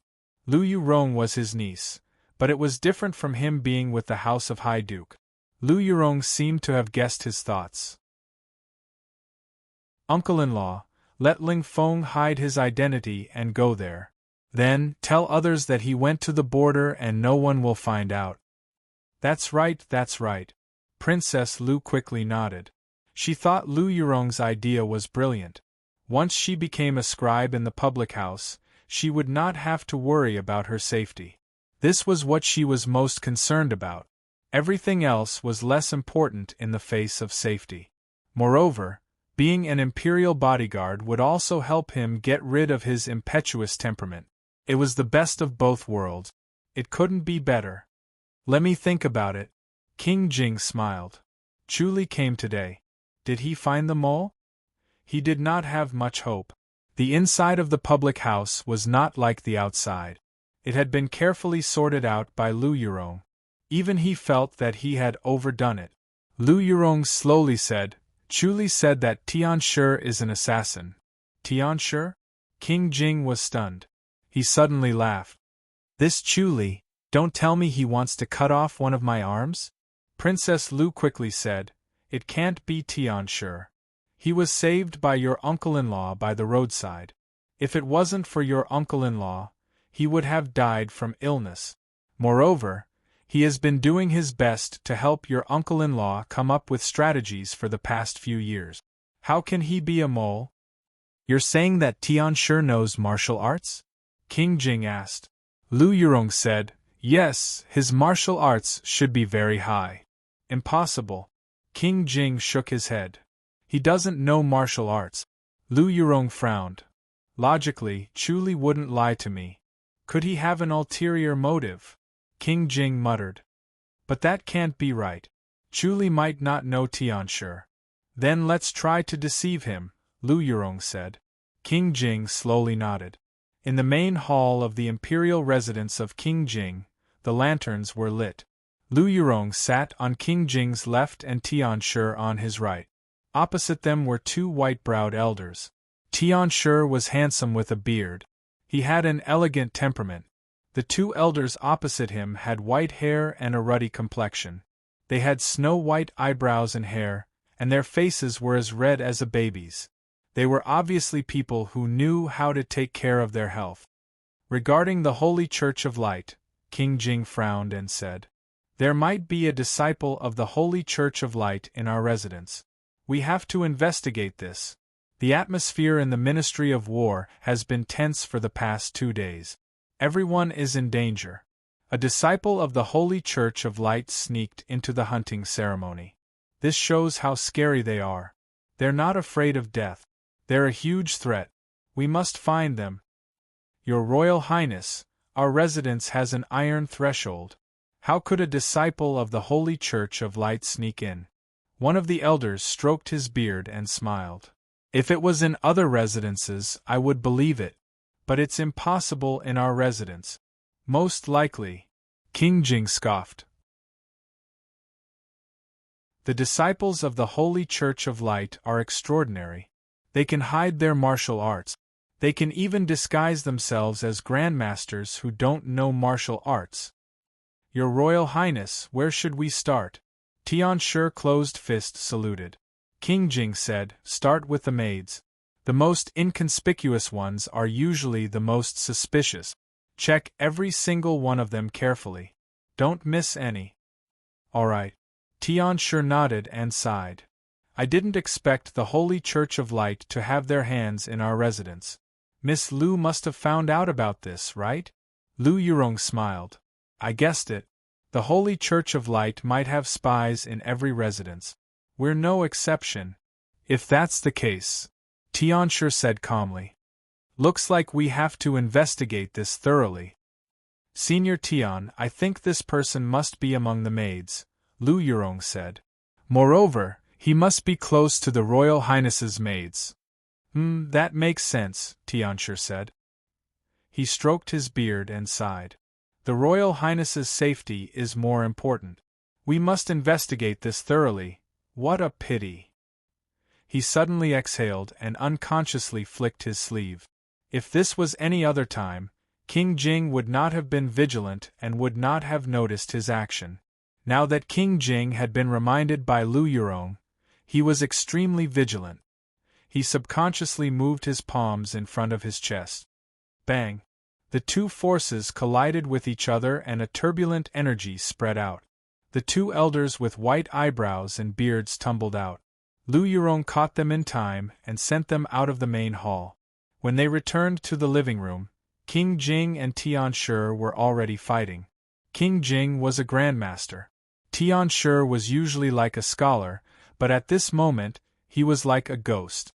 Lu Yurong was his niece, but it was different from him being with the House of High Duke. Lu Yurong seemed to have guessed his thoughts. Uncle-in-law, let Ling Feng hide his identity and go there. Then, tell others that he went to the border and no one will find out. That's right, that's right. Princess Lu quickly nodded. She thought Lu Yurong's idea was brilliant. Once she became a scribe in the public house, she would not have to worry about her safety. This was what she was most concerned about. Everything else was less important in the face of safety. Moreover, being an imperial bodyguard would also help him get rid of his impetuous temperament. It was the best of both worlds. It couldn't be better. Let me think about it. King Jing smiled. Chu Li came today. Did he find the mole? He did not have much hope. The inside of the public house was not like the outside. It had been carefully sorted out by Lu Yurong. Even he felt that he had overdone it. Lu Yurong slowly said, Chu Li said that Tian Shi is an assassin. Tian Shi? King Jing was stunned. He suddenly laughed. This Chu Li, don't tell me he wants to cut off one of my arms? Princess Lu quickly said, It can't be Tian Shi. He was saved by your uncle-in-law by the roadside. If it wasn't for your uncle-in-law, he would have died from illness. Moreover, he has been doing his best to help your uncle-in-law come up with strategies for the past few years. How can he be a mole? You're saying that Tian Shi knows martial arts? King Jing asked. Lu Yurong said, Yes, his martial arts should be very high. Impossible. King Jing shook his head. He doesn't know martial arts. Lu Yurong frowned. Logically, Chu Li wouldn't lie to me. Could he have an ulterior motive? King Jing muttered. But that can't be right. Chu Li might not know Tian Shi. Then let's try to deceive him, Lu Yurong said. King Jing slowly nodded. In the main hall of the imperial residence of King Jing, the lanterns were lit. Lu Yurong sat on King Jing's left and Tian Shi on his right. Opposite them were two white-browed elders. Tian Shi was handsome with a beard. He had an elegant temperament. The two elders opposite him had white hair and a ruddy complexion. They had snow-white eyebrows and hair, and their faces were as red as a baby's. They were obviously people who knew how to take care of their health. Regarding the Holy Church of Light, King Jing frowned and said, There might be a disciple of the Holy Church of Light in our residence. We have to investigate this. The atmosphere in the Ministry of War has been tense for the past 2 days. Everyone is in danger. A disciple of the Holy Church of Light sneaked into the hunting ceremony. This shows how scary they are. They're not afraid of death. They're a huge threat. We must find them. Your Royal Highness, our residence has an iron threshold. How could a disciple of the Holy Church of Light sneak in? One of the elders stroked his beard and smiled. If it was in other residences, I would believe it. But it's impossible in our residence. Most likely. King Jing scoffed. The disciples of the Holy Church of Light are extraordinary. They can hide their martial arts. They can even disguise themselves as grandmasters who don't know martial arts. Your Royal Highness, where should we start? Tian Shi closed fist saluted. King Jing said, Start with the maids. The most inconspicuous ones are usually the most suspicious. Check every single one of them carefully. Don't miss any. All right. Tian Shi nodded and sighed. I didn't expect the Holy Church of Light to have their hands in our residence. Miss Lu must have found out about this, right? Lu Yurong smiled. I guessed it. The Holy Church of Light might have spies in every residence. We're no exception. If that's the case, Tian Shi said calmly. Looks like we have to investigate this thoroughly. Senior Tian, I think this person must be among the maids, Lu Yurong said. Moreover, he must be close to the Royal Highness's maids. That makes sense, Tian Shi said. He stroked his beard and sighed. The Royal Highness's safety is more important. We must investigate this thoroughly. What a pity. He suddenly exhaled and unconsciously flicked his sleeve. If this was any other time, King Jing would not have been vigilant and would not have noticed his action. Now that King Jing had been reminded by Lu Yurong, he was extremely vigilant. He subconsciously moved his palms in front of his chest. Bang! The two forces collided with each other and a turbulent energy spread out. The two elders with white eyebrows and beards tumbled out. Lu Yurong caught them in time and sent them out of the main hall. When they returned to the living room, King Jing and Tian Shi were already fighting. King Jing was a grandmaster. Tian Shi was usually like a scholar, but at this moment, he was like a ghost.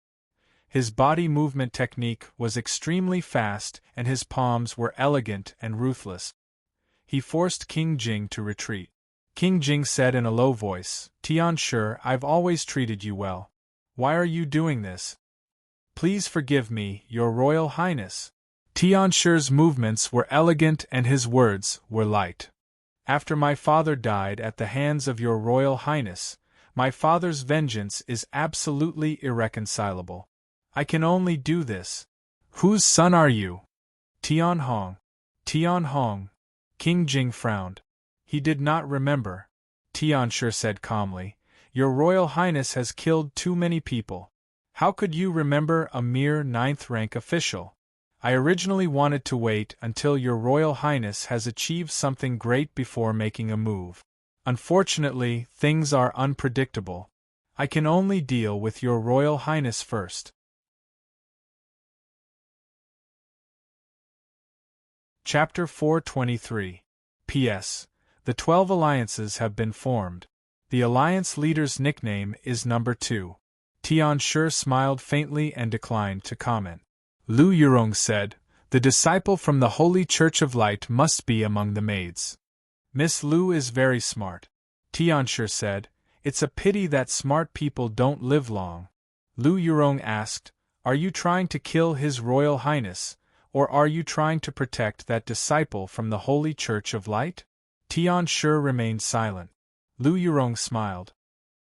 His body movement technique was extremely fast and his palms were elegant and ruthless. He forced King Jing to retreat. King Jing said in a low voice, "Tian Shi, I've always treated you well. Why are you doing this?" "Please forgive me, Your Royal Highness." Tian Shi's movements were elegant and his words were light. "After my father died at the hands of Your Royal Highness, my father's vengeance is absolutely irreconcilable. I can only do this." "Whose son are you?" "Tian Hong." "Tian Hong." King Jing frowned. He did not remember. Tian Shi said calmly, "Your Royal Highness has killed too many people. How could you remember a mere 9th rank official? I originally wanted to wait until Your Royal Highness has achieved something great before making a move. Unfortunately, things are unpredictable. I can only deal with Your Royal Highness first." Chapter 423. P.S. The 12 alliances have been formed. The alliance leader's nickname is Number 2. Tian Shi smiled faintly and declined to comment. Lu Yurong said, "The disciple from the Holy Church of Light must be among the maids. Miss Lu is very smart." Tian Shi said, "It's a pity that smart people don't live long." Lu Yurong asked, "Are you trying to kill His Royal Highness, or are you trying to protect that disciple from the Holy Church of Light?" Tian Shi remained silent. Lu Yurong smiled.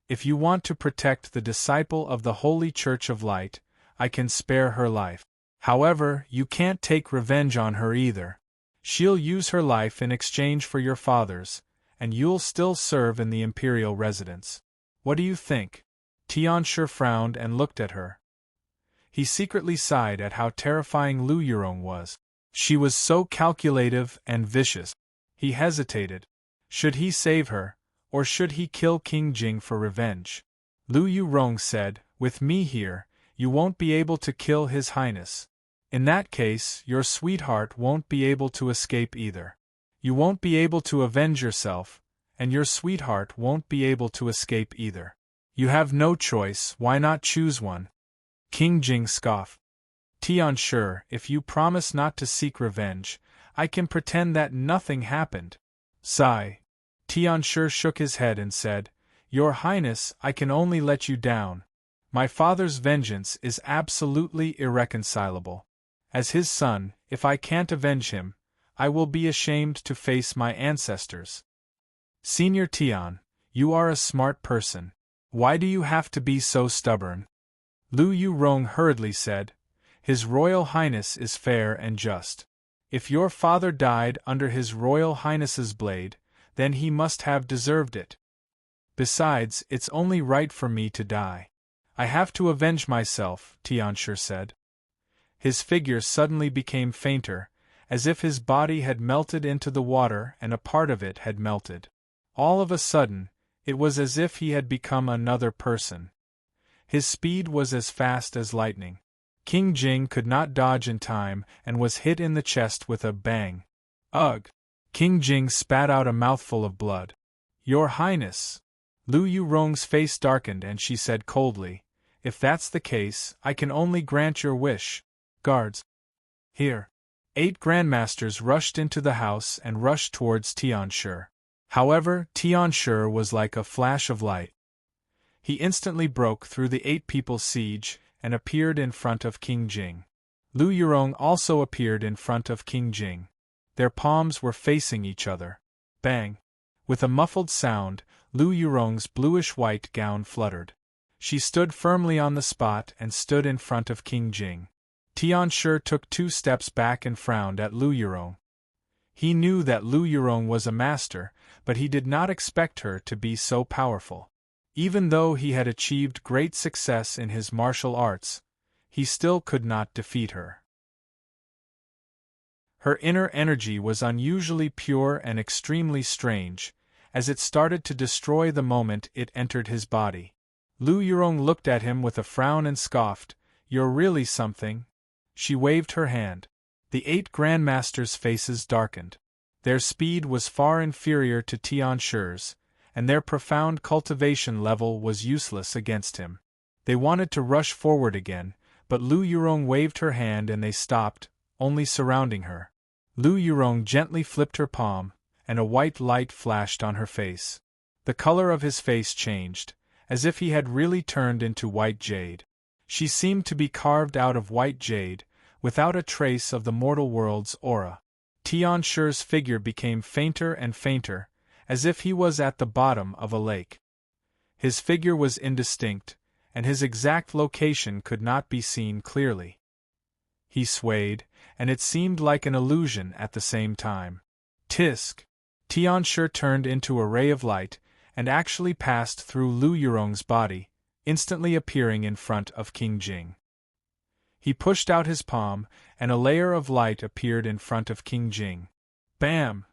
"If you want to protect the disciple of the Holy Church of Light, I can spare her life. However, you can't take revenge on her either. She'll use her life in exchange for your father's, and you'll still serve in the imperial residence. What do you think?" Tian Shi frowned and looked at her. He secretly sighed at how terrifying Lu Yurong was. She was so calculative and vicious. He hesitated. Should he save her, or should he kill King Jing for revenge? Lu Yurong said, "With me here, you won't be able to kill His Highness. In that case, your sweetheart won't be able to escape either. You won't be able to avenge yourself, and your sweetheart won't be able to escape either. You have no choice, why not choose one?" King Jing scoffed. "Tian Shi, if you promise not to seek revenge, I can pretend that nothing happened." Sigh. Tian Shi shook his head and said, "Your Highness, I can only let you down. My father's vengeance is absolutely irreconcilable. As his son, if I can't avenge him, I will be ashamed to face my ancestors." "Senior Tian, you are a smart person. Why do you have to be so stubborn?" Lu Yurong hurriedly said, "His Royal Highness is fair and just. If your father died under His Royal Highness's blade, then he must have deserved it. Besides, it's only right for me to die. I have to avenge myself," Tian Shi said. His figure suddenly became fainter, as if his body had melted into the water and a part of it had melted. All of a sudden, it was as if he had become another person. His speed was as fast as lightning. King Jing could not dodge in time and was hit in the chest with a bang. Ugh! King Jing spat out a mouthful of blood. "Your Highness!" Lu Yurong's face darkened and she said coldly, "If that's the case, I can only grant your wish. Guards! Here!" 8 grandmasters rushed into the house and rushed towards Tian Shi. However, Tian Shi was like a flash of light. He instantly broke through the 8 people's siege and appeared in front of King Jing. Lu Yurong also appeared in front of King Jing. Their palms were facing each other. Bang! With a muffled sound, Lu Yurong's bluish-white gown fluttered. She stood firmly on the spot and stood in front of King Jing. Tian Shi took 2 steps back and frowned at Lu Yurong. He knew that Lu Yurong was a master, but he did not expect her to be so powerful. Even though he had achieved great success in his martial arts, he still could not defeat her. Her inner energy was unusually pure and extremely strange, as it started to destroy the moment it entered his body. Lu Yurong looked at him with a frown and scoffed, "You're really something." She waved her hand. The 8 grandmasters' faces darkened. Their speed was far inferior to Tian Shi's, and their profound cultivation level was useless against him. They wanted to rush forward again, but Lu Yurong waved her hand and they stopped, only surrounding her. Lu Yurong gently flipped her palm, and a white light flashed on her face. The color of his face changed, as if he had really turned into white jade. She seemed to be carved out of white jade, without a trace of the mortal world's aura. Tian Shi's figure became fainter and fainter, as if he was at the bottom of a lake. His figure was indistinct, and his exact location could not be seen clearly. He swayed, and it seemed like an illusion at the same time. Tisk! Tian Shi turned into a ray of light, and actually passed through Lu Yurong's body, instantly appearing in front of King Jing. He pushed out his palm, and a layer of light appeared in front of King Jing. Bam!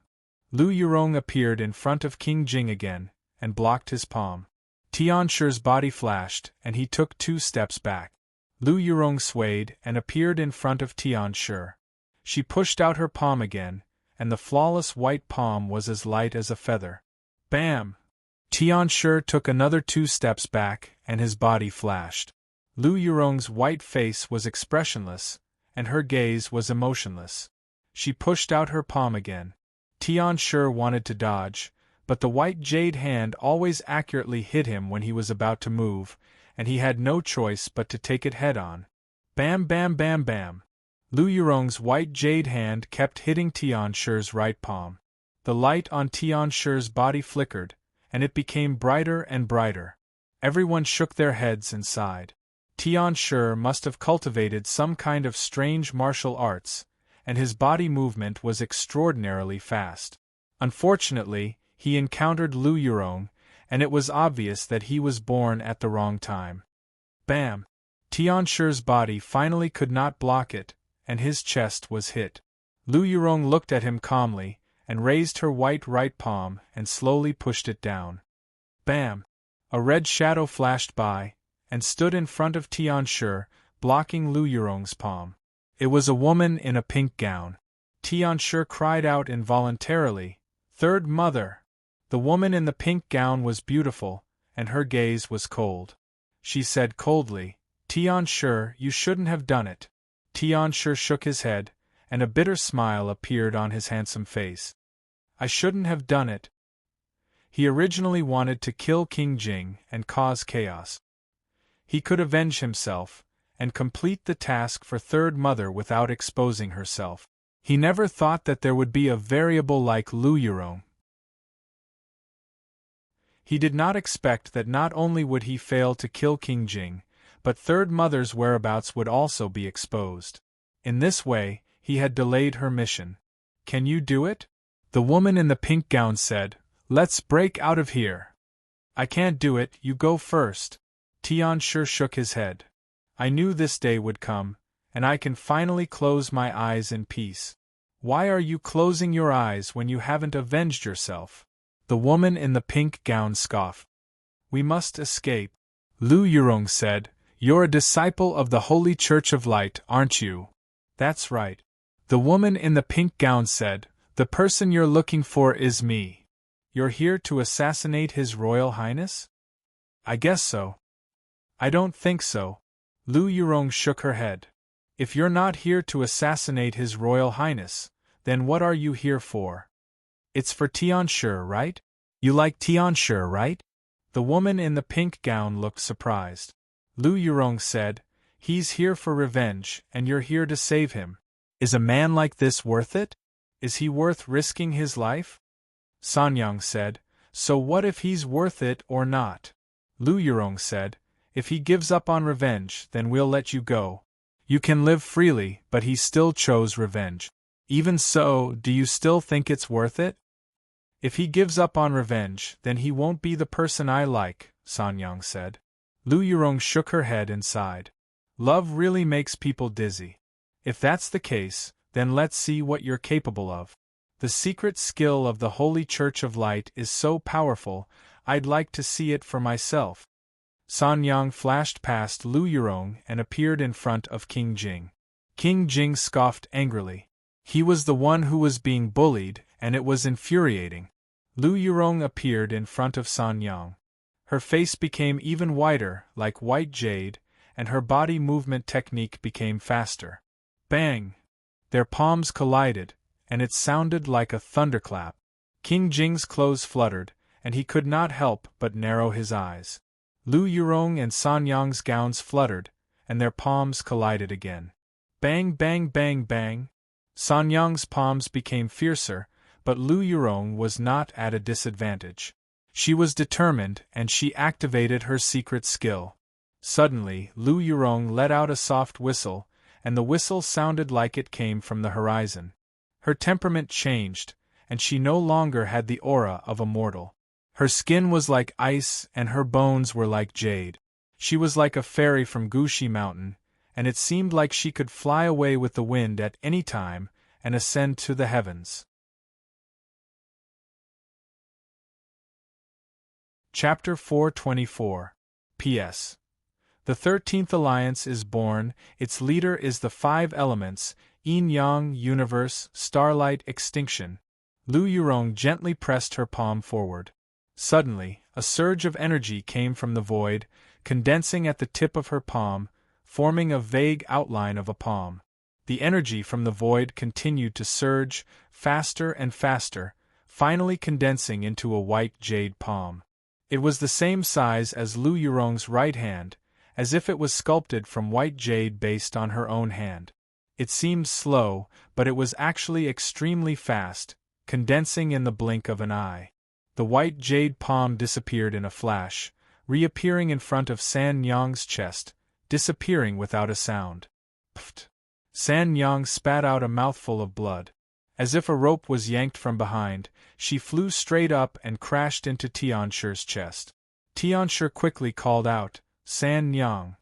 Lu Yurong appeared in front of King Jing again, and blocked his palm. Tian Shi's body flashed, and he took 2 steps back. Lu Yurong swayed and appeared in front of Tian Shi. She pushed out her palm again, and the flawless white palm was as light as a feather. Bam! Tian Shi took another 2 steps back, and his body flashed. Lu Yurong's white face was expressionless, and her gaze was emotionless. She pushed out her palm again. Tian Shi wanted to dodge, but the white jade hand always accurately hit him when he was about to move, and he had no choice but to take it head-on. Bam bam bam bam! Lu Yurong's white jade hand kept hitting Tian Shi's right palm. The light on Tian Shi's body flickered, and it became brighter and brighter. Everyone shook their heads and sighed. Tian Shi must have cultivated some kind of strange martial arts, and his body movement was extraordinarily fast. Unfortunately, he encountered Lu Yurong, and it was obvious that he was born at the wrong time. Bam! Tian Shi's body finally could not block it, and his chest was hit. Lu Yurong looked at him calmly, and raised her white right palm and slowly pushed it down. Bam! A red shadow flashed by, and stood in front of Tian Shi, blocking Lu Yurong's palm. It was a woman in a pink gown. Tian Shi cried out involuntarily, "Third Mother!" The woman in the pink gown was beautiful, and her gaze was cold. She said coldly, "Tian Shi, you shouldn't have done it." Tian Shi shook his head, and a bitter smile appeared on his handsome face. "I shouldn't have done it." He originally wanted to kill King Jing and cause chaos. He could avenge himself, and complete the task for Third Mother without exposing herself. He never thought that there would be a variable like Lu Yurong. He did not expect that not only would he fail to kill King Jing, but Third Mother's whereabouts would also be exposed. In this way, he had delayed her mission. "Can you do it?" The woman in the pink gown said, "Let's break out of here." "I can't do it, you go first." Tian Shi shook his head. "I knew this day would come, and I can finally close my eyes in peace." "Why are you closing your eyes when you haven't avenged yourself?" The woman in the pink gown scoffed. "We must escape." Lu Yurong said, "You're a disciple of the Holy Church of Light, aren't you?" "That's right." The woman in the pink gown said, "The person you're looking for is me." "You're here to assassinate His Royal Highness?" "I guess so." "I don't think so." Lu Yurong shook her head. "If you're not here to assassinate His Royal Highness, then what are you here for?" "It's for Tian Shi, right? You like Tian Shi, right?" The woman in the pink gown looked surprised. Lu Yurong said, "He's here for revenge, and you're here to save him. Is a man like this worth it? Is he worth risking his life?" Sanyang said, "So what if he's worth it or not?" Lu Yurong said, "If he gives up on revenge, then we'll let you go. You can live freely, but he still chose revenge. Even so, do you still think it's worth it?" If he gives up on revenge, then he won't be the person I like, Sanyang said. Lu Yurong shook her head and sighed. Love really makes people dizzy. If that's the case, then let's see what you're capable of. The secret skill of the Holy Church of Light is so powerful, I'd like to see it for myself. Sanyang flashed past Lu Yurong and appeared in front of King Jing. King Jing scoffed angrily. He was the one who was being bullied, and it was infuriating. Lu Yurong appeared in front of Sanyang. Her face became even whiter, like white jade, and her body movement technique became faster. Bang! Their palms collided, and it sounded like a thunderclap. King Jing's clothes fluttered, and he could not help but narrow his eyes. Lu Yurong and Sanyang's gowns fluttered, and their palms collided again. Bang bang bang bang! Sanyang's palms became fiercer, but Lu Yurong was not at a disadvantage. She was determined, and she activated her secret skill. Suddenly, Lu Yurong let out a soft whistle, and the whistle sounded like it came from the horizon. Her temperament changed, and she no longer had the aura of a mortal. Her skin was like ice, and her bones were like jade. She was like a fairy from Gushi Mountain, and it seemed like she could fly away with the wind at any time and ascend to the heavens. Chapter 424. P.S. The 13th Alliance is born, its leader is the five elements, yin-yang, universe, starlight, extinction. Lu Yurong gently pressed her palm forward. Suddenly, a surge of energy came from the void, condensing at the tip of her palm, forming a vague outline of a palm. The energy from the void continued to surge, faster and faster, finally condensing into a white jade palm. It was the same size as Lu Yurong's right hand, as if it was sculpted from white jade based on her own hand. It seemed slow, but it was actually extremely fast, condensing in the blink of an eye. The white jade palm disappeared in a flash, reappearing in front of Sanyang's chest, disappearing without a sound. Pfft! Sanyang spat out a mouthful of blood. As if a rope was yanked from behind, she flew straight up and crashed into Tianshi's chest. Tianshi quickly called out, Sanyang.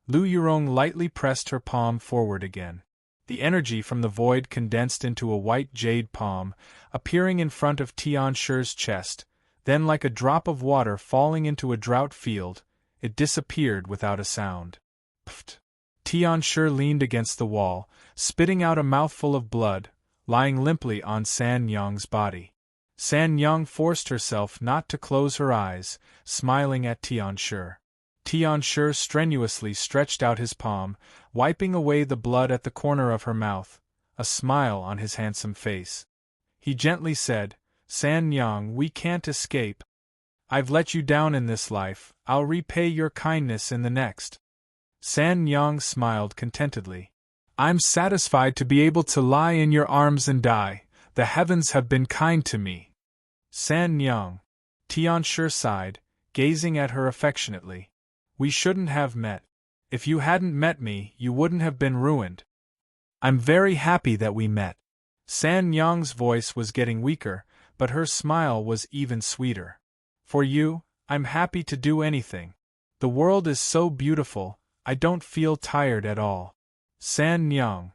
Lu Yurong lightly pressed her palm forward again. The energy from the void condensed into a white jade palm, appearing in front of Tianshi's chest, then like a drop of water falling into a drought field, it disappeared without a sound. Pfft! Tianshi leaned against the wall, spitting out a mouthful of blood, lying limply on Sanyang's body. Sanyang forced herself not to close her eyes, smiling at Tianshi. Tianshi strenuously stretched out his palm, wiping away the blood at the corner of her mouth, a smile on his handsome face. He gently said, Sanyang, we can't escape. I've let you down in this life, I'll repay your kindness in the next. Sanyang smiled contentedly. I'm satisfied to be able to lie in your arms and die. The heavens have been kind to me. Sanyang. Tianshi sighed, gazing at her affectionately. We shouldn't have met. If you hadn't met me, you wouldn't have been ruined. I'm very happy that we met. Sanyang's voice was getting weaker, but her smile was even sweeter. For you, I'm happy to do anything. The world is so beautiful, I don't feel tired at all. Sanyang.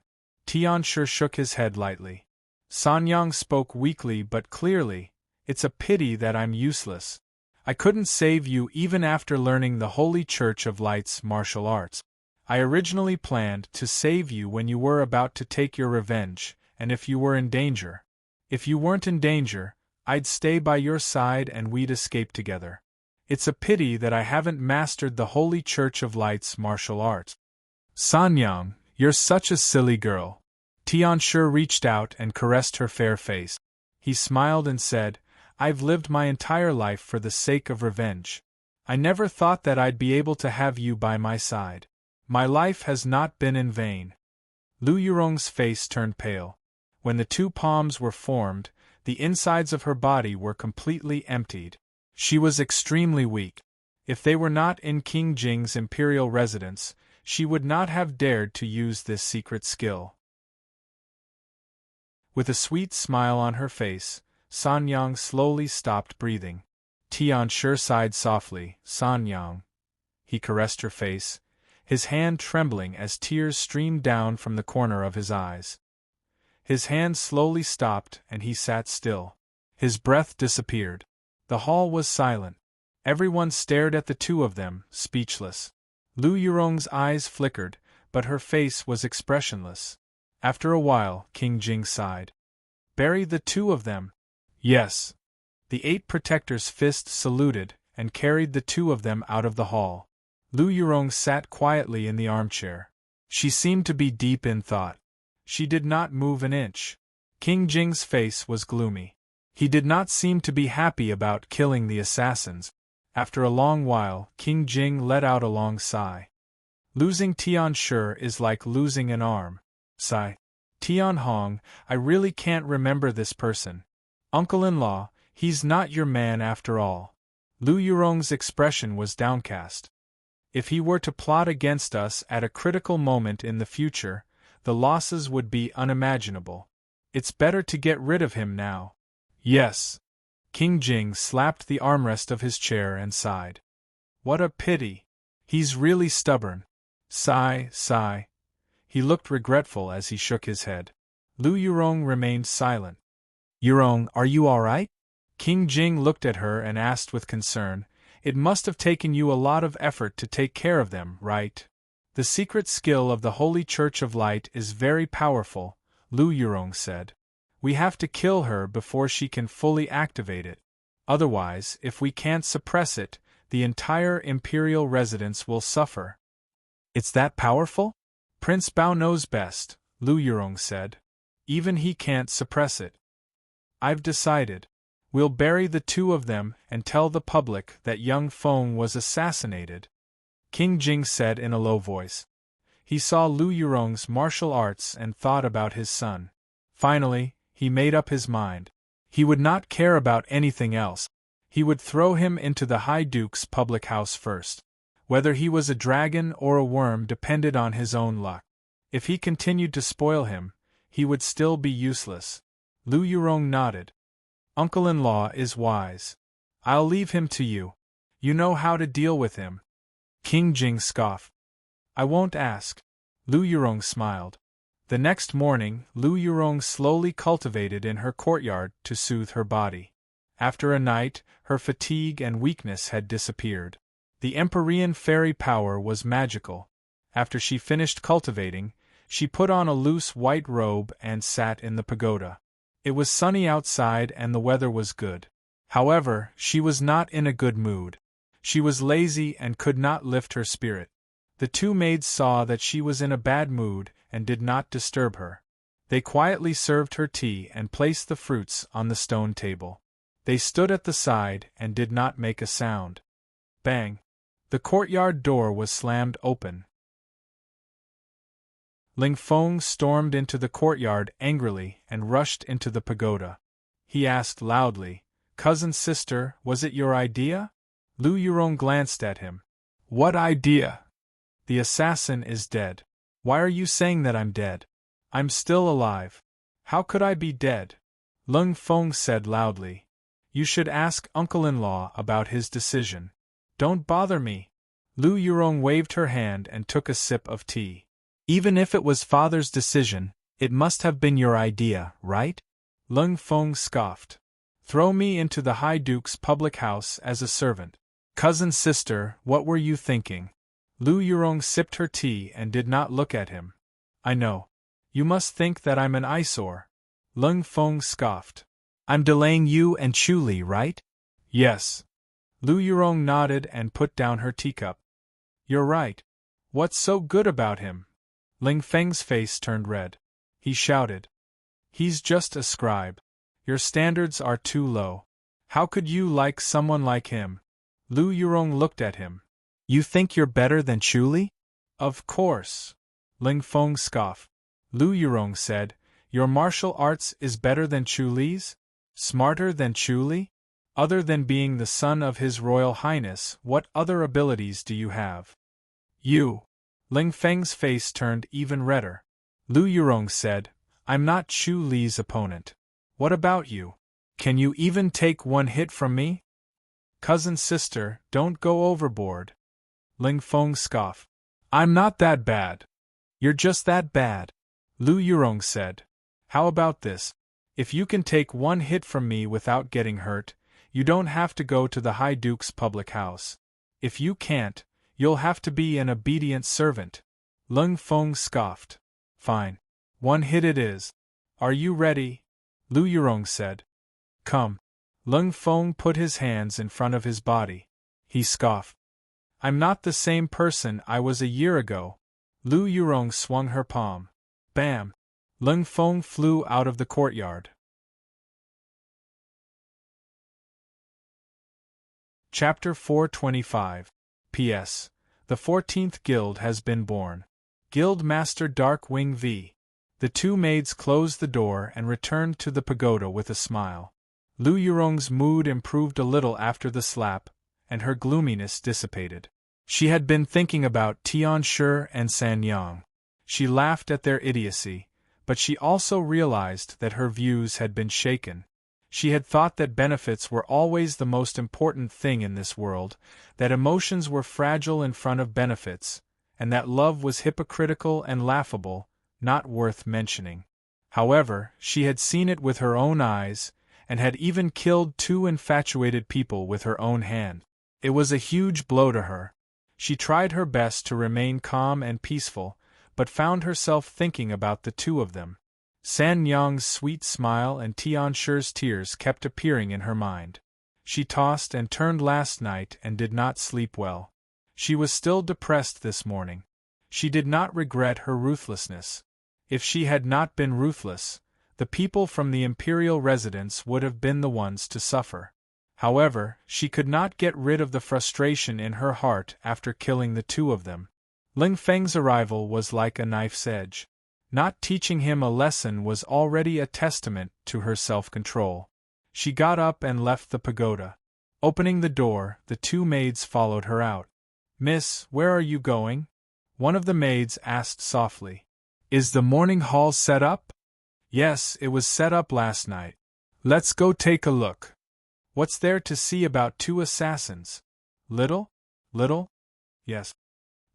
Tianshi shook his head lightly. Sanyang spoke weakly but clearly, it's a pity that I'm useless. I couldn't save you even after learning the Holy Church of Light's martial arts. I originally planned to save you when you were about to take your revenge, and if you were in danger. If you weren't in danger, I'd stay by your side and we'd escape together. It's a pity that I haven't mastered the Holy Church of Light's martial arts. Sanyang, you're such a silly girl. Tianshi reached out and caressed her fair face. He smiled and said, I've lived my entire life for the sake of revenge. I never thought that I'd be able to have you by my side. My life has not been in vain. Lu Yurong's face turned pale. When the two palms were formed, the insides of her body were completely emptied. She was extremely weak. If they were not in King Jing's imperial residence, she would not have dared to use this secret skill. With a sweet smile on her face, San Yang slowly stopped breathing. Tian Shi sighed softly. San Yang. He caressed her face, his hand trembling as tears streamed down from the corner of his eyes. His hand slowly stopped and he sat still. His breath disappeared. The hall was silent. Everyone stared at the two of them, speechless. Lu Yurong's eyes flickered, but her face was expressionless. After a while, King Jing sighed. Bury the two of them? Yes. The 8 protectors' fists saluted, and carried the two of them out of the hall. Lu Yurong sat quietly in the armchair. She seemed to be deep in thought. She did not move an inch. King Jing's face was gloomy. He did not seem to be happy about killing the assassins. After a long while, King Jing let out a long sigh. Losing Tian Shi is like losing an arm. Sigh. Tian Hong, I really can't remember this person. Uncle-in-law, he's not your man after all. Lu Yurong's expression was downcast. If he were to plot against us at a critical moment in the future, the losses would be unimaginable. It's better to get rid of him now. Yes. King Jing slapped the armrest of his chair and sighed. What a pity. He's really stubborn. Sigh, sigh. He looked regretful as he shook his head. Lu Yurong remained silent. Yurong, are you all right? King Jing looked at her and asked with concern, It must have taken you a lot of effort to take care of them, right? The secret skill of the Holy Church of Light is very powerful, Lu Yurong said. We have to kill her before she can fully activate it. Otherwise, if we can't suppress it, the entire imperial residence will suffer. It's that powerful? Prince Bao knows best, Lu Yurong said. Even he can't suppress it. I've decided. We'll bury the two of them and tell the public that young Feng was assassinated. King Jing said in a low voice. He saw Lu Yurong's martial arts and thought about his son. Finally, he made up his mind. He would not care about anything else. He would throw him into the High Duke's public house first. Whether he was a dragon or a worm depended on his own luck. If he continued to spoil him, he would still be useless. Lu Yurong nodded. Uncle-in-law is wise. I'll leave him to you. You know how to deal with him. King Jing scoffed. I won't ask. Lu Yurong smiled. The next morning, Lu Yurong slowly cultivated in her courtyard to soothe her body. After a night, her fatigue and weakness had disappeared. The Empyrean fairy power was magical. After she finished cultivating, she put on a loose white robe and sat in the pagoda. It was sunny outside and the weather was good. However, she was not in a good mood. She was lazy and could not lift her spirit. The 2 maids saw that she was in a bad mood and did not disturb her. They quietly served her tea and placed the fruits on the stone table. They stood at the side and did not make a sound. Bang! The courtyard door was slammed open. Ling Feng stormed into the courtyard angrily and rushed into the pagoda. He asked loudly, Cousin sister, was it your idea? Lu Yurong glanced at him. What idea? The assassin is dead. Why are you saying that I'm dead? I'm still alive. How could I be dead? Ling Feng said loudly. You should ask uncle-in-law about his decision. Don't bother me. Lu Yurong waved her hand and took a sip of tea. Even if it was father's decision, it must have been your idea, right? Ling Feng scoffed. Throw me into the High Duke's public house as a servant. Cousin sister, what were you thinking? Lu Yurong sipped her tea and did not look at him. I know. You must think that I'm an eyesore. Ling Feng scoffed. I'm delaying you and Chu Li, right? Yes. Lu Yurong nodded and put down her teacup. You're right. What's so good about him? Ling Feng's face turned red. He shouted. He's just a scribe. Your standards are too low. How could you like someone like him? Lu Yurong looked at him. You think you're better than Chu Li? Of course. Ling Feng scoffed. Lu Yurong said, Your martial arts is better than Chu Li's? Smarter than Chu Li? Other than being the son of His Royal Highness, what other abilities do you have? You. Ling Feng's face turned even redder. Lu Yurong said, I'm not Chu Li's opponent. What about you? Can you even take one hit from me? Cousin sister, don't go overboard. Ling Feng scoffed. I'm not that bad. You're just that bad, Lu Yurong said. How about this? If you can take one hit from me without getting hurt, you don't have to go to the High Duke's public house. If you can't, you'll have to be an obedient servant. Ling Feng scoffed. Fine. One hit it is. Are you ready? Lu Yurong said. Come. Ling Feng put his hands in front of his body. He scoffed. I'm not the same person I was a year ago. Lu Yurong swung her palm. Bam! Ling Feng flew out of the courtyard. Chapter 425. P.S. The 14th Guild has been born. Guild Master Darkwing V. The two maids closed the door and returned to the pagoda with a smile. Lu Yurong's mood improved a little after the slap, and her gloominess dissipated. She had been thinking about Tian Shi and San Yang. She laughed at their idiocy, but she also realized that her views had been shaken. She had thought that benefits were always the most important thing in this world, that emotions were fragile in front of benefits, and that love was hypocritical and laughable, not worth mentioning. However, she had seen it with her own eyes, and had even killed two infatuated people with her own hand. It was a huge blow to her. She tried her best to remain calm and peaceful, but found herself thinking about the two of them. San Yang's sweet smile and Tian Shi's tears kept appearing in her mind. She tossed and turned last night and did not sleep well. She was still depressed this morning. She did not regret her ruthlessness. If she had not been ruthless, the people from the imperial residence would have been the ones to suffer. However, she could not get rid of the frustration in her heart after killing the two of them. Ling Feng's arrival was like a knife's edge. Not teaching him a lesson was already a testament to her self-control. She got up and left the pagoda. Opening the door, the two maids followed her out. Miss, where are you going? One of the maids asked softly. Is the morning hall set up? Yes, it was set up last night. Let's go take a look. What's there to see about two assassins? Little? Little? Yes.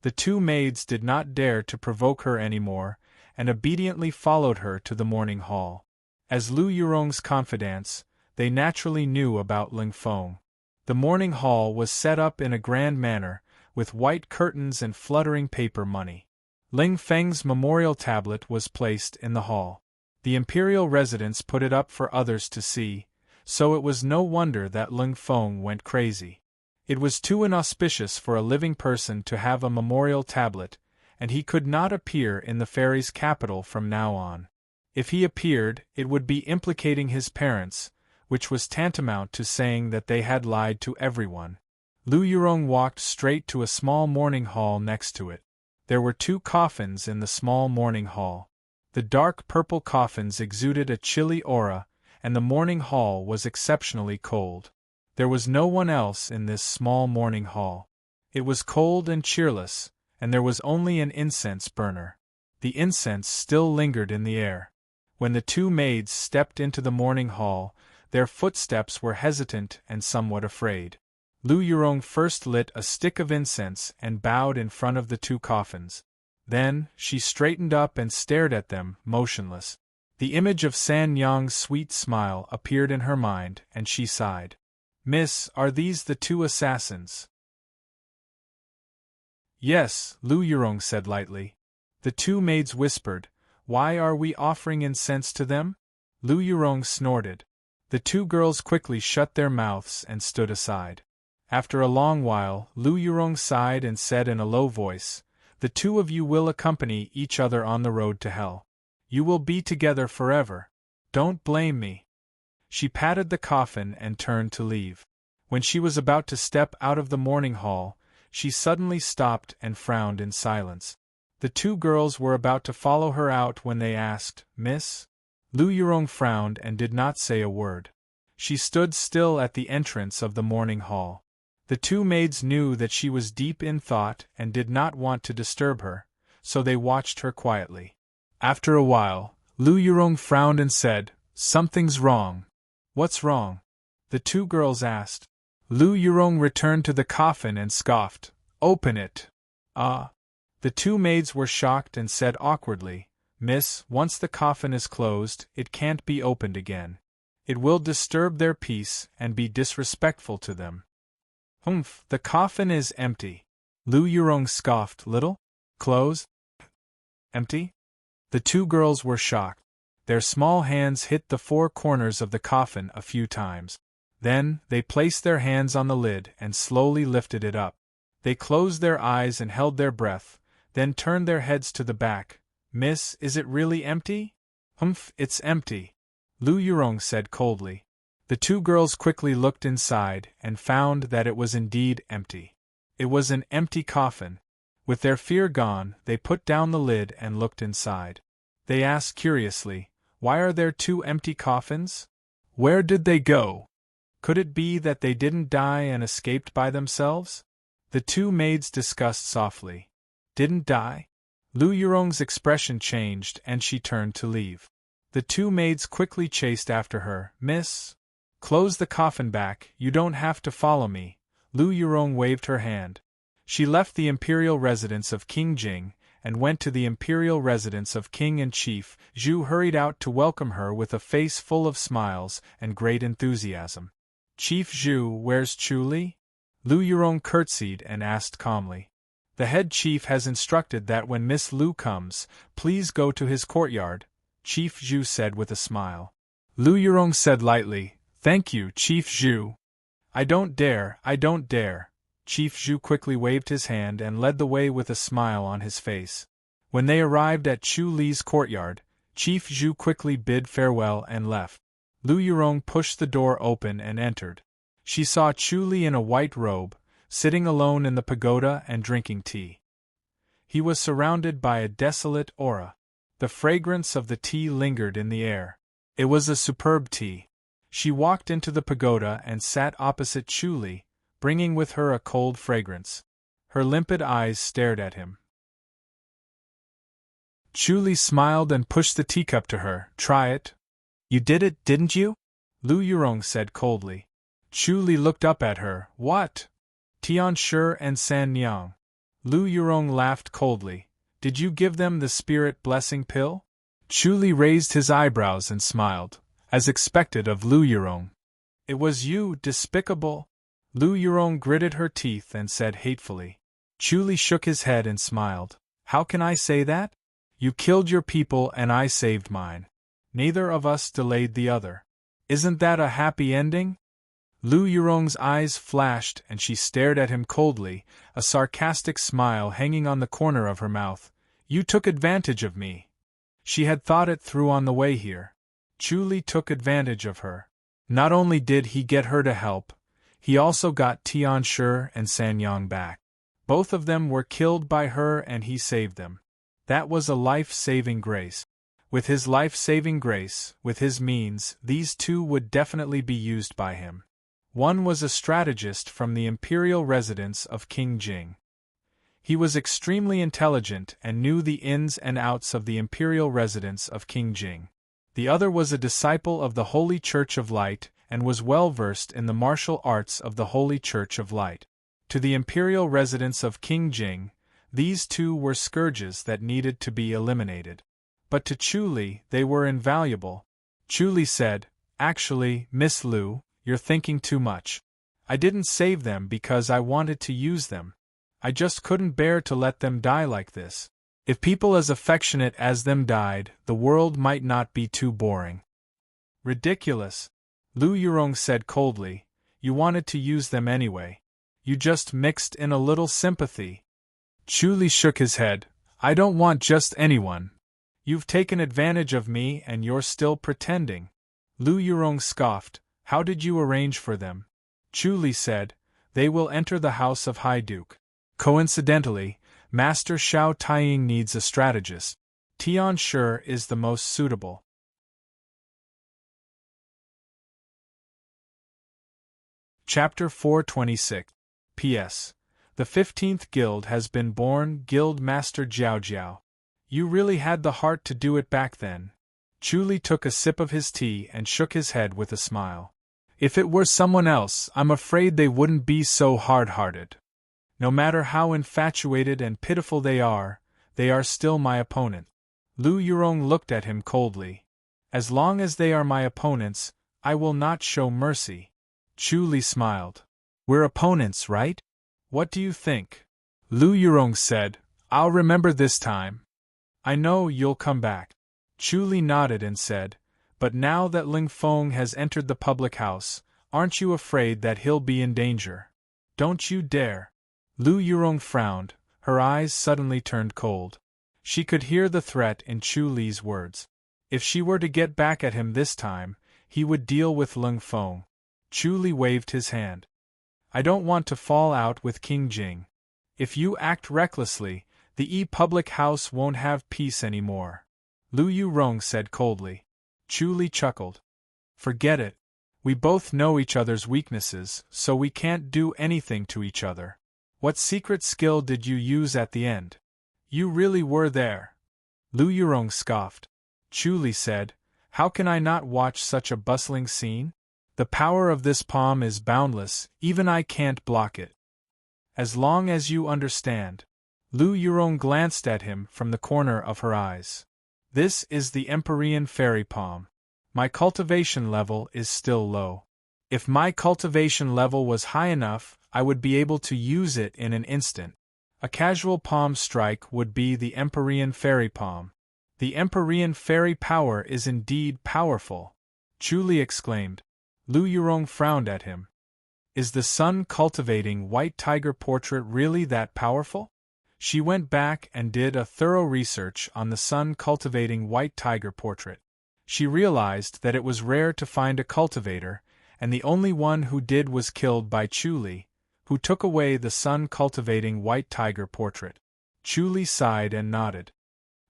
The two maids did not dare to provoke her anymore, and obediently followed her to the morning hall. As Lu Yurong's confidants, they naturally knew about Ling Feng. The morning hall was set up in a grand manner, with white curtains and fluttering paper money. Ling Feng's memorial tablet was placed in the hall. The imperial residents put it up for others to see, so it was no wonder that Ling Feng went crazy. It was too inauspicious for a living person to have a memorial tablet, and he could not appear in the fairy's capital from now on. If he appeared, it would be implicating his parents, which was tantamount to saying that they had lied to everyone. Lu Yurong walked straight to a small morning hall next to it. There were two coffins in the small morning hall. The dark purple coffins exuded a chilly aura, and the morning hall was exceptionally cold. There was no one else in this small morning hall. It was cold and cheerless, and there was only an incense burner. The incense still lingered in the air. When the two maids stepped into the morning hall, their footsteps were hesitant and somewhat afraid. Lu Yurong first lit a stick of incense and bowed in front of the two coffins. Then, she straightened up and stared at them, motionless. The image of San Yang's sweet smile appeared in her mind, and she sighed. Miss, are these the two assassins? Yes, Lu Yurong said lightly. The two maids whispered, Why are we offering incense to them? Lu Yurong snorted. The two girls quickly shut their mouths and stood aside. After a long while, Lu Yurong sighed and said in a low voice, The two of you will accompany each other on the road to hell. You will be together forever. Don't blame me. She patted the coffin and turned to leave. When she was about to step out of the morning hall, she suddenly stopped and frowned in silence. The two girls were about to follow her out when they asked, Miss? Lu Yurong frowned and did not say a word. She stood still at the entrance of the morning hall. The two maids knew that she was deep in thought and did not want to disturb her, so they watched her quietly. After a while, Lu Yurong frowned and said, Something's wrong. What's wrong? The two girls asked. Lu Yurong returned to the coffin and scoffed. Open it. Ah. The two maids were shocked and said awkwardly, Miss, once the coffin is closed, it can't be opened again. It will disturb their peace and be disrespectful to them. Humph, the coffin is empty. Lu Yurong scoffed. Little? Closed? Empty? The two girls were shocked. Their small hands hit the four corners of the coffin a few times. Then, they placed their hands on the lid and slowly lifted it up. They closed their eyes and held their breath, then turned their heads to the back. Miss, is it really empty? Humph, it's empty, Lu Yurong said coldly. The two girls quickly looked inside and found that it was indeed empty. It was an empty coffin. With their fear gone, they put down the lid and looked inside. They asked curiously, Why are there two empty coffins? Where did they go? Could it be that they didn't die and escaped by themselves? The two maids discussed softly. Didn't die? Lu Yurong's expression changed and she turned to leave. The two maids quickly chased after her. Miss? Close the coffin back, you don't have to follow me. Lu Yurong waved her hand. She left the imperial residence of King Jing and went to the imperial residence of King and Chief Zhu hurried out to welcome her with a face full of smiles and great enthusiasm. Chief Zhu, where's Chuli? Lu Yurong curtsied and asked calmly. The head chief has instructed that when Miss Lu comes, please go to his courtyard, Chief Zhu said with a smile. Lu Yurong said lightly, Thank you, Chief Zhu. I don't dare. Chief Zhu quickly waved his hand and led the way with a smile on his face. When they arrived at Chu Li's courtyard, Chief Zhu quickly bid farewell and left. Lu Yurong pushed the door open and entered. She saw Chu Li in a white robe, sitting alone in the pagoda and drinking tea. He was surrounded by a desolate aura. The fragrance of the tea lingered in the air. It was a superb tea. She walked into the pagoda and sat opposite Chu Li, bringing with her a cold fragrance. Her limpid eyes stared at him. Chu Li smiled and pushed the teacup to her. Try it. You did it, didn't you? Lu Yurong said coldly. Chu Li looked up at her. What? Tian Shi and San Niang. Lu Yurong laughed coldly. Did you give them the spirit blessing pill? Chu Li raised his eyebrows and smiled, as expected of Lu Yurong. It was you, despicable. Lu Yurong gritted her teeth and said hatefully. Chu Li shook his head and smiled. How can I say that? You killed your people and I saved mine. Neither of us delayed the other. Isn't that a happy ending? Lu Yurong's eyes flashed and she stared at him coldly, a sarcastic smile hanging on the corner of her mouth. You took advantage of me. She had thought it through on the way here. Chu Li took advantage of her. Not only did he get her to help, he also got Tian Shi and San Yang back. Both of them were killed by her and he saved them. That was a life-saving grace. With his life-saving grace, with his means, these two would definitely be used by him. One was a strategist from the imperial residence of King Jing. He was extremely intelligent and knew the ins and outs of the imperial residence of King Jing. The other was a disciple of the Holy Church of Light and was well versed in the martial arts of the Holy Church of Light. To the imperial residence of King Jing, these two were scourges that needed to be eliminated. But to Chu Li, they were invaluable. Chu Li said, Actually, Miss Lu, you're thinking too much. I didn't save them because I wanted to use them. I just couldn't bear to let them die like this. If people as affectionate as them died, the world might not be too boring. Ridiculous, Lu Yurong said coldly. You wanted to use them anyway. You just mixed in a little sympathy. Chu Li shook his head. I don't want just anyone. You've taken advantage of me and you're still pretending. Lu Yurong scoffed. How did you arrange for them? Chu Li said, They will enter the house of High Duke. Coincidentally, Master Xiao Taiying needs a strategist. Tian Shi is the most suitable. Chapter 426. P.S. The 15th Guild has been born. Guild Master Jiao Jiao. You really had the heart to do it back then. Chu Li took a sip of his tea and shook his head with a smile. If it were someone else, I'm afraid they wouldn't be so hard-hearted. No matter how infatuated and pitiful they are still my opponent. Lu Yurong looked at him coldly. As long as they are my opponents, I will not show mercy. Chu Li smiled. We're opponents, right? What do you think? Lu Yurong said, I'll remember this time. I know you'll come back. Chu Li nodded and said, but now that Ling Feng has entered the public house, aren't you afraid that he'll be in danger? Don't you dare. Lu Yurong frowned, her eyes suddenly turned cold. She could hear the threat in Chu Li's words. If she were to get back at him this time, he would deal with Ling Feng. Chu Li waved his hand. I don't want to fall out with King Jing. If you act recklessly, the public house won't have peace anymore. Lu Yurong said coldly. Chu Li chuckled. Forget it. We both know each other's weaknesses, so we can't do anything to each other. What secret skill did you use at the end? You really were there. Lu Yurong scoffed. Chu Li said, how can I not watch such a bustling scene? The power of this palm is boundless, even I can't block it. As long as you understand. Lu Yurong glanced at him from the corner of her eyes. This is the Empyrean fairy palm. My cultivation level is still low. If my cultivation level was high enough, I would be able to use it in an instant. A casual palm strike would be the Empyrean fairy palm. The Empyrean fairy power is indeed powerful. Chu Li exclaimed. Lu Yurong frowned at him. Is the sun cultivating white tiger portrait really that powerful? She went back and did a thorough research on the sun cultivating white tiger portrait. She realized that it was rare to find a cultivator, and the only one who did was killed by Chu Li, who took away the sun cultivating white tiger portrait. Chu Li sighed and nodded.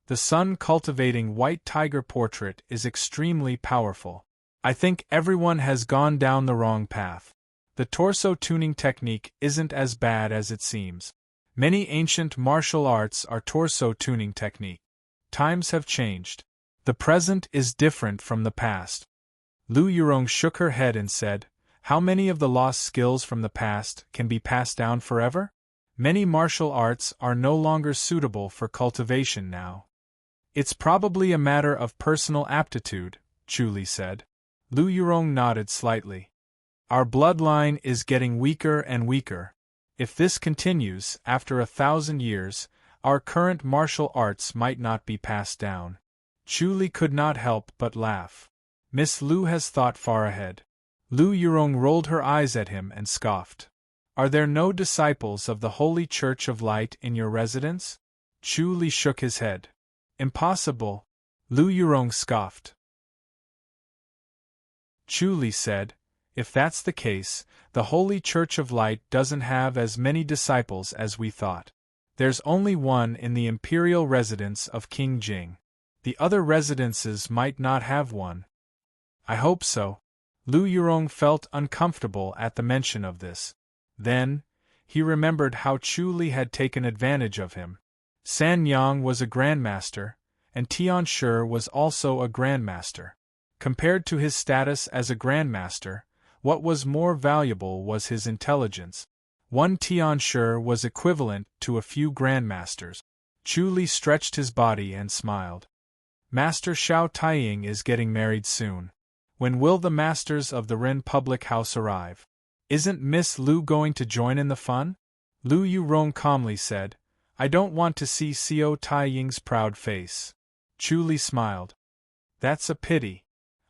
The sun cultivating white tiger portrait is extremely powerful. I think everyone has gone down the wrong path. The torso tuning technique isn't as bad as it seems. Many ancient martial arts are torso tuning technique. Times have changed. The present is different from the past. Lu Yurong shook her head and said, how many of the lost skills from the past can be passed down forever? Many martial arts are no longer suitable for cultivation now. It's probably a matter of personal aptitude, Chu Li said. Lu Yurong nodded slightly. Our bloodline is getting weaker and weaker. If this continues, after 1,000 years, our current martial arts might not be passed down. Chu Li could not help but laugh. Miss Lu has thought far ahead. Lu Yurong rolled her eyes at him and scoffed. Are there no disciples of the Holy Church of Light in your residence? Chu Li shook his head. Impossible. Lu Yurong scoffed. Chu Li said, if that's the case, the Holy Church of Light doesn't have as many disciples as we thought. There's only one in the imperial residence of King Jing. The other residences might not have one. I hope so. Lu Yurong felt uncomfortable at the mention of this. Then, he remembered how Chu Li had taken advantage of him. San Yang was a grandmaster, and Tian Shi was also a grandmaster. Compared to his status as a grandmaster, what was more valuable was his intelligence. One Tian Shi was equivalent to a few grandmasters. Chu Li stretched his body and smiled. Master Xiao Taiying is getting married soon. When will the masters of the Ren public house arrive? Isn't Miss Lu going to join in the fun? Lu Yurong calmly said, I don't want to see Xiao Taiying's proud face. Chu Li smiled. That's a pity.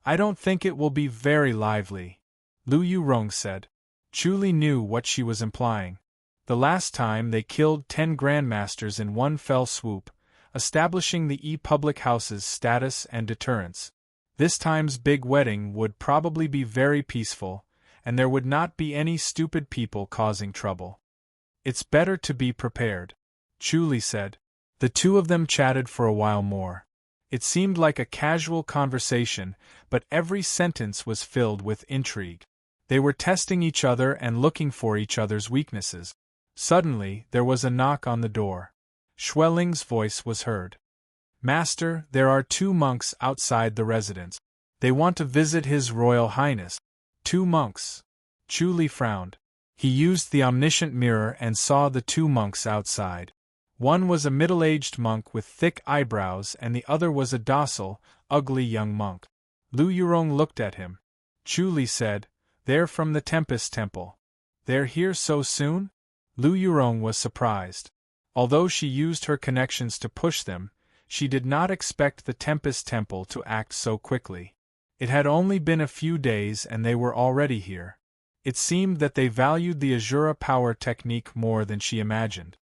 I don't think it will be very lively. Lu Yurong said. Chu Li knew what she was implying. The last time they killed 10 grandmasters in one fell swoop, establishing the public house's status and deterrence. This time's big wedding would probably be very peaceful, and there would not be any stupid people causing trouble. It's better to be prepared, Chu Li said. The two of them chatted for a while more. It seemed like a casual conversation, but every sentence was filled with intrigue. They were testing each other and looking for each other's weaknesses. Suddenly, there was a knock on the door. Schwelling's voice was heard. Master, there are 2 monks outside the residence. They want to visit His Royal Highness. 2 monks. Chu Li frowned. He used the omniscient mirror and saw the 2 monks outside. One was a middle-aged monk with thick eyebrows and the other was a docile, ugly young monk. Lu Yurong looked at him. Chu Li said, "They're from the Tempest Temple. They're here so soon?" Lu Yurong was surprised. Although she used her connections to push them, she did not expect the Tempest Temple to act so quickly. It had only been a few days and they were already here. It seemed that they valued the Azura power technique more than she imagined.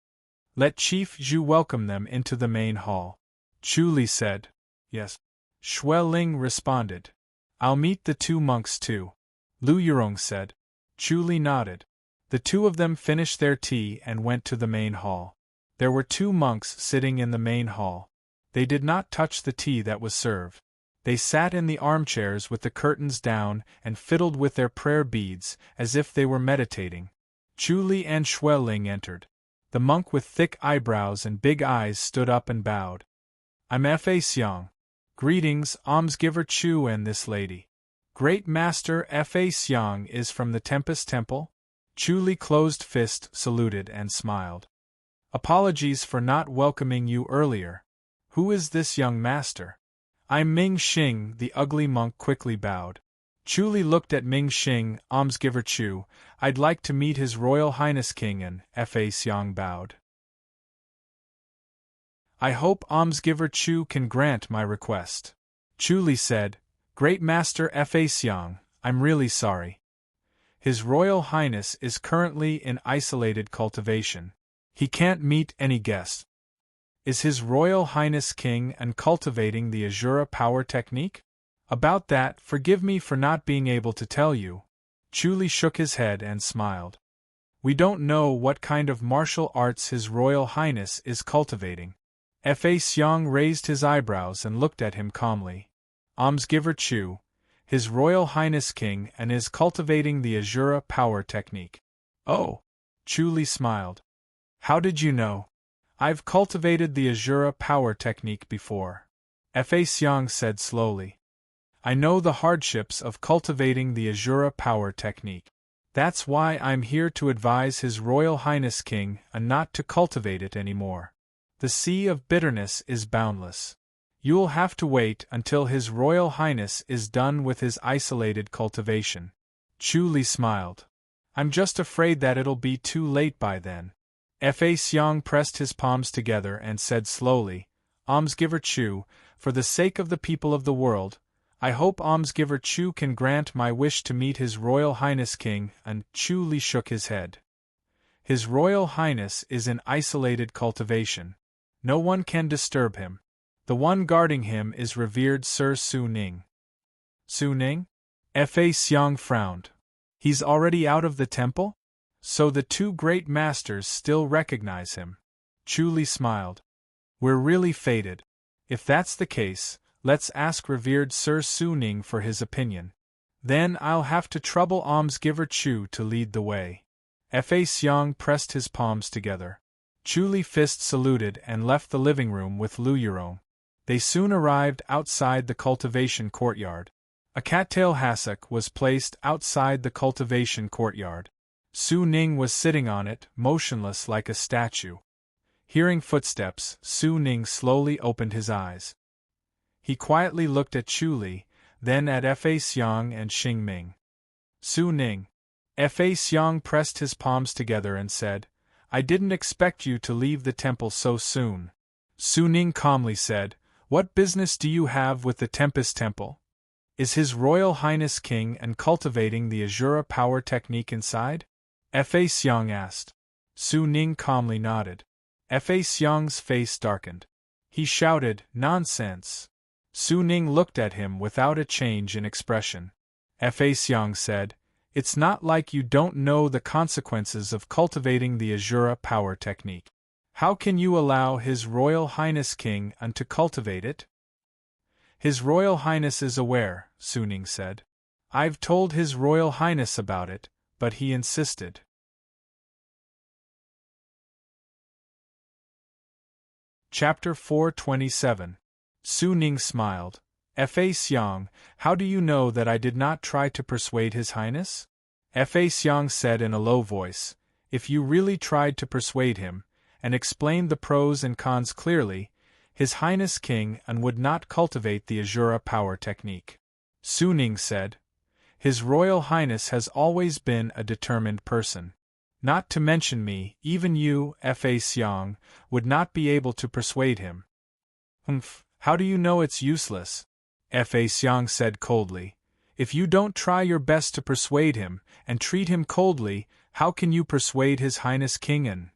"Let Chief Zhu welcome them into the main hall." Chu Li said. "Yes." Xue Ling responded. "I'll meet the 2 monks too," Lu Yurong said. Chu Li nodded. The 2 of them finished their tea and went to the main hall. There were 2 monks sitting in the main hall. They did not touch the tea that was served. They sat in the armchairs with the curtains down and fiddled with their prayer beads, as if they were meditating. Chu Li and Xue Ling entered. The monk with thick eyebrows and big eyes stood up and bowed. "I'm Fa Xiang. Greetings, almsgiver Chu and this lady. Great Master Fa Xiang is from the Tempest Temple?" Chu Li closed fist saluted and smiled. "Apologies for not welcoming you earlier. Who is this young master?" "I'm Ming Xing," the ugly monk quickly bowed. Chu Li looked at Ming Xing, almsgiver Chu. "I'd like to meet His Royal Highness King and Fa Xiang bowed. "I hope almsgiver Chu can grant my request." Chu Li said, "Great Master Fa Xiang, I'm really sorry. His Royal Highness is currently in isolated cultivation. He can't meet any guests." "Is His Royal Highness King and cultivating the Azura power technique?" "About that, forgive me for not being able to tell you." Chu Li shook his head and smiled. "We don't know what kind of martial arts His Royal Highness is cultivating." Fa Xiang raised his eyebrows and looked at him calmly. "Almsgiver Chu, His Royal Highness King and is cultivating the Azura power technique." "Oh!" Chu Li smiled. "How did you know?" "I've cultivated the Azura power technique before," Fa Xiang said slowly. "I know the hardships of cultivating the Azura power technique. That's why I'm here to advise His Royal Highness King and not to cultivate it anymore. The sea of bitterness is boundless. You'll have to wait until His Royal Highness is done with his isolated cultivation." Chu Li smiled. "I'm just afraid that it'll be too late by then." Fa Xiang pressed his palms together and said slowly, "Almsgiver Chu, for the sake of the people of the world, I hope Almsgiver Chu can grant my wish to meet His Royal Highness King," and Chu Li shook his head. "His Royal Highness is in isolated cultivation. No one can disturb him. The one guarding him is revered Sir Su Ning." "Su Ning?" Fa Xiang frowned. "He's already out of the temple? So the 2 great masters still recognize him." Chu Li smiled. "We're really fated. If that's the case, let's ask revered Sir Su Ning for his opinion. Then I'll have to trouble almsgiver Chu to lead the way." Fa Xiang pressed his palms together. Chu Li fist saluted and left the living room with Lu Yurong. They soon arrived outside the cultivation courtyard. A cattail hassock was placed outside the cultivation courtyard. Su Ning was sitting on it, motionless like a statue. Hearing footsteps, Su Ning slowly opened his eyes. He quietly looked at Chu Li, then at Fa Xiang and Xing Ming. "Su Ning." Fa Xiang pressed his palms together and said, "I didn't expect you to leave the temple so soon." Su Ning calmly said, "What business do you have with the Tempest Temple? Is His Royal Highness King and cultivating the Azura power technique inside?" Fa Xiang asked. Su Ning calmly nodded. Fa Xiang's face darkened. He shouted, "Nonsense!" Su Ning looked at him without a change in expression. Fa Xiang said, "It's not like you don't know the consequences of cultivating the Azura power technique. How can you allow His Royal Highness King and to cultivate it?" "His Royal Highness is aware," Su Ning said. "I've told His Royal Highness about it, but he insisted." Chapter 427 Su Ning smiled. Fa Xiang, how do you know that I did not try to persuade His Highness? Fa Xiang said in a low voice, if you really tried to persuade him, and explained the pros and cons clearly, His Highness King An would not cultivate the Azura power technique. Su Ning said, His Royal Highness has always been a determined person. Not to mention me, even you, Fa Xiang, would not be able to persuade him. How do you know it's useless? Fa Xiang said coldly. If you don't try your best to persuade him, and treat him coldly, how can you persuade His Highness King An?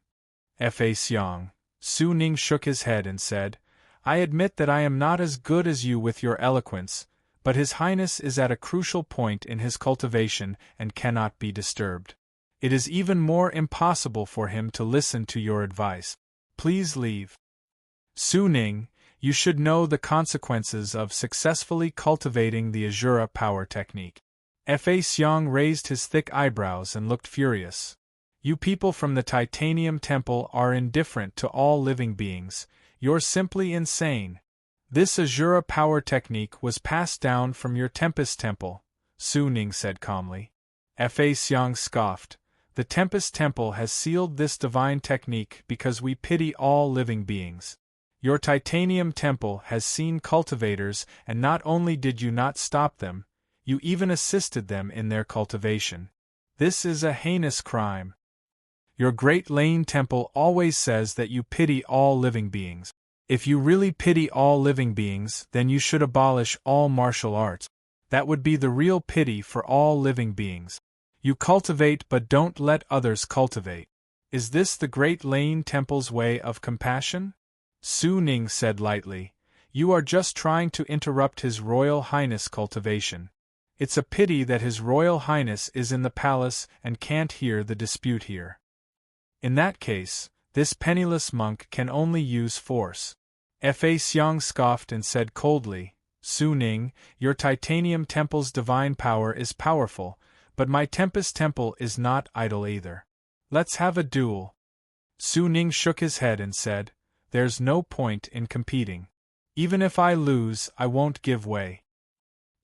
Fa Xiang. Su Ning shook his head and said, I admit that I am not as good as you with your eloquence, but His Highness is at a crucial point in his cultivation and cannot be disturbed. It is even more impossible for him to listen to your advice. Please leave. Su Ning, you should know the consequences of successfully cultivating the Azura power technique. Fa Xiang raised his thick eyebrows and looked furious. You people from the Titanium Temple are indifferent to all living beings, you're simply insane. This Azura power technique was passed down from your Tempest Temple, Su Ning said calmly. Fa Xiang scoffed. The Tempest Temple has sealed this divine technique because we pity all living beings. Your Titanium Temple has seen cultivators, and not only did you not stop them, you even assisted them in their cultivation. This is a heinous crime. Your Great Lane Temple always says that you pity all living beings. If you really pity all living beings, then you should abolish all martial arts. That would be the real pity for all living beings. You cultivate but don't let others cultivate. Is this the Great Lane Temple's way of compassion? Su Ning said lightly, You are just trying to interrupt His Royal Highness' cultivation. It's a pity that His Royal Highness is in the palace and can't hear the dispute here. In that case, this penniless monk can only use force. Fa Xiang scoffed and said coldly, Su Ning, your Titanium Temple's divine power is powerful, but my Tempest Temple is not idle either. Let's have a duel. Su Ning shook his head and said, There's no point in competing. Even if I lose, I won't give way.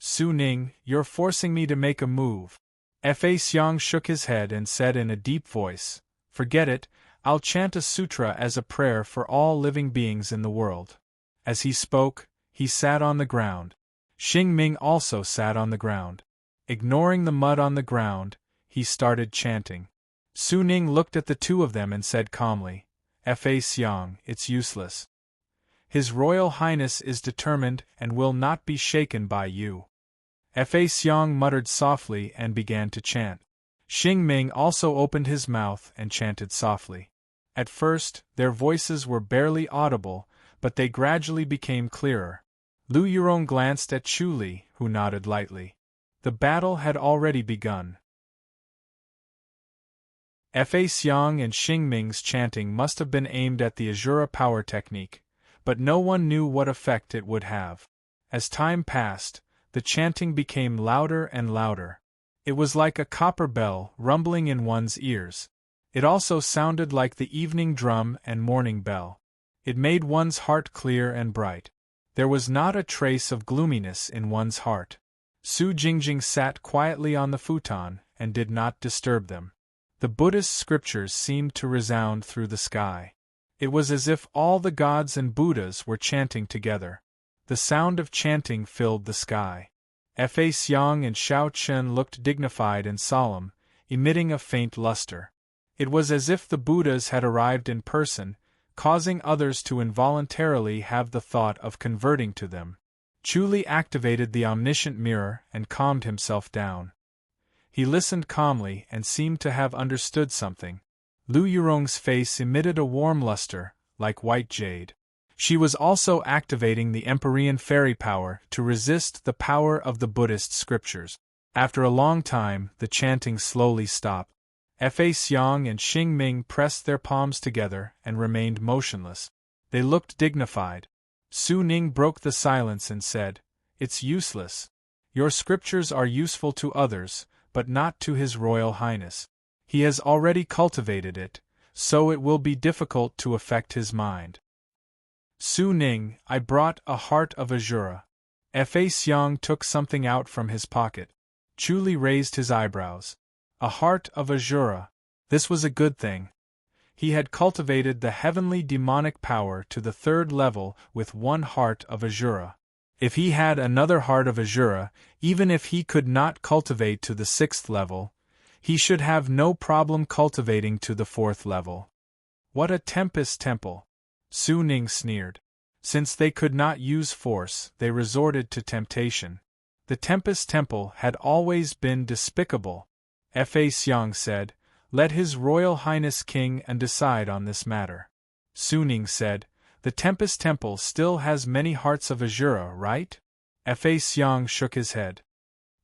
Su Ning, you're forcing me to make a move. Fa Xiang shook his head and said in a deep voice, Forget it, I'll chant a sutra as a prayer for all living beings in the world. As he spoke, he sat on the ground. Xing Ming also sat on the ground. Ignoring the mud on the ground, he started chanting. Su Ning looked at the two of them and said calmly, Fa Xiang, it's useless. His Royal Highness is determined and will not be shaken by you. Fa Xiang muttered softly and began to chant. Xing Ming also opened his mouth and chanted softly. At first, their voices were barely audible, but they gradually became clearer. Lu Yurong glanced at Chu Li, who nodded lightly. The battle had already begun. Fa Xiang and Xing Ming's chanting must have been aimed at the Azura power technique, but no one knew what effect it would have. As time passed, the chanting became louder and louder. It was like a copper bell rumbling in one's ears. It also sounded like the evening drum and morning bell. It made one's heart clear and bright. There was not a trace of gloominess in one's heart. Su Jingjing sat quietly on the futon and did not disturb them. The Buddhist scriptures seemed to resound through the sky. It was as if all the gods and Buddhas were chanting together. The sound of chanting filled the sky. Fa Xiang and Xiao Chen looked dignified and solemn, emitting a faint luster. It was as if the Buddhas had arrived in person, causing others to involuntarily have the thought of converting to them. Chu Li activated the omniscient mirror and calmed himself down. He listened calmly and seemed to have understood something. Lu Yurong's face emitted a warm luster, like white jade. She was also activating the Empyrean fairy power to resist the power of the Buddhist scriptures. After a long time, the chanting slowly stopped. Fa Xiang and Xing Ming pressed their palms together and remained motionless. They looked dignified. Su Ning broke the silence and said, It's useless. Your scriptures are useful to others, but not to His Royal Highness. He has already cultivated it, so it will be difficult to affect his mind. Su Ning, I brought a heart of azure. Fa Xiang took something out from his pocket. Chu Li raised his eyebrows. A heart of azure. This was a good thing. He had cultivated the heavenly demonic power to the 3rd level with 1 heart of azure. If he had another heart of azure, even if he could not cultivate to the 6th level, he should have no problem cultivating to the 4th level. What a Tempest Temple! Su Ning sneered. Since they could not use force, they resorted to temptation. The Tempest Temple had always been despicable. Fa Xiang said, "Let His Royal Highness King and decide on this matter." Su Ning said, "The Tempest Temple still has many hearts of azure, right?" Fa Xiang shook his head.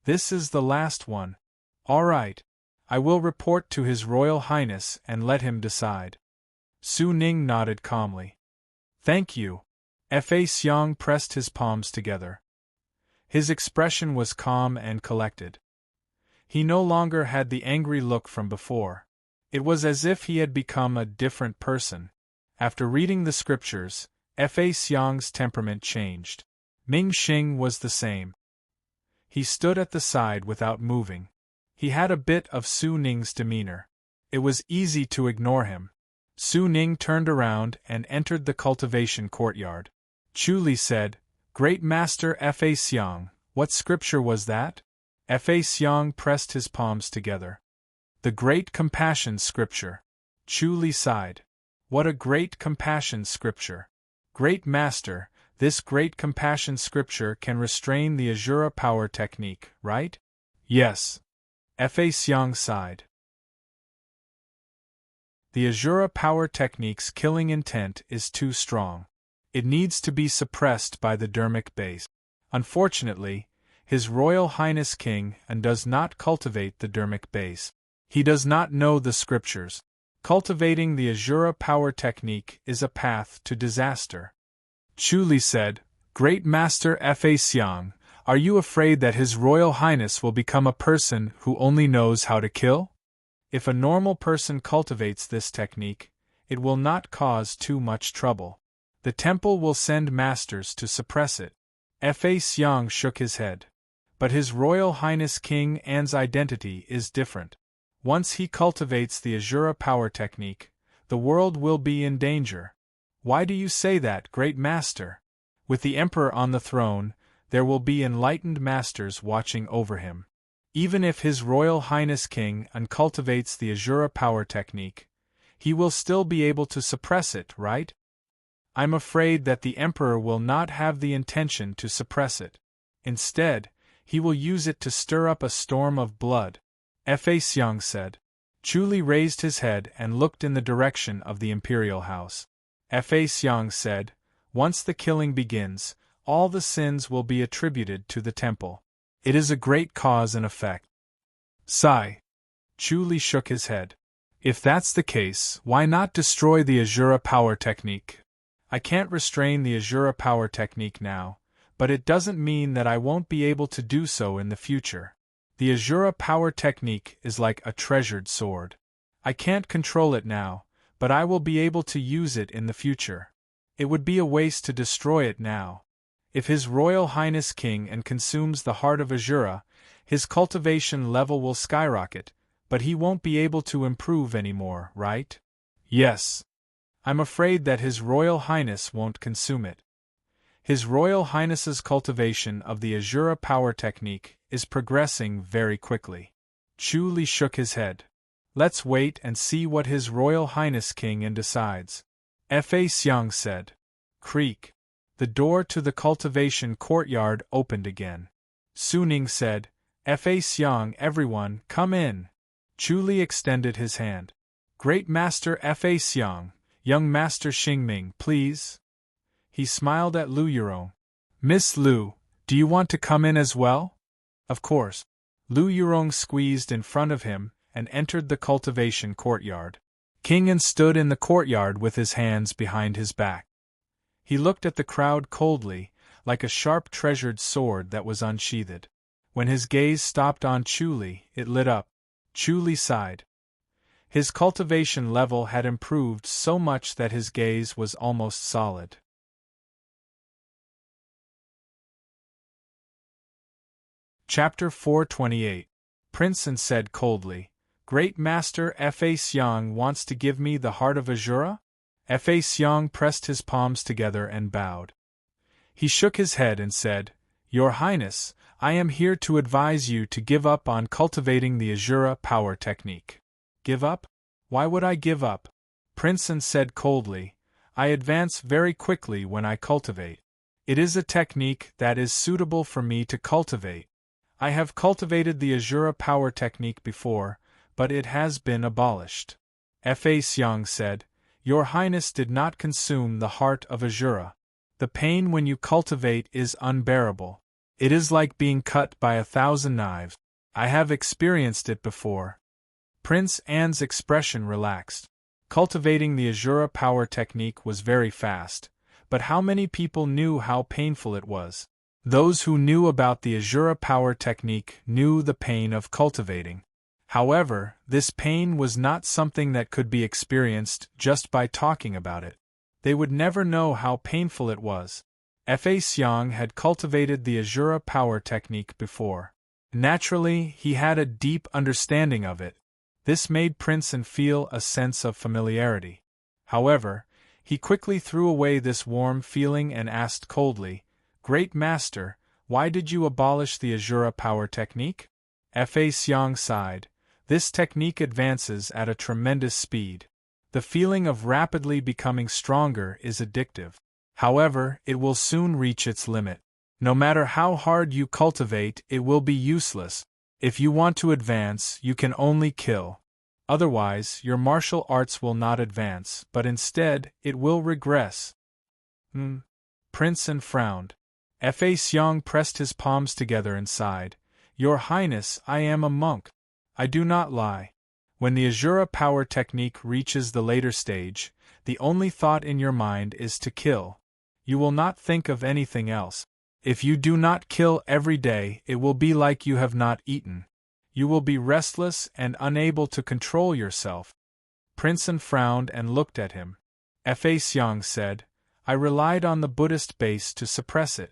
"This is the last one. All right. I will report to His Royal Highness and let him decide." Su Ning nodded calmly. "Thank you." Fa Xiang pressed his palms together. His expression was calm and collected. He no longer had the angry look from before. It was as if he had become a different person. After reading the scriptures, Fa Xiang's temperament changed. Ming Xing was the same. He stood at the side without moving. He had a bit of Su Ning's demeanor. It was easy to ignore him. Su Ning turned around and entered the cultivation courtyard. Chu Li said, "Great Master Fa Xiang, what scripture was that?" Fa Xiang pressed his palms together. "The Great Compassion Scripture." Chu Li sighed. "What a great compassion scripture! Great Master, this Great Compassion Scripture can restrain the Azura power technique, right?" "Yes." Fa Xiang sighed. The Azura power technique's killing intent is too strong. It needs to be suppressed by the dermic base. Unfortunately, His Royal Highness King and does not cultivate the dermic base. He does not know the scriptures. Cultivating the Azura power technique is a path to disaster. Chu Li said, "Great Master Fa Xiang, are you afraid that His Royal Highness will become a person who only knows how to kill? If a normal person cultivates this technique, it will not cause too much trouble. The temple will send masters to suppress it." Fa Xiang shook his head. "But His Royal Highness King An's identity is different. Once he cultivates the Azura power technique, the world will be in danger." "Why do you say that, Great Master?" "With the Emperor on the throne, there will be enlightened masters watching over him. Even if His Royal Highness King An cultivates the Azura power technique, he will still be able to suppress it, right?" "I'm afraid that the Emperor will not have the intention to suppress it. Instead, he will use it to stir up a storm of blood," Fa Xiang said. Chu Li raised his head and looked in the direction of the imperial house. Fa Xiang said, "Once the killing begins, all the sins will be attributed to the temple. It is a great cause and effect." Sigh. Chu Li shook his head. "If that's the case, why not destroy the Azura power technique? I can't restrain the Azura power technique now, but it doesn't mean that I won't be able to do so in the future. The Azura power technique is like a treasured sword. I can't control it now, but I will be able to use it in the future. It would be a waste to destroy it now. If His Royal Highness King and consumes the heart of Azura, his cultivation level will skyrocket, but he won't be able to improve anymore, right?" "Yes. I'm afraid that His Royal Highness won't consume it. His Royal Highness's cultivation of the Azura power technique is progressing very quickly." Chu Li shook his head. "Let's wait and see what His Royal Highness King An decides," Fa Xiang said. Creak. The door to the cultivation courtyard opened again. Su Ning said, "Fa Xiang, everyone, come in." Chu Li extended his hand. "Great Master Fa Xiang, young Master Xingming, please." He smiled at Lu Yurong. "Miss Lu, do you want to come in as well?" "Of course." Lu Yurong squeezed in front of him and entered the cultivation courtyard. King An stood in the courtyard with his hands behind his back. He looked at the crowd coldly, like a sharp treasured sword that was unsheathed. When his gaze stopped on Chu Li, it lit up. Chu Li sighed. His cultivation level had improved so much that his gaze was almost solid. Chapter 428. Prince An said coldly, Great Master Fa Xiang wants to give me the heart of Azura? Fa Xiang pressed his palms together and bowed. He shook his head and said, Your Highness, I am here to advise you to give up on cultivating the Azura power technique. Give up? Why would I give up? Prince An said coldly, I advance very quickly when I cultivate. It is a technique that is suitable for me to cultivate. I have cultivated the Azura power technique before, but it has been abolished. Fa Xiang said, Your Highness did not consume the heart of Azura. The pain when you cultivate is unbearable. It is like being cut by 1,000 knives. I have experienced it before. Prince An's expression relaxed. Cultivating the Azura power technique was very fast, but how many people knew how painful it was? Those who knew about the Azura power technique knew the pain of cultivating. However, this pain was not something that could be experienced just by talking about it. They would never know how painful it was. Fa Xiang had cultivated the Azura power technique before. Naturally, he had a deep understanding of it. This made Prince An feel a sense of familiarity. However, he quickly threw away this warm feeling and asked coldly, Great Master, why did you abolish the Azura power technique? Fa Xiang sighed. This technique advances at a tremendous speed. The feeling of rapidly becoming stronger is addictive. However, it will soon reach its limit. No matter how hard you cultivate, it will be useless. If you want to advance, you can only kill. Otherwise, your martial arts will not advance, but instead, it will regress. Prince An frowned. Fa Xiang pressed his palms together and sighed. Your Highness, I am a monk. I do not lie. When the Azura power technique reaches the later stage, the only thought in your mind is to kill. You will not think of anything else. If you do not kill every day, it will be like you have not eaten. You will be restless and unable to control yourself. Prince An frowned and looked at him. Fa Xiang said, I relied on the Buddhist base to suppress it.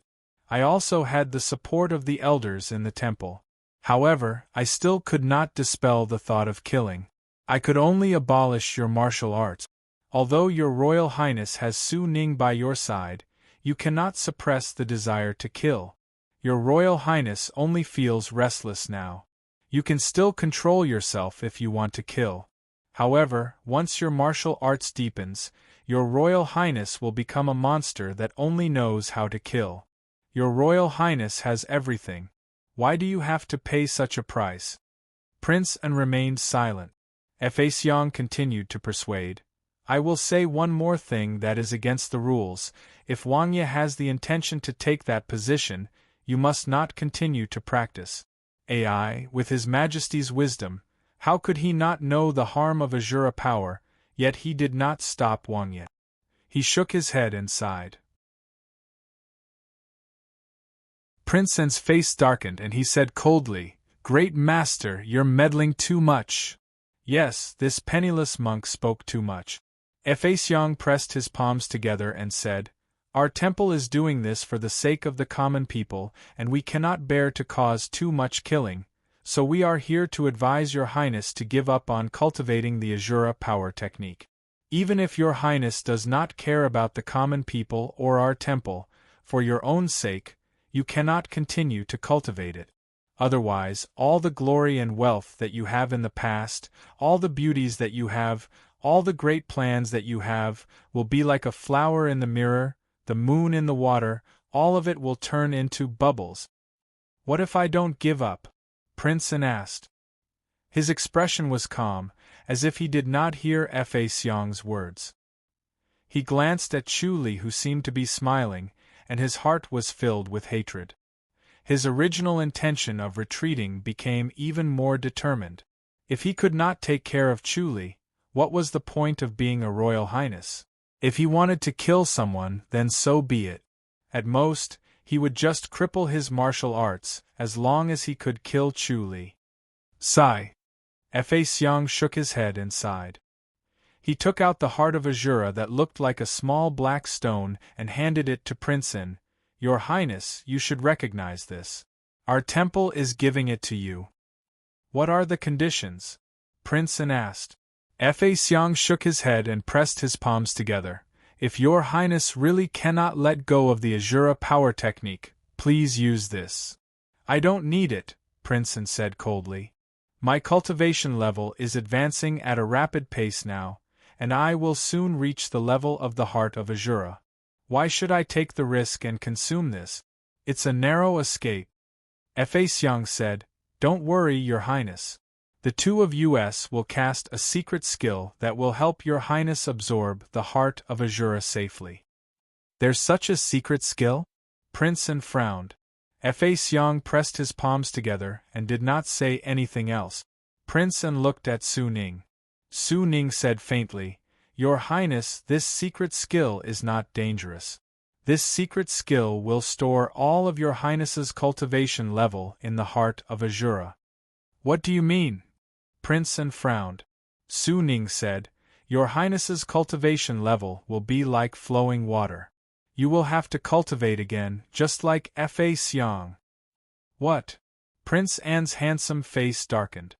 I also had the support of the elders in the temple. However, I still could not dispel the thought of killing. I could only abolish your martial arts. Although your Royal Highness has Su Ning by your side, you cannot suppress the desire to kill. Your Royal Highness only feels restless now. You can still control yourself if you want to kill. However, once your martial arts deepens, your Royal Highness will become a monster that only knows how to kill. Your Royal Highness has everything. Why do you have to pay such a price? Prince An remained silent. Fa Xiang continued to persuade. I will say one more thing that is against the rules. If Wang Ye has the intention to take that position, you must not continue to practice. Ai, with His Majesty's wisdom, how could he not know the harm of Azura power, yet he did not stop Wang Ye. He shook his head and sighed. Prince An's face darkened and he said coldly, Great Master, you're meddling too much. Yes, this penniless monk spoke too much. Fa Xiang pressed his palms together and said, Our temple is doing this for the sake of the common people, and we cannot bear to cause too much killing, so we are here to advise your Highness to give up on cultivating the Azura power technique. Even if your Highness does not care about the common people or our temple, for your own sake, you cannot continue to cultivate it. Otherwise, all the glory and wealth that you have in the past, all the beauties that you have, all the great plans that you have, will be like a flower in the mirror, the moon in the water, all of it will turn into bubbles. What if I don't give up? Prince An asked. His expression was calm, as if he did not hear Fa Xiang's words. He glanced at Chu Li, who seemed to be smiling, and his heart was filled with hatred. His original intention of retreating became even more determined. If he could not take care of Chu Li, what was the point of being a Royal Highness? If he wanted to kill someone, then so be it. At most, he would just cripple his martial arts, as long as he could kill Chu Li. Sigh. Fa Xiang shook his head and sighed. He took out the heart of Azura that looked like a small black stone and handed it to Prince An. Your Highness, you should recognize this. Our temple is giving it to you. What are the conditions? Prince An asked. Fa Xiang shook his head and pressed his palms together. If your highness really cannot let go of the Azura power technique, please use this. I don't need it, Prince An said coldly. My cultivation level is advancing at a rapid pace now, and I will soon reach the level of the heart of Azura. Why should I take the risk and consume this? It's a narrow escape. Fa Xiang said, Don't worry, Your Highness. The two of us will cast a secret skill that will help Your Highness absorb the heart of Azura safely. There's such a secret skill? Prince An frowned. Fa Xiang pressed his palms together and did not say anything else. Prince An looked at Su Ning. Su Ning said faintly, Your Highness, this secret skill is not dangerous. This secret skill will store all of Your Highness's cultivation level in the heart of Azura. What do you mean? Prince An frowned. Su Ning said, Your Highness's cultivation level will be like flowing water. You will have to cultivate again, just like Fa Xiang. What? Prince An's handsome face darkened.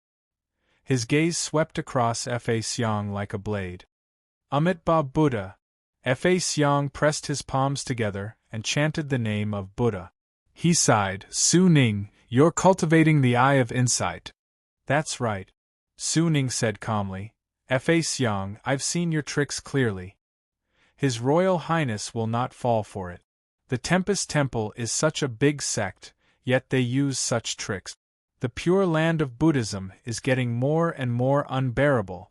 His gaze swept across Fa Xiang like a blade. Amitabha Buddha. Fa Xiang pressed his palms together and chanted the name of Buddha. He sighed, Su Ning, you're cultivating the eye of insight. That's right. Su Ning said calmly. Fa Xiang, I've seen your tricks clearly. His Royal Highness will not fall for it. The Tempest Temple is such a big sect, yet they use such tricks. The Pure Land of Buddhism is getting more and more unbearable.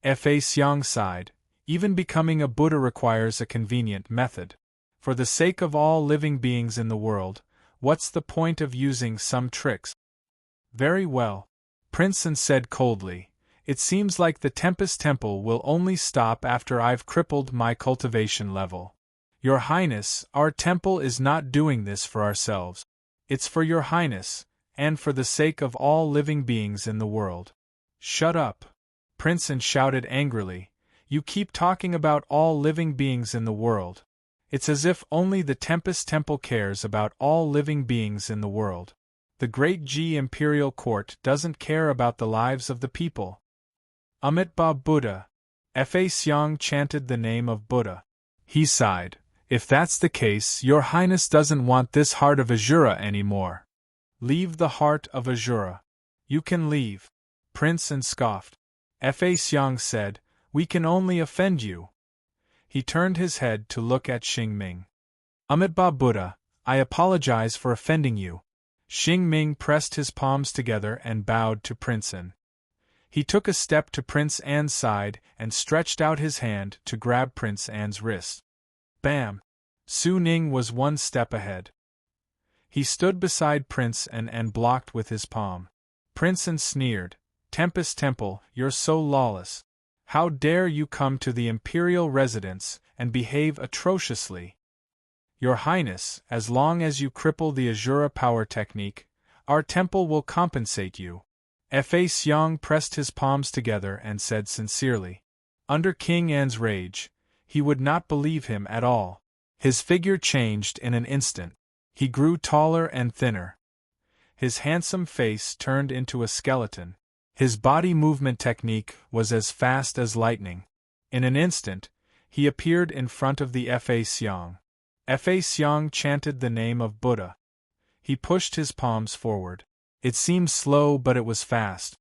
Fa Xiang sighed. Even becoming a Buddha requires a convenient method. For the sake of all living beings in the world, what's the point of using some tricks? Very well, Prince An said coldly. It seems like the Tempest Temple will only stop after I've crippled my cultivation level. Your Highness, our temple is not doing this for ourselves. It's for Your Highness, and for the sake of all living beings in the world. Shut up! Prince An shouted angrily. You keep talking about all living beings in the world. It's as if only the Tempest Temple cares about all living beings in the world. The Great G Imperial Court doesn't care about the lives of the people. Amitabha Buddha. Fa Xiang chanted the name of Buddha. He sighed. If that's the case, Your Highness doesn't want this heart of Azura anymore. Leave the heart of Azura. You can leave. Prince An scoffed. Fa Xiang said, We can only offend you. He turned his head to look at Xing Ming. Amitabha Buddha, I apologize for offending you. Xing Ming pressed his palms together and bowed to Prince An. He took a step to Prince An's side and stretched out his hand to grab Prince An's wrist. Bam! Su Ning was one step ahead. He stood beside Prince An and blocked with his palm. Prince An sneered, Tempest Temple, you're so lawless. How dare you come to the imperial residence and behave atrociously? Your Highness, as long as you cripple the Azura power technique, our temple will compensate you. Fa Xiang pressed his palms together and said sincerely. Under King An's rage, he would not believe him at all. His figure changed in an instant. He grew taller and thinner. His handsome face turned into a skeleton. His body movement technique was as fast as lightning. In an instant, he appeared in front of the Fa Xiang. Fa Xiang chanted the name of Buddha. He pushed his palms forward. It seemed slow, but it was fast.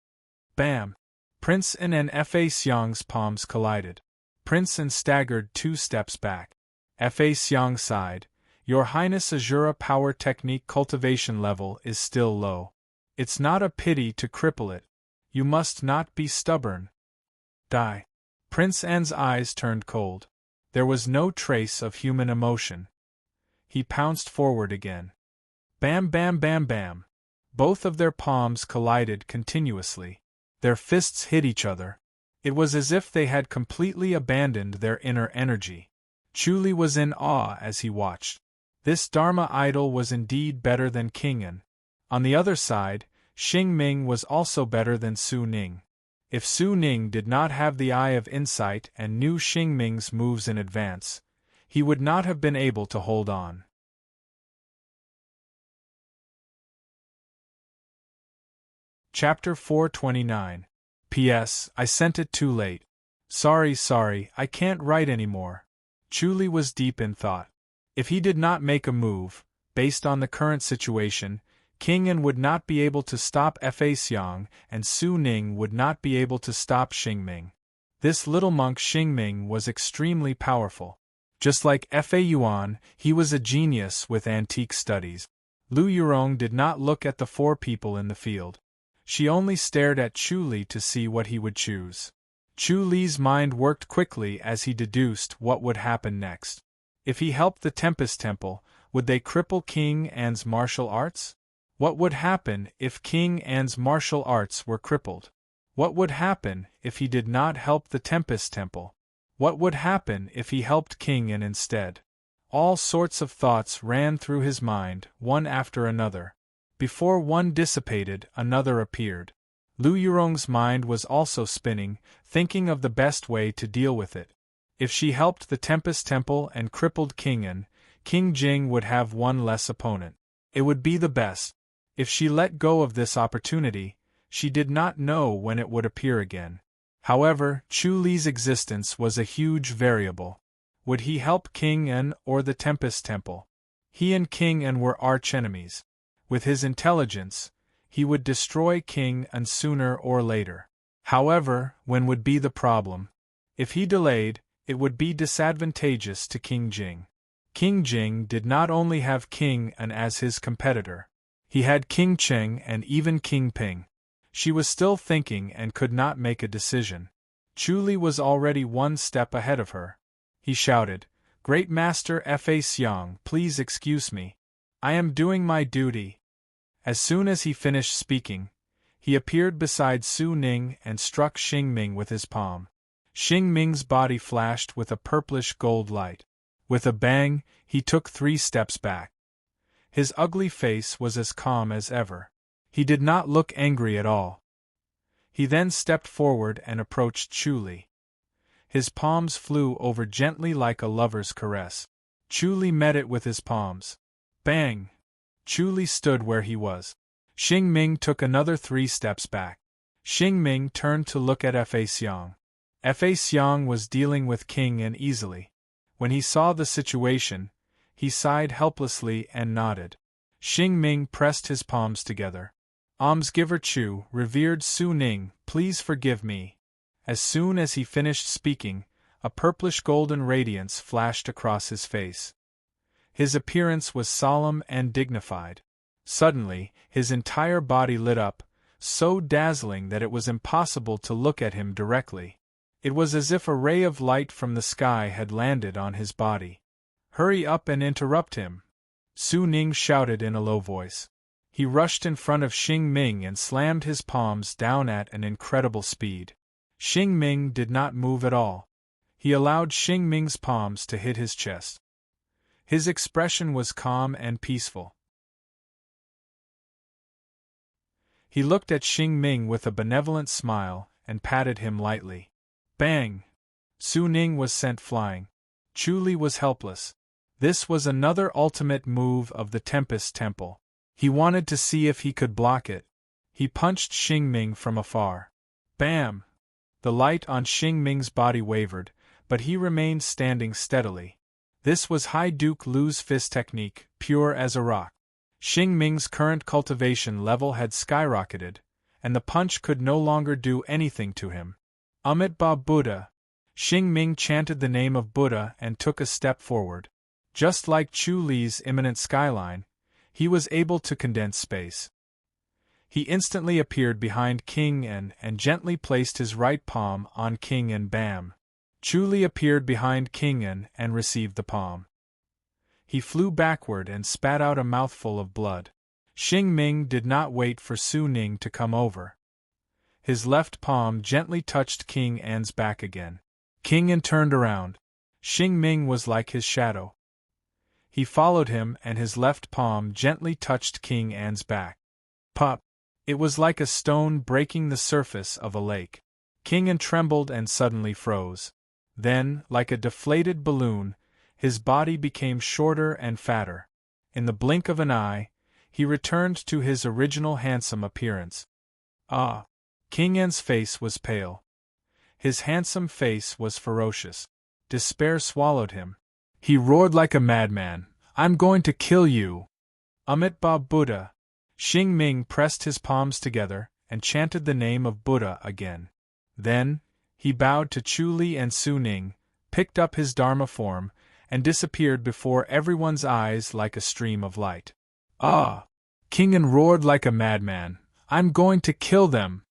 Bam! Prince An and Fa Xiang's palms collided. Prince An staggered 2 steps back. Fa Xiang sighed. Your Highness, Azura power technique cultivation level is still low. It's not a pity to cripple it. You must not be stubborn. Die. Prince An's eyes turned cold. There was no trace of human emotion. He pounced forward again. Bam, bam, bam, bam. Both of their palms collided continuously. Their fists hit each other. It was as if they had completely abandoned their inner energy. Chuli was in awe as he watched. This Dharma idol was indeed better than King An. On the other side, Xing Ming was also better than Su Ning. If Su Ning did not have the eye of insight and knew Xing Ming's moves in advance, he would not have been able to hold on. Chapter 429. P.S. I sent it too late. Sorry, I can't write anymore. Chuli was deep in thought. If he did not make a move, based on the current situation, King An would not be able to stop Fa Xiang, and Su Ning would not be able to stop Xingming. This little monk Xingming was extremely powerful. Just like Fa Yuan, he was a genius with antique studies. Lu Yurong did not look at the four people in the field. She only stared at Chu Li to see what he would choose. Chu Li's mind worked quickly as he deduced what would happen next. If he helped the Tempest Temple, would they cripple King An's martial arts? What would happen if King An's martial arts were crippled? What would happen if he did not help the Tempest Temple? What would happen if he helped King An instead? All sorts of thoughts ran through his mind, one after another. Before one dissipated, another appeared. Lu Yurong's mind was also spinning, thinking of the best way to deal with it. If she helped the Tempest Temple and crippled King An, King Jing would have one less opponent. It would be the best. If she let go of this opportunity, she did not know when it would appear again. However, Chu Li's existence was a huge variable. Would he help King An or the Tempest Temple? He and King An were arch-enemies. With his intelligence, he would destroy King An sooner or later. However, when would be the problem? If he delayed, it would be disadvantageous to King Jing. King Jing did not only have King An as his competitor. He had King Cheng and even King Ping. She was still thinking and could not make a decision. Chu Li was already one step ahead of her. He shouted, "Great Master Fa Xiang, please excuse me. I am doing my duty." As soon as he finished speaking, he appeared beside Su Ning and struck Xingming with his palm. Xingming's body flashed with a purplish gold light. With a bang, he took 3 steps back. His ugly face was as calm as ever. He did not look angry at all. He then stepped forward and approached Chu Li. His palms flew over gently like a lover's caress. Chu Li met it with his palms. Bang! Chu Li stood where he was. Xingming took another 3 steps back. Xingming turned to look at Fa Xiang. Fa Xiang was dealing with King An easily. When he saw the situation, he sighed helplessly and nodded. Xingming pressed his palms together. Almsgiver Chu, revered Su Ning, please forgive me. As soon as he finished speaking, a purplish golden radiance flashed across his face. His appearance was solemn and dignified. Suddenly, his entire body lit up, so dazzling that it was impossible to look at him directly. It was as if a ray of light from the sky had landed on his body. "Hurry up and interrupt him!" Su Ning shouted in a low voice. He rushed in front of Xingming and slammed his palms down at an incredible speed. Xingming did not move at all. He allowed Xingming's palms to hit his chest. His expression was calm and peaceful. He looked at Xingming with a benevolent smile and patted him lightly. Bang! Su Ning was sent flying. Chu Li was helpless. This was another ultimate move of the Tempest Temple. He wanted to see if he could block it. He punched Xingming from afar. Bam! The light on Xingming's body wavered, but he remained standing steadily. This was High Duke Lu's fist technique, pure as a rock. Xingming's current cultivation level had skyrocketed, and the punch could no longer do anything to him. Amit Ba Buddha! Xingming chanted the name of Buddha and took a step forward. Just like Chu Li's imminent skyline, he was able to condense space. He instantly appeared behind King An and gently placed his right palm on King An. Bam! Chu Li appeared behind King An and received the palm. He flew backward and spat out a mouthful of blood. Xingming did not wait for Su Ning to come over. His left palm gently touched King An's back again. King An turned around. Xingming was like his shadow. He followed him and his left palm gently touched King An's back. Pop! It was like a stone breaking the surface of a lake. King An trembled and suddenly froze. Then, like a deflated balloon, his body became shorter and fatter. In the blink of an eye, he returned to his original handsome appearance. Ah! King En's face was pale. His handsome face was ferocious. Despair swallowed him. He roared like a madman, "I'm going to kill you!" Amit Ba Buddha! Xing Ming pressed his palms together and chanted the name of Buddha again. Then, he bowed to Chu Li and Su Ning, picked up his Dharma form, and disappeared before everyone's eyes like a stream of light. Ah! King En roared like a madman, "I'm going to kill them!"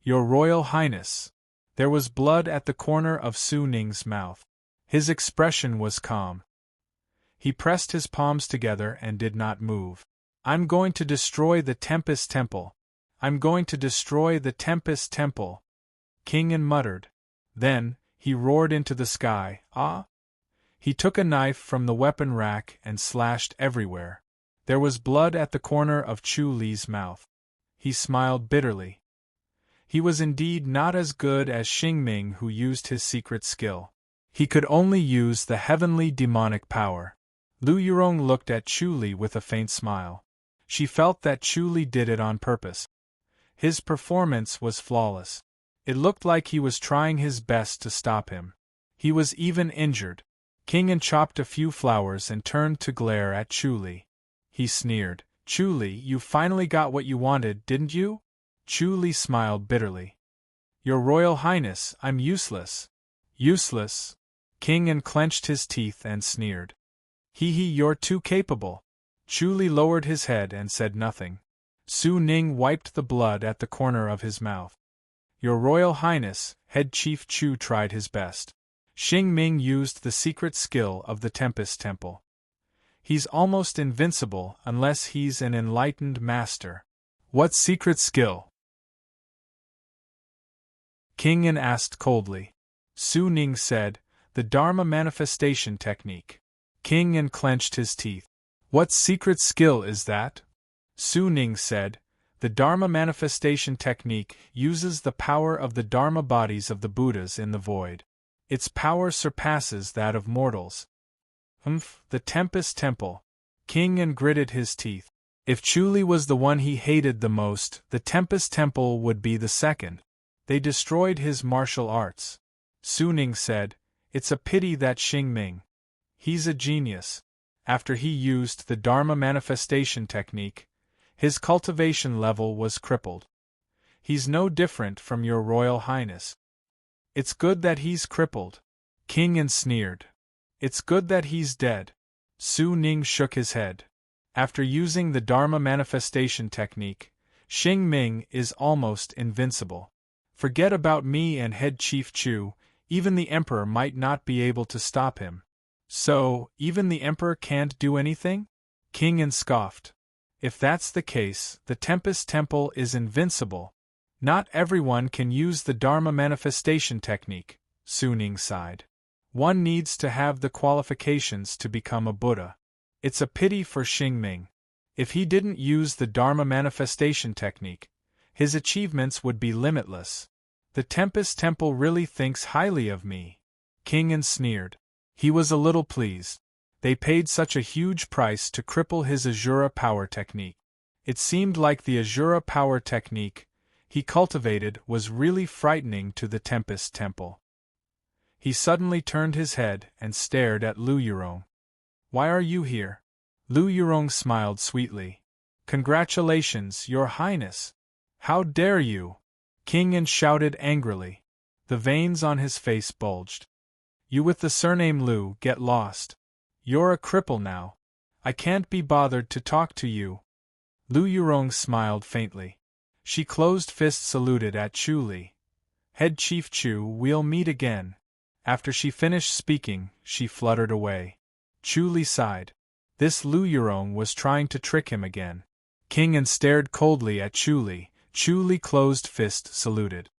Your Royal Highness! There was blood at the corner of Su Ning's mouth. His expression was calm. He pressed his palms together and did not move. "I'm going to destroy the Tempest Temple. I'm going to destroy the Tempest Temple," King En muttered. Then, he roared into the sky, "Ah!" He took a knife from the weapon rack and slashed everywhere. There was blood at the corner of Chu Li's mouth. He smiled bitterly. He was indeed not as good as Xing Ming, who used his secret skill. He could only use the heavenly demonic power. Lu Yurong looked at Chu Li with a faint smile. She felt that Chu Li did it on purpose. His performance was flawless. It looked like he was trying his best to stop him. He was even injured. King En chopped a few flowers and turned to glare at Chu Li. He sneered, "Chu Li, you finally got what you wanted, didn't you?" Chu Li smiled bitterly. "Your Royal Highness, I'm useless." "Useless?" King En clenched his teeth and sneered. You're too capable." Chu Li lowered his head and said nothing. Su Ning wiped the blood at the corner of his mouth. "Your Royal Highness," Head Chief Chu tried his best. "Xing Ming used the secret skill of the Tempest Temple. He's almost invincible unless he's an enlightened master." "What secret skill?" King En asked coldly. Su Ning said, "The Dharma manifestation technique." King En clenched his teeth. "What secret skill is that?" Su Ning said, "The Dharma manifestation technique uses the power of the Dharma bodies of the Buddhas in the void. Its power surpasses that of mortals." The Tempest Temple. King En gritted his teeth. If Chu Li was the one he hated the most, the Tempest Temple would be the second. They destroyed his martial arts. Su Ning said, "It's a pity that Xing Ming. He's a genius. After he used the Dharma manifestation technique, his cultivation level was crippled. He's no different from your Royal Highness." "It's good that he's crippled," King En sneered. "It's good that he's dead." Su Ning shook his head. "After using the Dharma manifestation technique, Xing Ming is almost invincible. Forget about me and Head Chief Chu, even the Emperor might not be able to stop him." "So, even the Emperor can't do anything?" King En scoffed. "If that's the case, the Tempest Temple is invincible. Not everyone can use the Dharma manifestation technique," Su Ning sighed. "One needs to have the qualifications to become a Buddha. It's a pity for Xing Ming. If he didn't use the Dharma manifestation technique, his achievements would be limitless. The Tempest Temple really thinks highly of me." King En sneered. He was a little pleased. They paid such a huge price to cripple his Azura power technique. It seemed like the Azura power technique he cultivated was really frightening to the Tempest Temple. He suddenly turned his head and stared at Lu Yurong. "Why are you here?" Lu Yurong smiled sweetly. "Congratulations, Your Highness!" "How dare you!" King En shouted angrily. The veins on his face bulged. "You with the surname Lu, get lost. You're a cripple now. I can't be bothered to talk to you." Lu Yurong smiled faintly. She closed fist saluted at Chu Li. "Head Chief Chu, we'll meet again." After she finished speaking, she fluttered away. Chu Li sighed. This Lu Yurong was trying to trick him again. King En stared coldly at Chu Li. Chu Li closed fist saluted.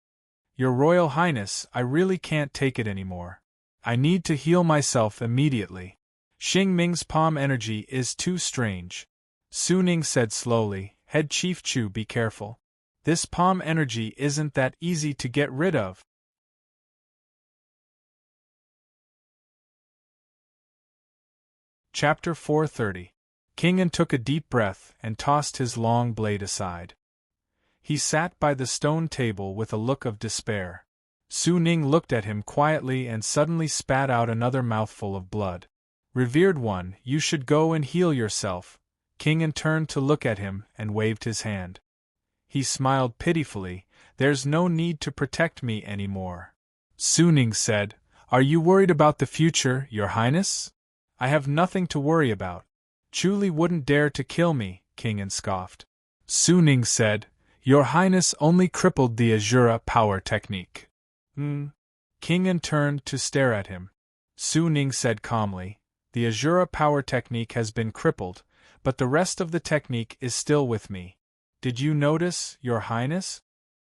"Your Royal Highness, I really can't take it anymore. I need to heal myself immediately. Xing Ming's palm energy is too strange." Su Ning said slowly, "Head Chief Chu, be careful. This palm energy isn't that easy to get rid of." Chapter 430. King En took a deep breath and tossed his long blade aside. He sat by the stone table with a look of despair. Su Ning looked at him quietly and suddenly spat out another mouthful of blood. Revered one, you should go and heal yourself. King An turned to look at him and waved his hand. He smiled pitifully. There's no need to protect me anymore. Su Ning said, Are you worried about the future, Your Highness? I have nothing to worry about. Chu Li wouldn't dare to kill me, King An scoffed. Su Ning said, Your Highness only crippled the Azura power technique. King An turned to stare at him. Su Ning said calmly, The Azura power technique has been crippled, but the rest of the technique is still with me. Did you notice, Your Highness?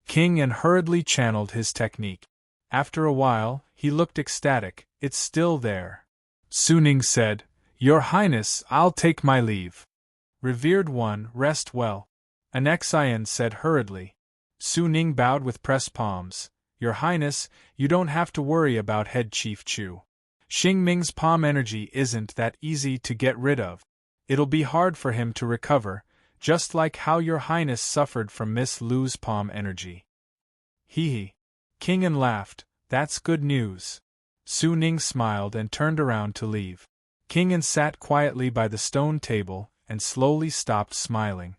King An hurriedly channeled his technique. After a while, he looked ecstatic. It's still there. Su Ning said, Your Highness, I'll take my leave. Revered one, rest well. Anaxian said hurriedly. Su Ning bowed with pressed palms. Your Highness, you don't have to worry about Head Chief Chu. Xing Ming's palm energy isn't that easy to get rid of. It'll be hard for him to recover, just like how Your Highness suffered from Miss Lu's palm energy. Hee. King An laughed. That's good news. Su Ning smiled and turned around to leave. King An sat quietly by the stone table and slowly stopped smiling.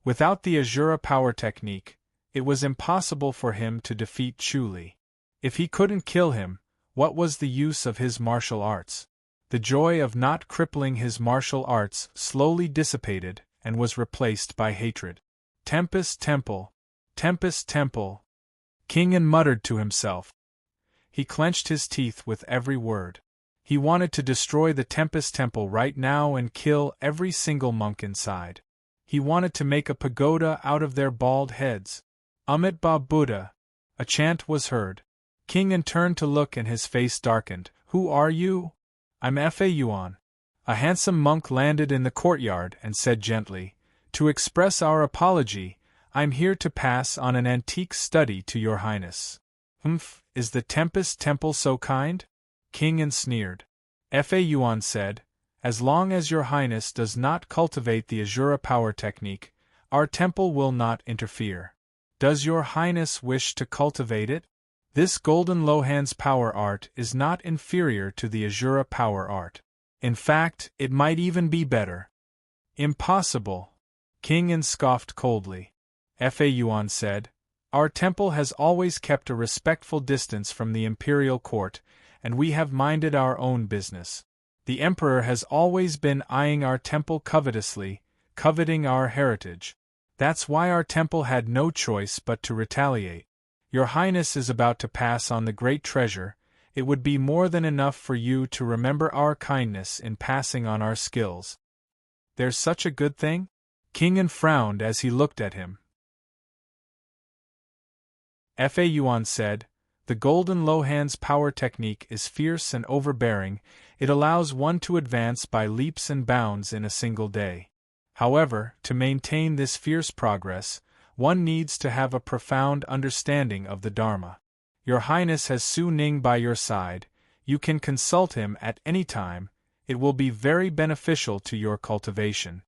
Without the Azura power technique, it was impossible for him to defeat Chu Li. If he couldn't kill him, what was the use of his martial arts? The joy of not crippling his martial arts slowly dissipated and was replaced by hatred. Tempest Temple. Tempest Temple. King An muttered to himself. He clenched his teeth with every word. He wanted to destroy the Tempest Temple right now and kill every single monk inside. He wanted to make a pagoda out of their bald heads. Amit Ba Buddha. A chant was heard. King An turned to look and his face darkened. Who are you? I'm Fa Yuan. A handsome monk landed in the courtyard and said gently, To express our apology, I'm here to pass on an antique study to Your Highness. Is the Tempest Temple so kind? King An sneered. Fa Yuan said, As long as Your Highness does not cultivate the Azura power technique, our temple will not interfere. Does Your Highness wish to cultivate it? This Golden Lohan's power art is not inferior to the Azura power art. In fact, it might even be better. Impossible. King An scoffed coldly. Fa Yuan said, Our temple has always kept a respectful distance from the imperial court, and we have minded our own business. The emperor has always been eyeing our temple covetously, coveting our heritage. That's why our temple had no choice but to retaliate. Your Highness is about to pass on the great treasure. It would be more than enough for you to remember our kindness in passing on our skills. There's such a good thing? King An frowned as he looked at him. Fa Yuan said, The Golden Lohan's power technique is fierce and overbearing. It allows one to advance by leaps and bounds in a single day. However, to maintain this fierce progress, one needs to have a profound understanding of the Dharma. Your Highness has Su Ning by your side. You can consult him at any time. It will be very beneficial to your cultivation.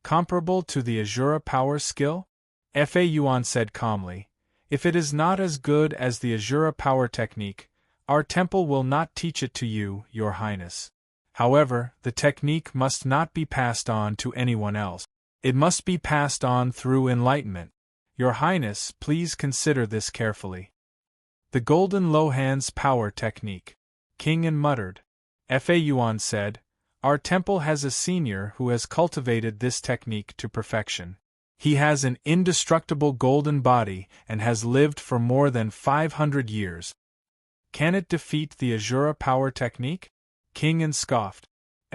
Comparable to the Azura power skill? Fa Yuan said calmly. If it is not as good as the Azura power technique, our temple will not teach it to you, Your Highness. However, the technique must not be passed on to anyone else. It must be passed on through enlightenment. Your Highness, please consider this carefully. The Golden Lohan's power technique. King An muttered. Fa Yuan said, Our temple has a senior who has cultivated this technique to perfection. He has an indestructible golden body and has lived for more than 500 years. Can it defeat the Azura power technique? King An scoffed.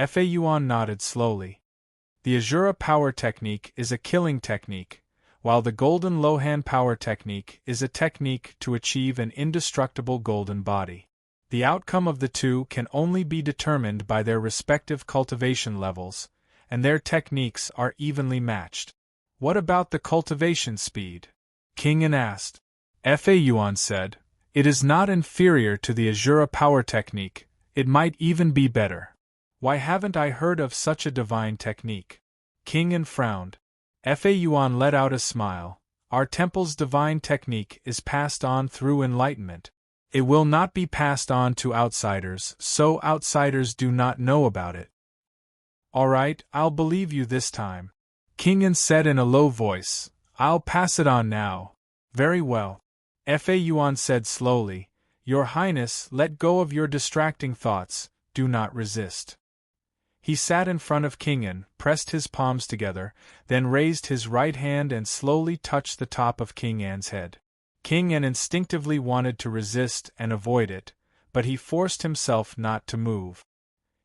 Fa Yuan nodded slowly. The Azura power technique is a killing technique, while the Golden Lohan power technique is a technique to achieve an indestructible golden body. The outcome of the two can only be determined by their respective cultivation levels, and their techniques are evenly matched. What about the cultivation speed? King An asked. Fa Yuan said, It is not inferior to the Azura power technique, it might even be better. Why haven't I heard of such a divine technique? King An frowned. Fa Yuan let out a smile. Our temple's divine technique is passed on through enlightenment. It will not be passed on to outsiders, so outsiders do not know about it. All right, I'll believe you this time. King An said in a low voice, I'll pass it on now. Very well. Fa Yuan said slowly, Your Highness, let go of your distracting thoughts, do not resist. He sat in front of King An, pressed his palms together, then raised his right hand and slowly touched the top of King An's head. King An instinctively wanted to resist and avoid it, but he forced himself not to move.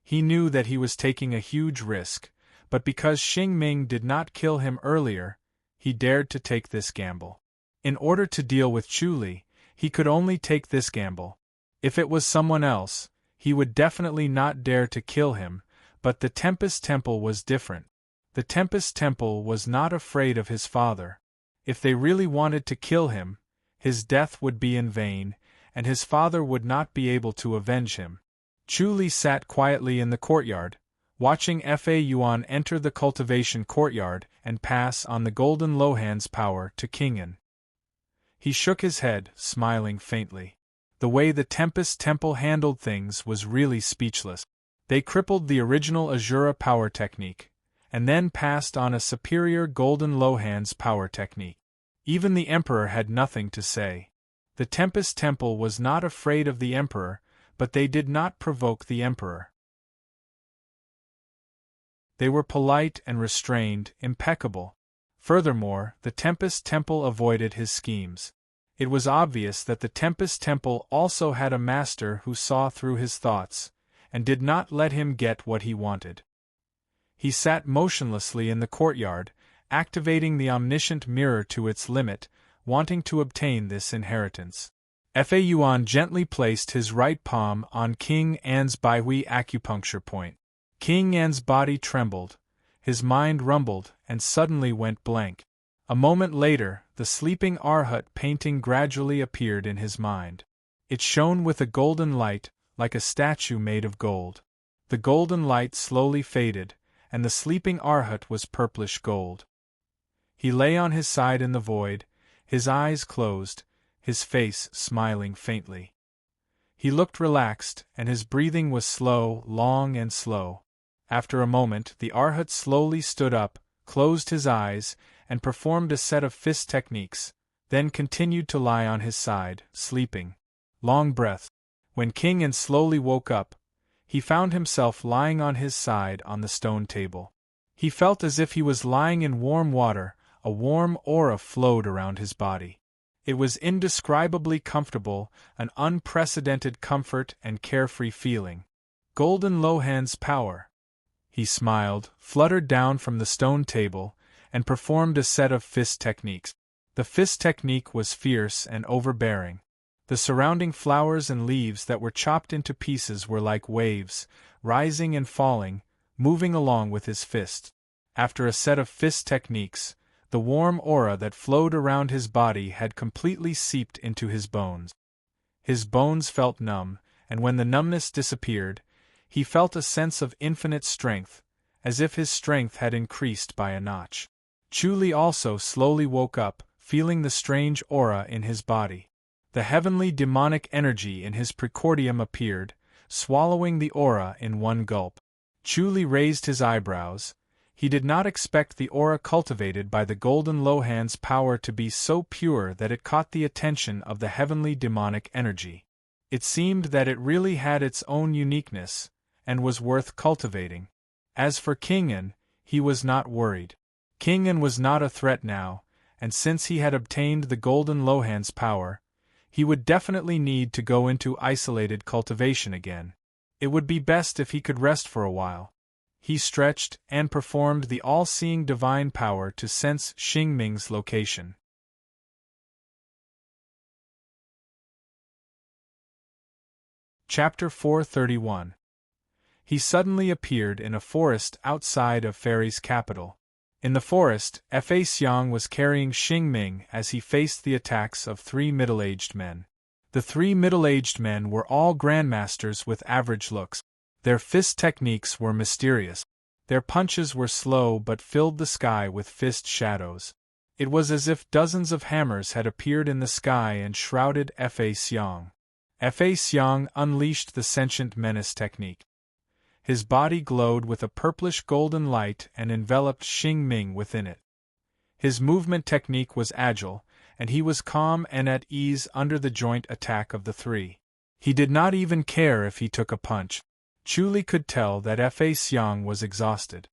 He knew that he was taking a huge risk, but because Xing Ming did not kill him earlier, he dared to take this gamble. In order to deal with Chu Li, he could only take this gamble. If it was someone else, he would definitely not dare to kill him, but the Tempest Temple was different. The Tempest Temple was not afraid of his father. If they really wanted to kill him, his death would be in vain, and his father would not be able to avenge him. Chu Li sat quietly in the courtyard, watching Fa Yuan enter the cultivation courtyard and pass on the golden Lohan's power to King An. He shook his head, smiling faintly. The way the Tempest Temple handled things was really speechless. They crippled the original Azura power technique, and then passed on a superior golden Lohan's power technique. Even the Emperor had nothing to say. The Tempest Temple was not afraid of the Emperor, but they did not provoke the Emperor. They were polite and restrained, impeccable. Furthermore, the Tempest Temple avoided his schemes. It was obvious that the Tempest Temple also had a master who saw through his thoughts, and did not let him get what he wanted. He sat motionlessly in the courtyard, activating the omniscient mirror to its limit, wanting to obtain this inheritance. Fa Yuan gently placed his right palm on King An's Baihui acupuncture point. King An's body trembled, his mind rumbled, and suddenly went blank. A moment later, the sleeping Arhat painting gradually appeared in his mind. It shone with a golden light, like a statue made of gold. The golden light slowly faded, and the sleeping Arhat was purplish gold. He lay on his side in the void, his eyes closed, his face smiling faintly. He looked relaxed, and his breathing was slow, long and slow. After a moment, the Arhat slowly stood up, closed his eyes, and performed a set of fist techniques, then continued to lie on his side, sleeping. Long breath. When King An slowly woke up, he found himself lying on his side on the stone table. He felt as if he was lying in warm water, a warm aura flowed around his body. It was indescribably comfortable, an unprecedented comfort and carefree feeling. Golden Lohan's power. He smiled, fluttered down from the stone table, and performed a set of fist techniques. The fist technique was fierce and overbearing. The surrounding flowers and leaves that were chopped into pieces were like waves, rising and falling, moving along with his fist. After a set of fist techniques, the warm aura that flowed around his body had completely seeped into his bones. His bones felt numb, and when the numbness disappeared, he felt a sense of infinite strength, as if his strength had increased by a notch. Chu Li also slowly woke up, feeling the strange aura in his body. The heavenly demonic energy in his precordium appeared, swallowing the aura in one gulp. Chu Li raised his eyebrows. He did not expect the aura cultivated by the golden Lohan's power to be so pure that it caught the attention of the heavenly demonic energy. It seemed that it really had its own uniqueness, and was worth cultivating. As for King An, he was not worried. King An was not a threat now, and since he had obtained the golden Lohan's power, he would definitely need to go into isolated cultivation again. It would be best if he could rest for a while. He stretched and performed the all-seeing divine power to sense Xing Ming's location. Chapter 431. He suddenly appeared in a forest outside of Fairy's capital. In the forest, Fa Xiang was carrying Xing Ming as he faced the attacks of 3 middle-aged men. The 3 middle-aged men were all grandmasters with average looks. Their fist techniques were mysterious. Their punches were slow but filled the sky with fist shadows. It was as if dozens of hammers had appeared in the sky and shrouded Fa Xiang. Fa Xiang unleashed the sentient menace technique. His body glowed with a purplish-golden light and enveloped Xing Ming within it. His movement technique was agile, and he was calm and at ease under the joint attack of the three. He did not even care if he took a punch. Chu Li could tell that Fa Xiang was exhausted.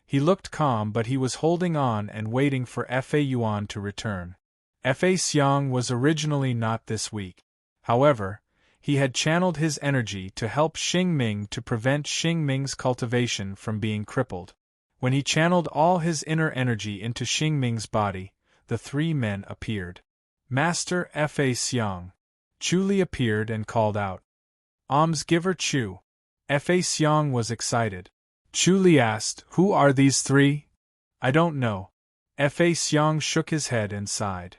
He looked calm, but he was holding on and waiting for Fa Yuan to return. Fa Xiang was originally not this weak. However, he had channeled his energy to help Xing Ming to prevent Xing Ming's cultivation from being crippled. When he channeled all his inner energy into Xing Ming's body, the three men appeared. Master Fa Xiang. Chu Li appeared and called out, "Almsgiver Chu." Fa Xiang was excited. Chu Li asked, "Who are these three?" "I don't know." Fa Xiang shook his head and sighed.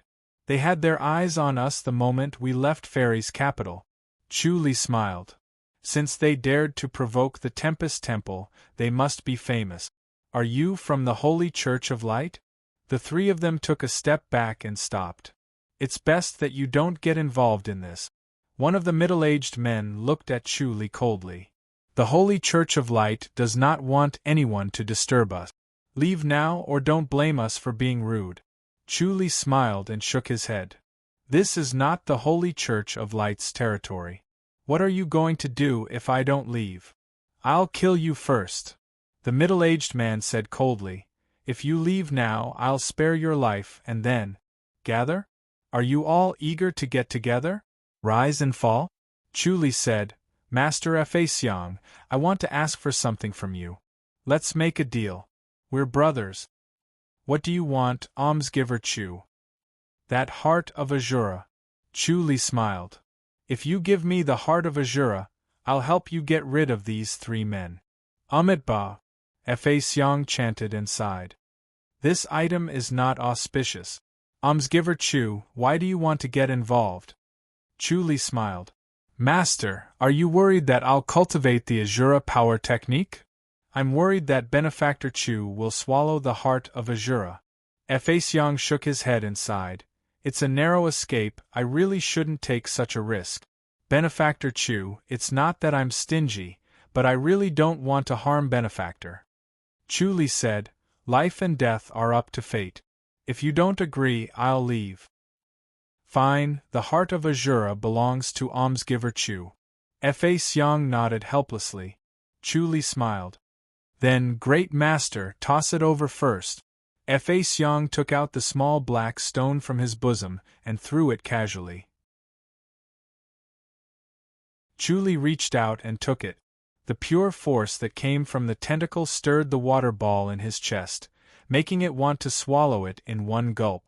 "They had their eyes on us the moment we left Fairy's capital." Chu Li smiled. "Since they dared to provoke the Tempest Temple, they must be famous. Are you from the Holy Church of Light?" The three of them took a step back and stopped. "It's best that you don't get involved in this." One of the middle-aged men looked at Chu Li coldly. "The Holy Church of Light does not want anyone to disturb us. Leave now or don't blame us for being rude." Chu Li smiled and shook his head. "This is not the Holy Church of Light's territory. What are you going to do if I don't leave?" "I'll kill you first," the middle-aged man said coldly. "If you leave now, I'll spare your life and then... Gather? Are you all eager to get together? Rise and fall?" Chu Li said, "Master Fa Xiang, I want to ask for something from you. Let's make a deal. We're brothers." "What do you want, almsgiver Chu?" "That heart of Azura." Chu Li smiled. "If you give me the heart of Azura, I'll help you get rid of these three men." "Ba," Fa Xiang chanted and sighed. "This item is not auspicious. Almsgiver Chu, why do you want to get involved?" Chu Li smiled. "Master, are you worried that I'll cultivate the Azura power technique?" "I'm worried that Benefactor Chu will swallow the heart of Azura." Fa Xiang shook his head and sighed. "It's a narrow escape, I really shouldn't take such a risk. Benefactor Chu, it's not that I'm stingy, but I really don't want to harm Benefactor." Chu Li said, "Life and death are up to fate. If you don't agree, I'll leave." "Fine, the heart of Azura belongs to almsgiver Chu." Fa Xiang nodded helplessly. Chu Li smiled. "Then, Great Master, toss it over first." Fa Xiang took out the small black stone from his bosom and threw it casually. Chu Li reached out and took it. The pure force that came from the tentacle stirred the water ball in his chest, making it want to swallow it in one gulp.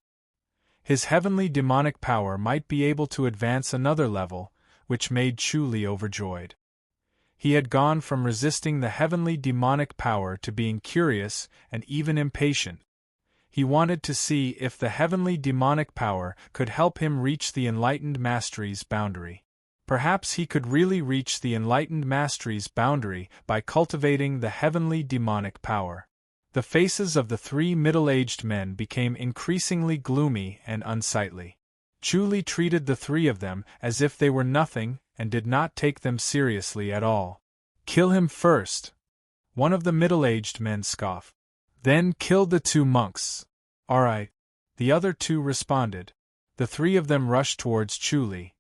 His heavenly demonic power might be able to advance another level, which made Chu Li overjoyed. He had gone from resisting the heavenly demonic power to being curious and even impatient. He wanted to see if the heavenly demonic power could help him reach the enlightened mastery's boundary. Perhaps he could really reach the enlightened mastery's boundary by cultivating the heavenly demonic power. The faces of the three middle-aged men became increasingly gloomy and unsightly. Chu Li treated the three of them as if they were nothing and did not take them seriously at all. "Kill him first," one of the middle-aged men scoffed. "Then kill the two monks." "All right," the other two responded. The three of them rushed towards Chu Li.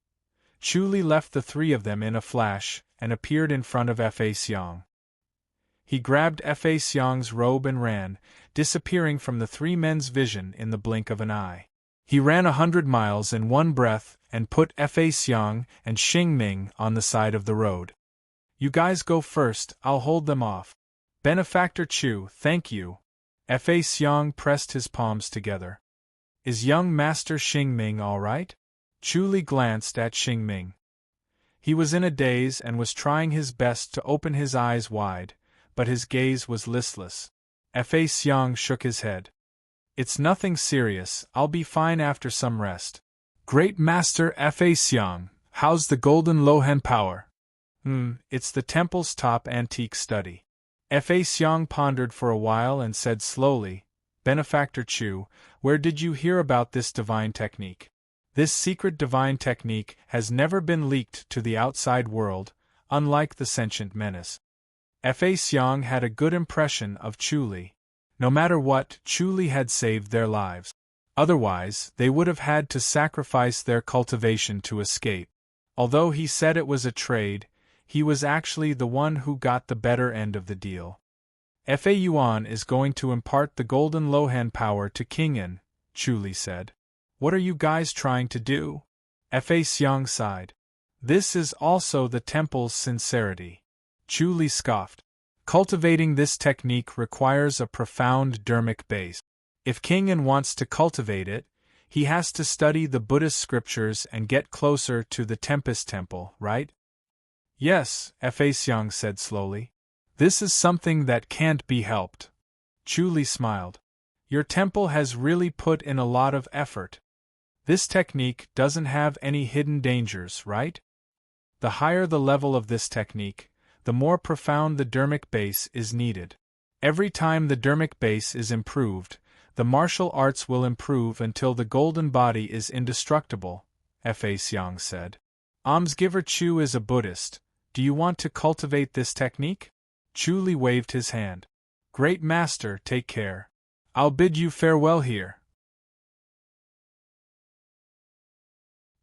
Chu Li left the three of them in a flash and appeared in front of Fa Xiang. He grabbed Fa Xiang's robe and ran, disappearing from the three men's vision in the blink of an eye. He ran 100 miles in one breath and put Fa Xiang and Xing Ming on the side of the road. "You guys go first, I'll hold them off." "Benefactor Chu, thank you." Fa Xiang pressed his palms together. "Is young Master Xing Ming all right?" Chu Li glanced at Xing Ming. He was in a daze and was trying his best to open his eyes wide, but his gaze was listless. Fa Xiang shook his head. "It's nothing serious, I'll be fine after some rest." "Great Master Fa Xiang, how's the golden Lohan power?" It's the temple's top antique study." Fa Xiang pondered for a while and said slowly, Benefactor Chu, where did you hear about this divine technique? This secret divine technique has never been leaked to the outside world, unlike the sentient menace. Fa Xiang had a good impression of Chu Li. No matter what, Chu Li had saved their lives. Otherwise, they would have had to sacrifice their cultivation to escape. Although he said it was a trade, he was actually the one who got the better end of the deal. Fa Yuan is going to impart the golden Lohan power to King An, Chu Li said. What are you guys trying to do? Fa Xiang sighed. This is also the temple's sincerity. Chu Li scoffed. Cultivating this technique requires a profound dermic base. If King An wants to cultivate it, he has to study the Buddhist scriptures and get closer to the Tempest Temple, right? Yes, Fa Xiang said slowly. This is something that can't be helped. Chu Li smiled. Your temple has really put in a lot of effort. This technique doesn't have any hidden dangers, right? The higher the level of this technique, the more profound the dermic base is needed. Every time the dermic base is improved, the martial arts will improve until the golden body is indestructible, Fa Xiang said. Almsgiver Chu is a Buddhist. Do you want to cultivate this technique? Chu Li waved his hand. Great master, take care. I'll bid you farewell here.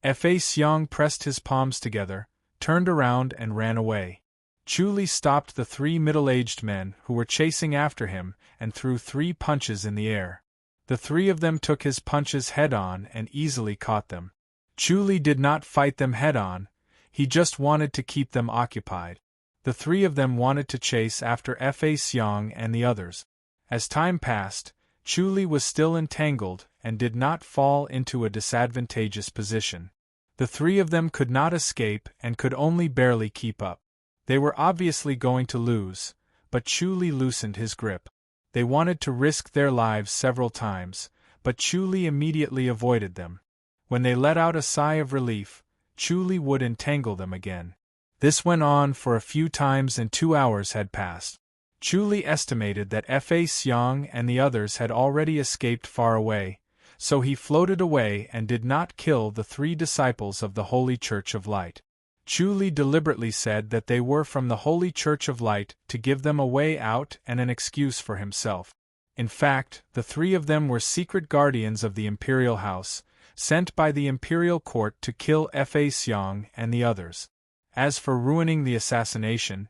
Fa Xiang pressed his palms together, turned around and ran away. Chu Li stopped the three middle-aged men who were chasing after him and threw 3 punches in the air. The 3 of them took his punches head-on and easily caught them. Chu Li did not fight them head-on, he just wanted to keep them occupied. The 3 of them wanted to chase after Fa Xiang and the others. As time passed, Chu Li was still entangled and did not fall into a disadvantageous position. The 3 of them could not escape and could only barely keep up. They were obviously going to lose, but Chu Li loosened his grip. They wanted to risk their lives several times, but Chu Li immediately avoided them. When they let out a sigh of relief, Chu Li would entangle them again. This went on for a few times and 2 hours had passed. Chu Li estimated that Fa Xiang and the others had already escaped far away, so he floated away and did not kill the 3 disciples of the Holy Church of Light. Chu Li deliberately said that they were from the Holy Church of Light to give them a way out and an excuse for himself. In fact, the 3 of them were secret guardians of the imperial house, sent by the imperial court to kill Fa Xiang and the others. As for ruining the assassination,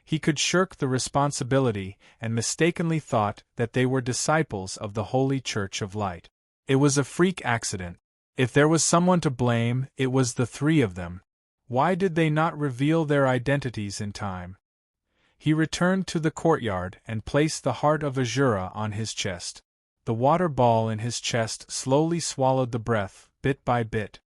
he could shirk the responsibility and mistakenly thought that they were disciples of the Holy Church of Light. It was a freak accident. If there was someone to blame, it was the 3 of them. Why did they not reveal their identities in time? He returned to the courtyard and placed the heart of Azura on his chest. The water ball in his chest slowly swallowed the breath, bit by bit.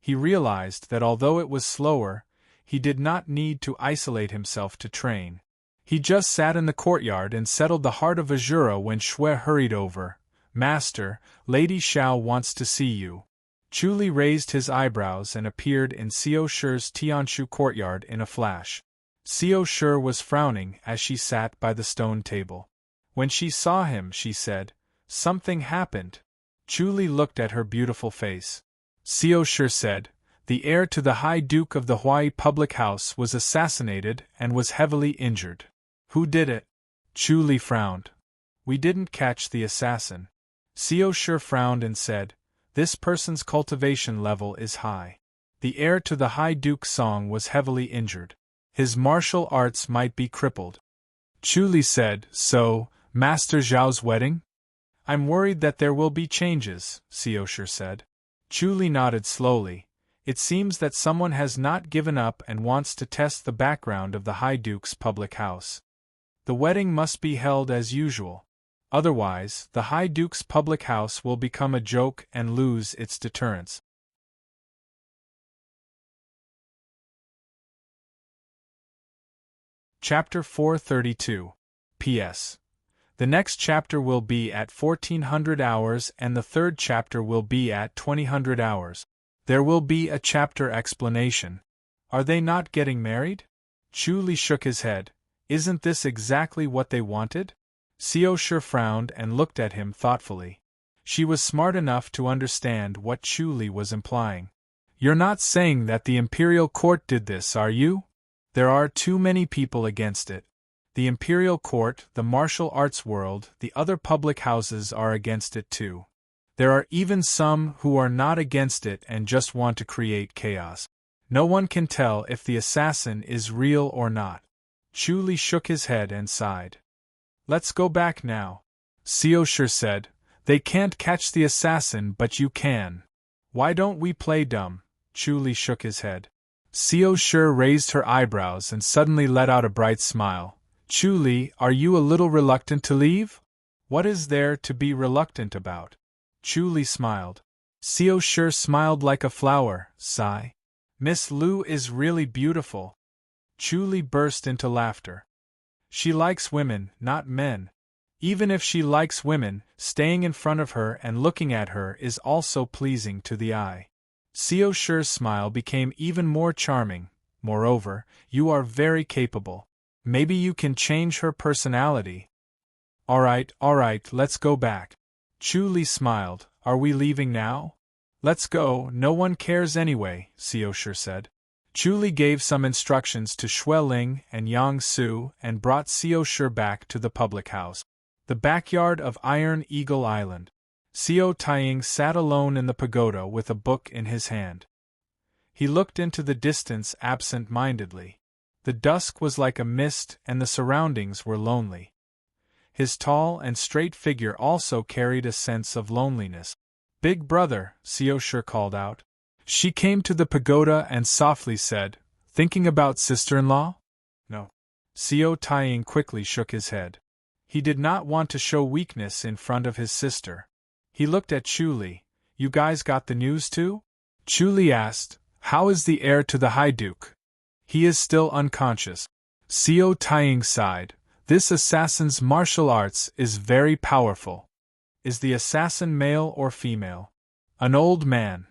He realized that although it was slower, he did not need to isolate himself to train. He just sat in the courtyard and settled the heart of Azura when Shui hurried over. Master, Lady Xiao wants to see you. Chu Li raised his eyebrows and appeared in Xiao Shi's Tianshu courtyard in a flash. Xiao Shi was frowning as she sat by the stone table. When she saw him, she said, "Something happened." Chu Li looked at her beautiful face. Xiao Shi said, "The heir to the High Duke of the Huai public house was assassinated and was heavily injured." "Who did it?" Chu Li frowned. "We didn't catch the assassin." Xiao Shi frowned and said, "This person's cultivation level is high. The heir to the High Duke's song was heavily injured. His martial arts might be crippled." Chu Li said, "So, Master Zhao's wedding?" "I'm worried that there will be changes," Xiao Shi said. Chu Li nodded slowly. "It seems that someone has not given up and wants to test the background of the High Duke's public house. The wedding must be held as usual. Otherwise, the High Duke's public house will become a joke and lose its deterrence." Chapter 432. P.S. The next chapter will be at 1400 hours and the third chapter will be at 2000 hours. There will be a chapter explanation. Are they not getting married? Chu Li shook his head. Isn't this exactly what they wanted? Xiao Shi frowned and looked at him thoughtfully. She was smart enough to understand what Chu Li was implying. You're not saying that the imperial court did this, are you? There are too many people against it. The imperial court, the martial arts world, the other public houses are against it too. There are even some who are not against it and just want to create chaos. No one can tell if the assassin is real or not. Chu Li shook his head and sighed. Let's go back now, Xiao Shi said. They can't catch the assassin, but you can. Why don't we play dumb? Chu Li shook his head. Xiao Shi raised her eyebrows and suddenly let out a bright smile. Chu Li, are you a little reluctant to leave? What is there to be reluctant about? Chu Li smiled. Xiao Shi smiled like a flower, sigh. Miss Lu is really beautiful. Chu Li burst into laughter. She likes women, not men. Even if she likes women, staying in front of her and looking at her is also pleasing to the eye. Xiao Shi's smile became even more charming. Moreover, you are very capable. Maybe you can change her personality. All right, let's go back. Chu Li smiled. Are we leaving now? Let's go, no one cares anyway, Xiao Shi said. Chu Li gave some instructions to Xue Ling and Yang Su and brought Xiao Shi back to the public house. The backyard of Iron Eagle Island. Xiao Taiying sat alone in the pagoda with a book in his hand. He looked into the distance absent-mindedly. The dusk was like a mist and the surroundings were lonely. His tall and straight figure also carried a sense of loneliness. Big brother, Xiao Shi called out. She came to the pagoda and softly said, Thinking about sister-in-law? No. Xiao Taiying quickly shook his head. He did not want to show weakness in front of his sister. He looked at Chu Li. You guys got the news too? Chu Li asked, How is the heir to the High Duke? He is still unconscious. Xiao Taiying sighed. This assassin's martial arts is very powerful. Is the assassin male or female? An old man.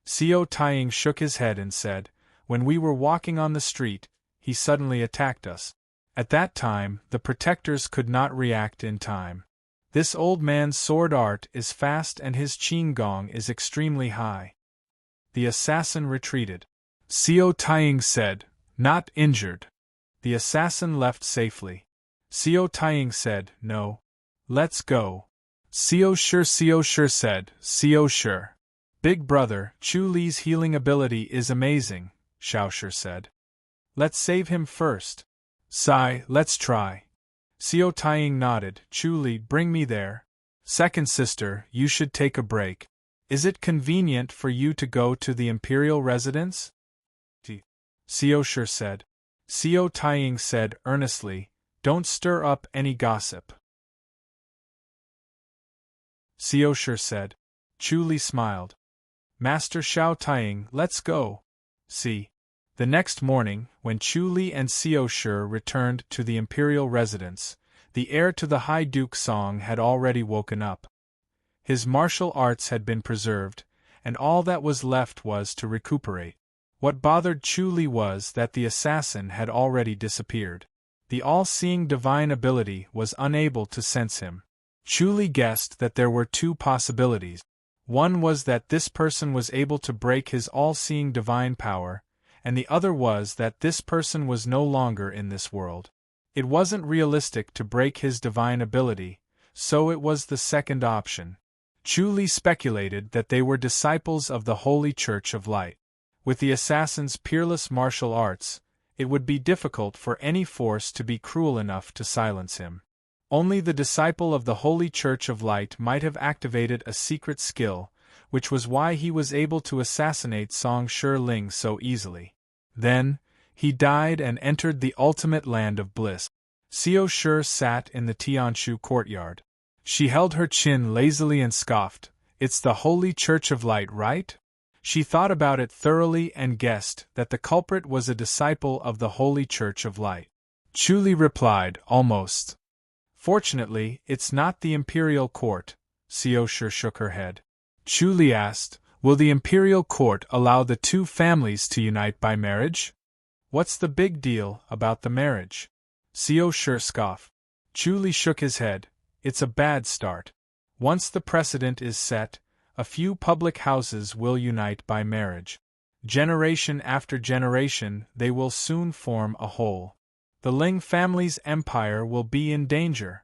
Xiao Taiying shook his head and said, When we were walking on the street, he suddenly attacked us. At that time, the protectors could not react in time. This old man's sword art is fast and his qin gong is extremely high. The assassin retreated. Xiao Taiying said, Not injured. The assassin left safely. Xiao Taiying said, No. Let's go. Xiao Shi said, Xiao Shi. Big brother, Chu Li's healing ability is amazing, Xiao Shi said. Let's save him first. Sigh, let's try. Xiao Taiying nodded. Chu Li, bring me there. Second sister, you should take a break. Is it convenient for you to go to the imperial residence? Xiao Shi said. Xiao Taiying said earnestly, Don't stir up any gossip. Xiao Shi said. Chu Li smiled. Master Xiao Taiying, let's go. See. The next morning, when Chu Li and Xiao Shi returned to the imperial residence, the heir to the High Duke Song had already woken up. His martial arts had been preserved, and all that was left was to recuperate. What bothered Chu Li was that the assassin had already disappeared. The all-seeing divine ability was unable to sense him. Chu Li guessed that there were two possibilities. One was that this person was able to break his all-seeing divine power, and the other was that this person was no longer in this world. It wasn't realistic to break his divine ability, so it was the second option. Chu Li speculated that they were disciples of the Holy Church of Light. With the assassin's peerless martial arts, it would be difficult for any force to be cruel enough to silence him. Only the disciple of the Holy Church of Light might have activated a secret skill, which was why he was able to assassinate Song Shi Ling so easily. Then, he died and entered the ultimate land of bliss. Xiao Shi sat in the Tianshu courtyard. She held her chin lazily and scoffed, It's the Holy Church of Light, right? She thought about it thoroughly and guessed that the culprit was a disciple of the Holy Church of Light. Chu Li replied, Almost. Fortunately, it's not the imperial court. Xiao Shi shook her head. Chu Li asked, Will the imperial court allow the two families to unite by marriage? What's the big deal about the marriage? Xiao Shi scoffed. Chu Li shook his head. It's a bad start. Once the precedent is set, a few public houses will unite by marriage. Generation after generation, they will soon form a whole. The Ling family's empire will be in danger.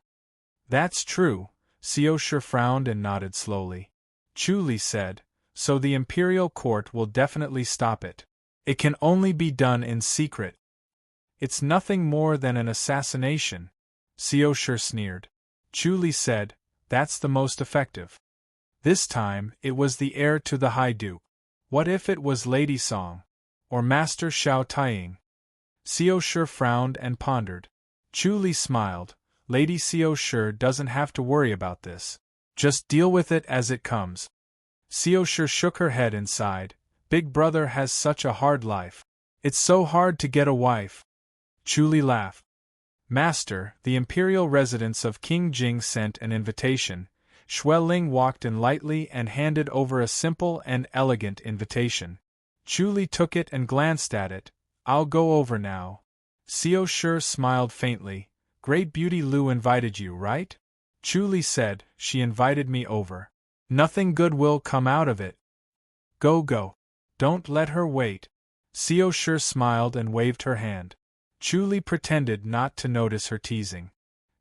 That's true, Xiao Shi frowned and nodded slowly. Chu Li said, so the imperial court will definitely stop it. It can only be done in secret. It's nothing more than an assassination, Xiao Shi sneered. Chu Li said, that's the most effective. This time, it was the heir to the High Duke. What if it was Lady Song? Or Master Xiao Taiying? Xiao Shi frowned and pondered. Chu Li smiled. Lady Xiao Shi doesn't have to worry about this. Just deal with it as it comes. Xiao Shi shook her head and sighed. Big brother has such a hard life. It's so hard to get a wife. Chu Li laughed. Master, the imperial residence of King Jing sent an invitation. Xue Ling walked in lightly and handed over a simple and elegant invitation. Chu Li took it and glanced at it. I'll go over now. Xiao Shi smiled faintly. Great Beauty Lu invited you, right? Chu Li said, she invited me over. Nothing good will come out of it. Go. Don't let her wait. Xiao Shi smiled and waved her hand. Chu Li pretended not to notice her teasing.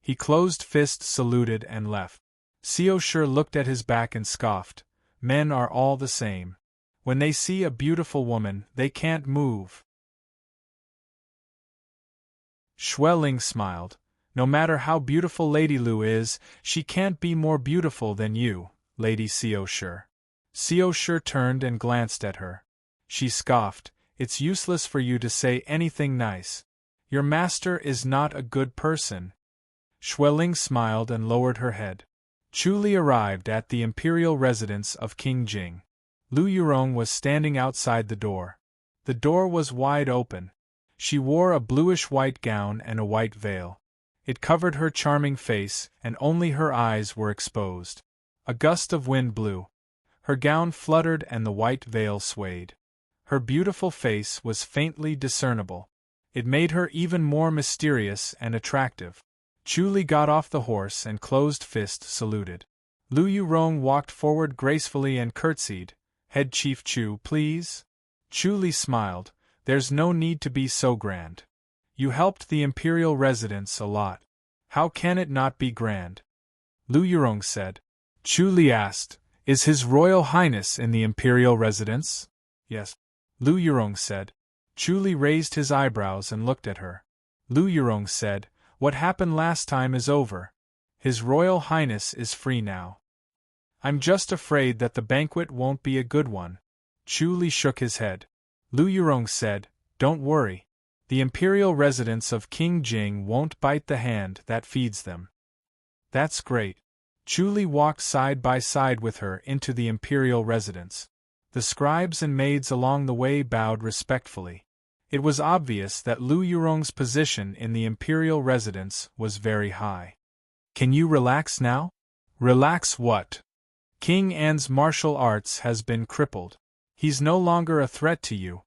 He closed fist, saluted, and left. Xiao Shi looked at his back and scoffed. Men are all the same. When they see a beautiful woman, they can't move. Xue Ling smiled. No matter how beautiful Lady Lu is, she can't be more beautiful than you, Lady Xiao Shi. Xiao Shi turned and glanced at her. She scoffed. It's useless for you to say anything nice. Your master is not a good person. Xue Ling smiled and lowered her head. Chu Li arrived at the imperial residence of King Jing. Lu Yurong was standing outside the door. The door was wide open. She wore a bluish-white gown and a white veil. It covered her charming face, and only her eyes were exposed. A gust of wind blew. Her gown fluttered and the white veil swayed. Her beautiful face was faintly discernible. It made her even more mysterious and attractive. Chu Li got off the horse and closed fist saluted. Lu Yurong walked forward gracefully and curtsied. Head Chief Chu, please. Chu Li smiled. There's no need to be so grand. You helped the imperial residence a lot. How can it not be grand? Lu Yurong said. Chu Li asked, is His Royal Highness in the imperial residence? Yes. Lu Yurong said. Chu Li raised his eyebrows and looked at her. Lu Yurong said, what happened last time is over. His Royal Highness is free now. I'm just afraid that the banquet won't be a good one. Chu Li shook his head. Lu Yurong said, don't worry. The imperial residence of King Jing won't bite the hand that feeds them. That's great. Chu Li walked side by side with her into the imperial residence. The scribes and maids along the way bowed respectfully. It was obvious that Lu Yurong's position in the imperial residence was very high. Can you relax now? Relax what? King An's martial arts has been crippled. He's no longer a threat to you.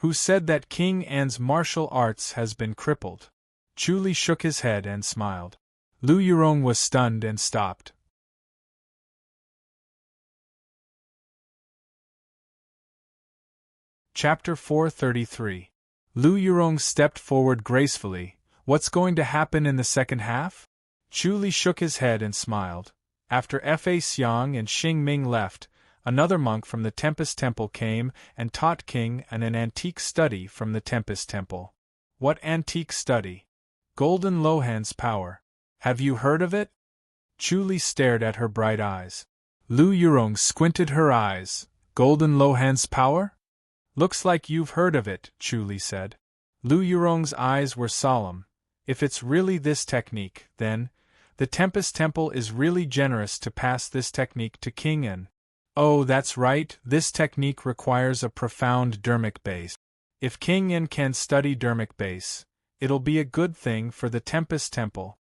Who said that King An's martial arts has been crippled? Chu Li shook his head and smiled. Lu Yurong was stunned and stopped. Chapter 433. Lu Yurong stepped forward gracefully. What's going to happen in the second half? Chu Li shook his head and smiled. After Fa Xiang and Xing Ming left, another monk from the Tempest Temple came and taught King an antique study from the Tempest Temple. What antique study? Golden Lohan's power. Have you heard of it? Chu Li stared at her bright eyes. Lu Yurong squinted her eyes. Golden Lohan's power? Looks like you've heard of it, Chu Li said. Lu Yurong's eyes were solemn. If it's really this technique, then, the Tempest Temple is really generous to pass this technique to King An. Oh, that's right, this technique requires a profound dermic base. If King An can study dermic base, it'll be a good thing for the Tempest Temple.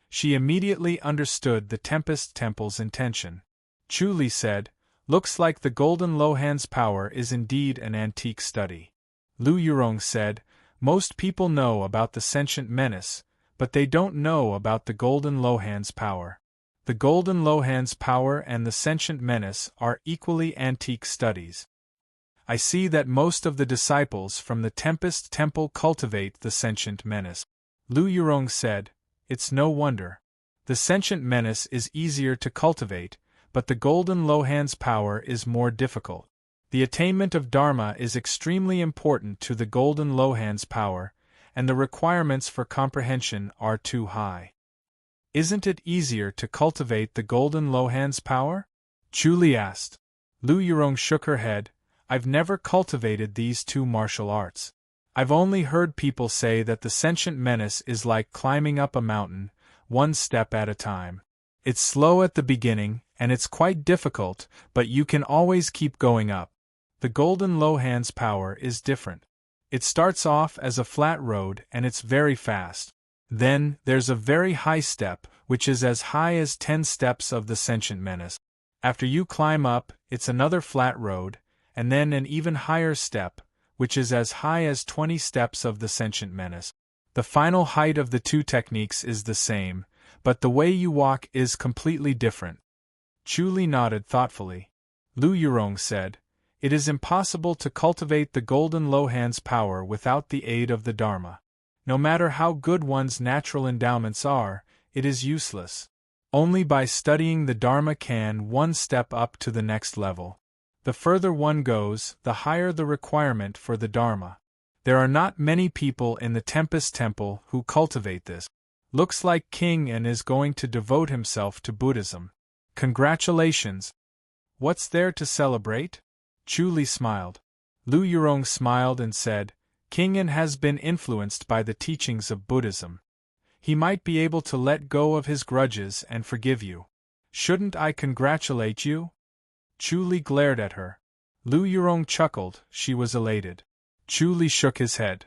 She immediately understood the Tempest Temple's intention. Chu Li said, looks like the Golden Lohan's power is indeed an antique study. Lu Yurong said, most people know about the sentient menace, but they don't know about the Golden Lohan's power. The Golden Lohan's power and the Sentient Menace are equally antique studies. I see that most of the disciples from the Tempest Temple cultivate the Sentient Menace. Lu Yurong said, "It's no wonder. The Sentient Menace is easier to cultivate, but the Golden Lohan's power is more difficult. The attainment of Dharma is extremely important to the Golden Lohan's power, and the requirements for comprehension are too high." "Isn't it easier to cultivate the Golden Lohan's power?" Chu Li asked. Lu Yurong shook her head. "I've never cultivated these two martial arts. I've only heard people say that the Sentient Menace is like climbing up a mountain, one step at a time. It's slow at the beginning, and it's quite difficult, but you can always keep going up. The Golden Lohan's power is different. It starts off as a flat road and it's very fast. Then, there's a very high step, which is as high as 10 steps of the Sentient Menace. After you climb up, it's another flat road, and then an even higher step, which is as high as 20 steps of the Sentient Menace. The final height of the two techniques is the same, but the way you walk is completely different." Chu Li nodded thoughtfully. Lu Yurong said, "It is impossible to cultivate the Golden Lohan's power without the aid of the Dharma. No matter how good one's natural endowments are, it is useless. Only by studying the Dharma can one step up to the next level. The further one goes, the higher the requirement for the Dharma. There are not many people in the Tempest Temple who cultivate this. Looks like King An is going to devote himself to Buddhism. Congratulations! What's there to celebrate?" Chu Li smiled. Lu Yurong smiled and said, "King An has been influenced by the teachings of Buddhism. He might be able to let go of his grudges and forgive you. Shouldn't I congratulate you?" Chu Li glared at her. Lu Yurong chuckled, she was elated. Chu Li shook his head.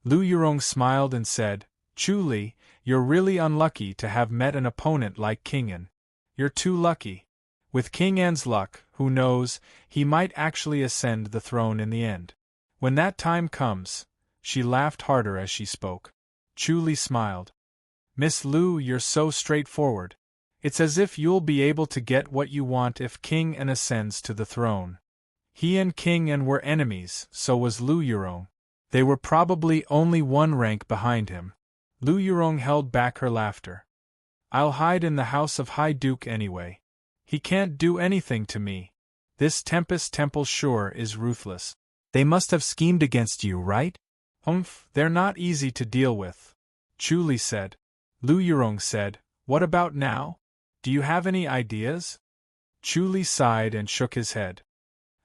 Lu Yurong smiled and said, "Chu Li, you're really unlucky to have met an opponent like King An. You're too lucky. With King An's luck, who knows, he might actually ascend the throne in the end. When that time comes," she laughed harder as she spoke. Chu Li smiled. "Miss Lu, you're so straightforward. It's as if you'll be able to get what you want if King An ascends to the throne. He and King An were enemies, so was Lu Yurong. They were probably only one rank behind him." Lu Yurong held back her laughter. "I'll hide in the house of High Duke anyway. He can't do anything to me. This Tempest Temple sure is ruthless. They must have schemed against you, right?" They're not easy to deal with," Chu Li said. Lu Yurong said, "What about now? Do you have any ideas?" Chu Li sighed and shook his head.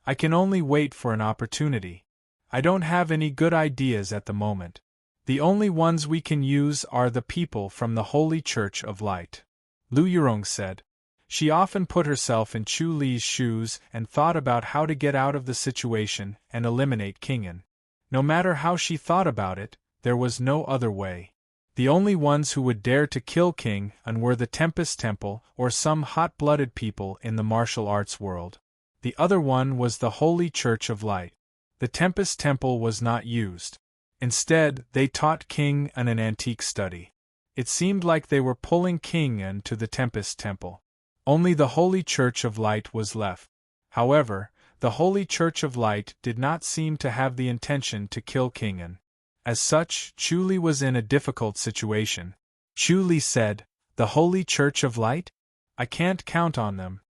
"I can only wait for an opportunity. I don't have any good ideas at the moment. The only ones we can use are the people from the Holy Church of Light," Lu Yurong said. She often put herself in Chu Li's shoes and thought about how to get out of the situation and eliminate King An. No matter how she thought about it, there was no other way. The only ones who would dare to kill King An were the Tempest Temple or some hot-blooded people in the martial arts world. The other one was the Holy Church of Light. The Tempest Temple was not used. Instead, they taught King An antique study. It seemed like they were pulling King An to the Tempest Temple. Only the Holy Church of Light was left. However, the Holy Church of Light did not seem to have the intention to kill King An. As such, Chu Li was in a difficult situation. Chu Li said, "The Holy Church of Light? I can't count on them.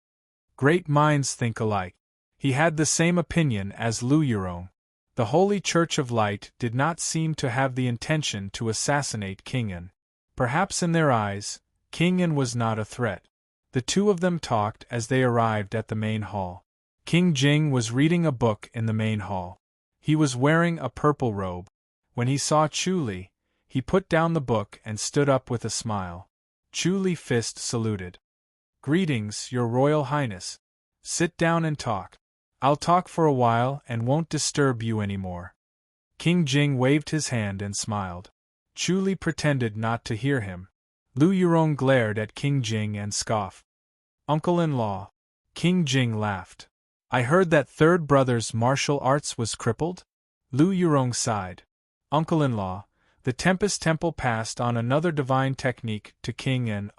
Great minds think alike." He had the same opinion as Lu Yurong. The Holy Church of Light did not seem to have the intention to assassinate King An. Perhaps in their eyes, King An was not a threat. The two of them talked as they arrived at the main hall. King Jing was reading a book in the main hall. He was wearing a purple robe. When he saw Chu Li, he put down the book and stood up with a smile. Chu Li fist saluted. "Greetings, Your Royal Highness. Sit down and talk. I'll talk for a while and won't disturb you anymore." King Jing waved his hand and smiled. Chu Li pretended not to hear him. Lu Yurong glared at King Jing and scoffed. "Uncle-in-law." King Jing laughed. "I heard that third brother's martial arts was crippled?" Lu Yurong sighed. "Uncle-in-law, The Tempest Temple passed on another divine technique to King and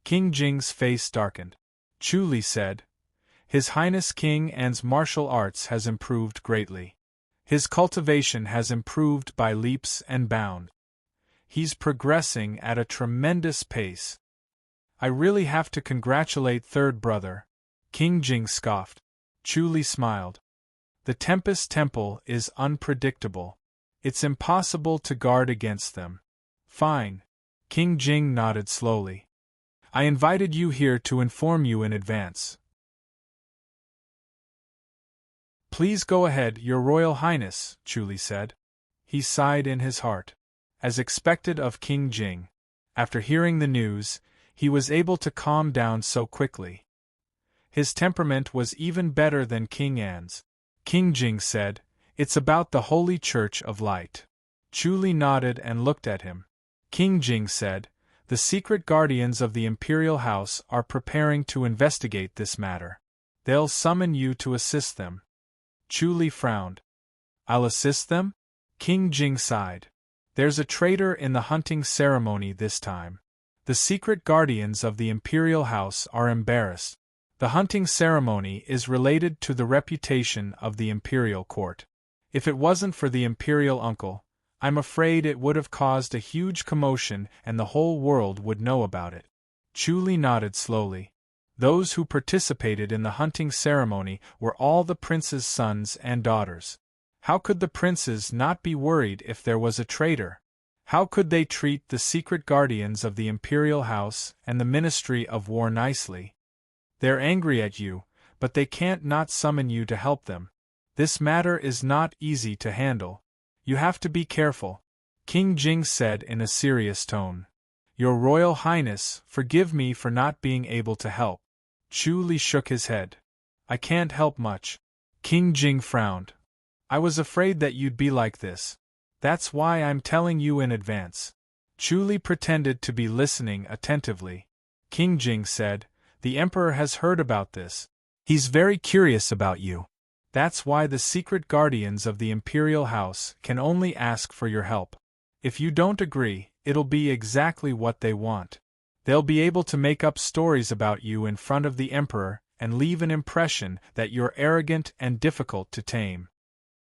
King Jing's face darkened. Chu Li said, His Highness King An's martial arts has improved greatly. His cultivation has improved by leaps and bounds. He's progressing at a tremendous pace. I really have to congratulate third brother, King Jing scoffed. Chu Li smiled. The Tempest Temple is unpredictable. It's impossible to guard against them. Fine. King Jing nodded slowly. I invited you here to inform you in advance. Please go ahead, Your Royal Highness, Chu Li said. He sighed in his heart. As expected of King Jing, after hearing the news, he was able to calm down so quickly. His temperament was even better than King An's. King Jing said, It's about the Holy Church of Light. Chu Li nodded and looked at him. King Jing said, The secret guardians of the Imperial House are preparing to investigate this matter. They'll summon you to assist them. Chu Li frowned. I'll assist them? King Jing sighed. There's a traitor in the hunting ceremony this time. The secret guardians of the Imperial House are embarrassed. The hunting ceremony is related to the reputation of the Imperial Court. If it wasn't for the Imperial Uncle, I'm afraid it would have caused a huge commotion and the whole world would know about it. Chu Li nodded slowly. Those who participated in the hunting ceremony were all the prince's sons and daughters. How could the princes not be worried if there was a traitor? How could they treat the secret guardians of the Imperial House and the Ministry of War nicely? They're angry at you, but they can't not summon you to help them. This matter is not easy to handle. You have to be careful, King Jing said in a serious tone. Your Royal Highness, forgive me for not being able to help. Chu Li shook his head. I can't help much. King Jing frowned. I was afraid that you'd be like this. That's why I'm telling you in advance. Chu Li pretended to be listening attentively. King Jing said, The Emperor has heard about this. He's very curious about you. That's why the secret guardians of the Imperial House can only ask for your help. If you don't agree, it'll be exactly what they want. They'll be able to make up stories about you in front of the Emperor and leave an impression that you're arrogant and difficult to tame.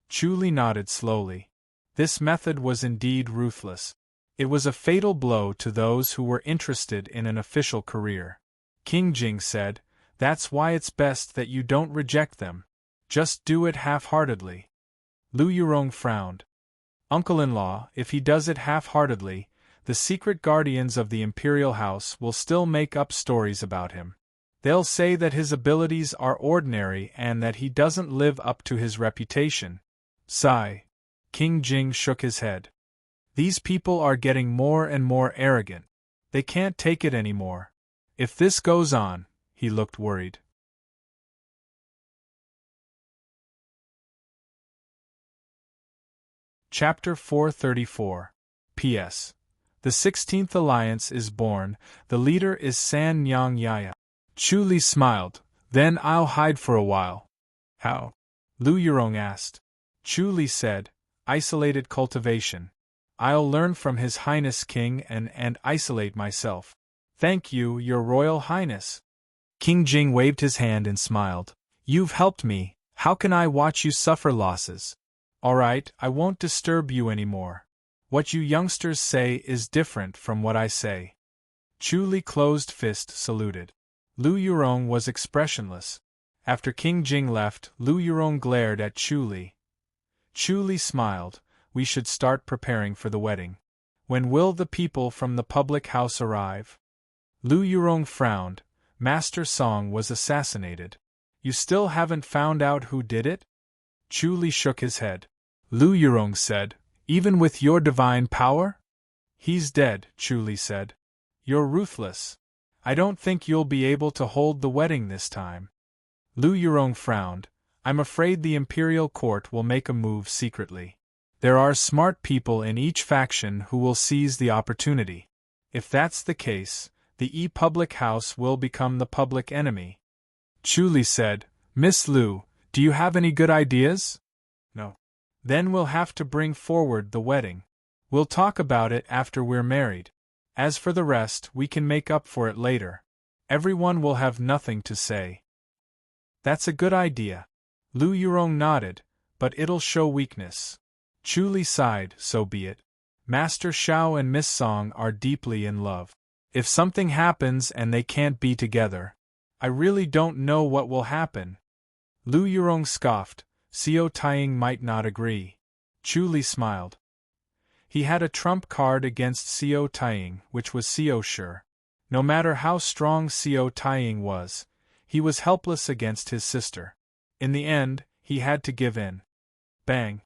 Chu Li nodded slowly. This method was indeed ruthless. It was a fatal blow to those who were interested in an official career. King Jing said, That's why it's best that you don't reject them. Just do it half-heartedly. Lu Yurong frowned. Uncle-in-law, if he does it half-heartedly, the secret guardians of the Imperial House will still make up stories about him. They'll say that his abilities are ordinary and that he doesn't live up to his reputation. Sigh. King Jing shook his head. These people are getting more and more arrogant. They can't take it anymore. If this goes on, he looked worried. Chapter 434. P.S. The 16th Alliance is born, the leader is San Nyang Yaya. Chu Li smiled, Then I'll hide for a while. How? Lu Yurong asked. Chu Li said, Isolated cultivation. I'll learn from His Highness King and isolate myself. Thank you, Your Royal Highness. King Jing waved his hand and smiled. You've helped me, how can I watch you suffer losses? All right, I won't disturb you anymore. What you youngsters say is different from what I say. Chu Li closed fist saluted. Lu Yurong was expressionless. After King Jing left, Lu Yurong glared at Chu Li. Chu Li smiled, We should start preparing for the wedding. When will the people from the public house arrive? Lu Yurong frowned. Master Song was assassinated. You still haven't found out who did it? Chu Li shook his head. Lu Yurong said, Even with your divine power? He's dead, Chu Li said. You're ruthless. I don't think you'll be able to hold the wedding this time. Lu Yurong frowned. I'm afraid the Imperial Court will make a move secretly. There are smart people in each faction who will seize the opportunity. If that's the case, the public house will become the public enemy. Chu Li said, Miss Lu, do you have any good ideas? No. Then we'll have to bring forward the wedding. We'll talk about it after we're married. As for the rest, we can make up for it later. Everyone will have nothing to say. That's a good idea. Lu Yurong nodded, but it'll show weakness. Chu Li sighed, so be it. Master Xiao and Miss Song are deeply in love. If something happens and they can't be together, I really don't know what will happen. Lu Yurong scoffed. Xiao Taiying might not agree. Chu Li smiled. He had a trump card against Xiao Taiying, which was Xiao Shi. No matter how strong Xiao Taiying was, he was helpless against his sister. In the end, he had to give in. Bang!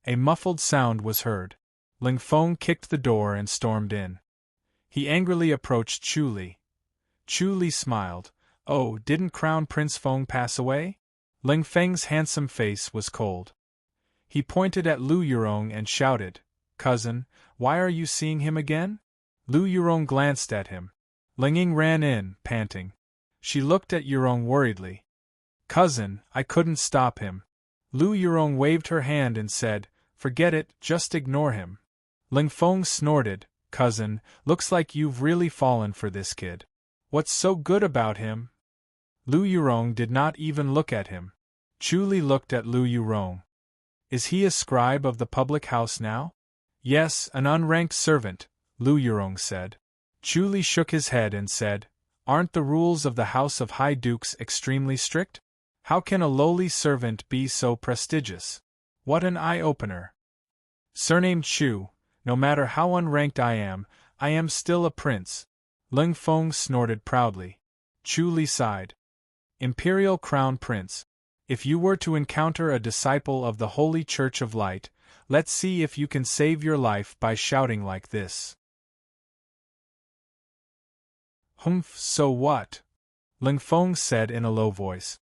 A muffled sound was heard. Ling Feng kicked the door and stormed in. He angrily approached Chu Li. Chu Li smiled. Oh, didn't Crown Prince Feng pass away? Ling Feng's handsome face was cold. He pointed at Lu Yurong and shouted, Cousin, why are you seeing him again? Lu Yurong glanced at him. Ling Ying ran in, panting. She looked at Yurong worriedly. Cousin, I couldn't stop him. Lu Yurong waved her hand and said, Forget it, just ignore him. Ling Feng snorted, Cousin, looks like you've really fallen for this kid. What's so good about him? Lu Yurong did not even look at him. Chu Li looked at Lu Yurong. Is he a scribe of the public house now? Yes, an unranked servant, Lu Yurong said. Chu Li shook his head and said, Aren't the rules of the House of High Dukes extremely strict? How can a lowly servant be so prestigious? What an eye-opener. Surnamed Chu, no matter how unranked I am still a prince. Ling Feng snorted proudly. Chu Li sighed. Imperial Crown Prince. If you were to encounter a disciple of the Holy Church of Light, let's see if you can save your life by shouting like this. Humph, so what? Ling Feng said in a low voice.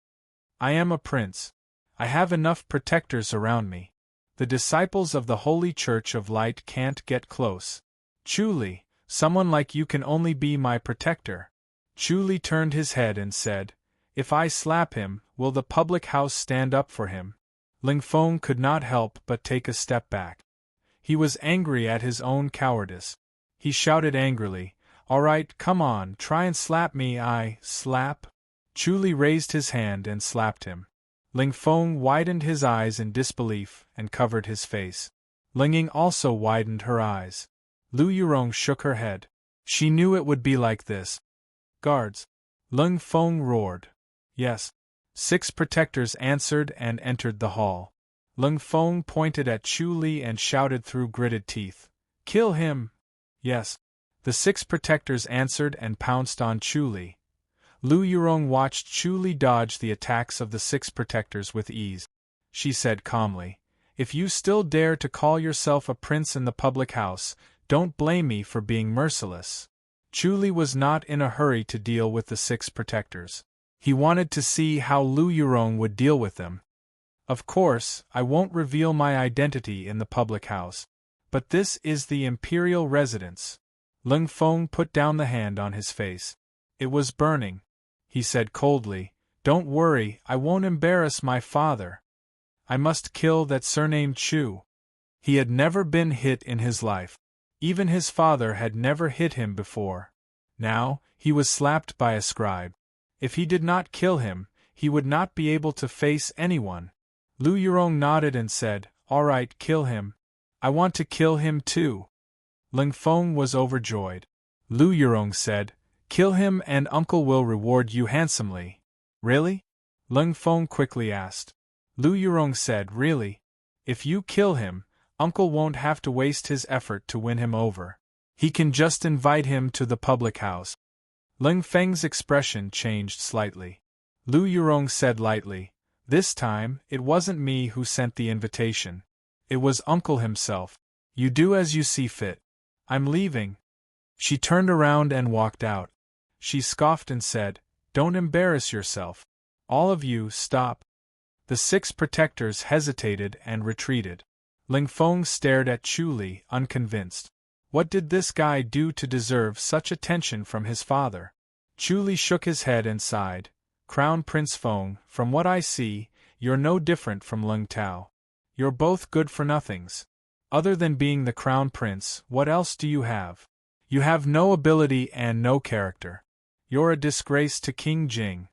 I am a prince. I have enough protectors around me. The disciples of the Holy Church of Light can't get close. Chu Li, someone like you can only be my protector. Chu Li turned his head and said, If I slap him, will the public house stand up for him? Ling Feng could not help but take a step back. He was angry at his own cowardice. He shouted angrily, All right, come on, try and slap me. I slap? Chu Li raised his hand and slapped him. Ling Feng widened his eyes in disbelief and covered his face. Ling Ying also widened her eyes. Lu Yurong shook her head. She knew it would be like this. Guards! Ling Feng roared. Yes. 6 protectors answered and entered the hall. Ling Feng pointed at Chu Li and shouted through gritted teeth, Kill him! Yes. The 6 protectors answered and pounced on Chu Li. Lu Yurong watched Chu Li dodge the attacks of the 6 protectors with ease. She said calmly, If you still dare to call yourself a prince in the public house, don't blame me for being merciless. Chu Li was not in a hurry to deal with the 6 protectors. He wanted to see how Lu Yurong would deal with them. Of course, I won't reveal my identity in the public house. But this is the imperial residence. Ling Feng put down the hand on his face. It was burning. He said coldly, Don't worry, I won't embarrass my father. I must kill that surnamed Chu. He had never been hit in his life. Even his father had never hit him before. Now, he was slapped by a scribe. If he did not kill him, he would not be able to face anyone. Lu Yurong nodded and said, All right, kill him. I want to kill him too. Ling Feng was overjoyed. Lu Yurong said, Kill him and uncle will reward you handsomely. Really? Ling Feng quickly asked. Lu Yurong said, Really? If you kill him, uncle won't have to waste his effort to win him over. He can just invite him to the public house. Ling Feng's expression changed slightly. Lu Yurong said lightly, This time, it wasn't me who sent the invitation. It was uncle himself. You do as you see fit. I'm leaving. She turned around and walked out. She scoffed and said, Don't embarrass yourself. All of you, stop. The 6 protectors hesitated and retreated. Ling Feng stared at Chu Li, unconvinced. What did this guy do to deserve such attention from his father? Chu Li shook his head and sighed. Crown Prince Feng, from what I see, you're no different from Lung Tao. You're both good-for-nothings. Other than being the crown prince, what else do you have? You have no ability and no character. You're a disgrace to King Jing.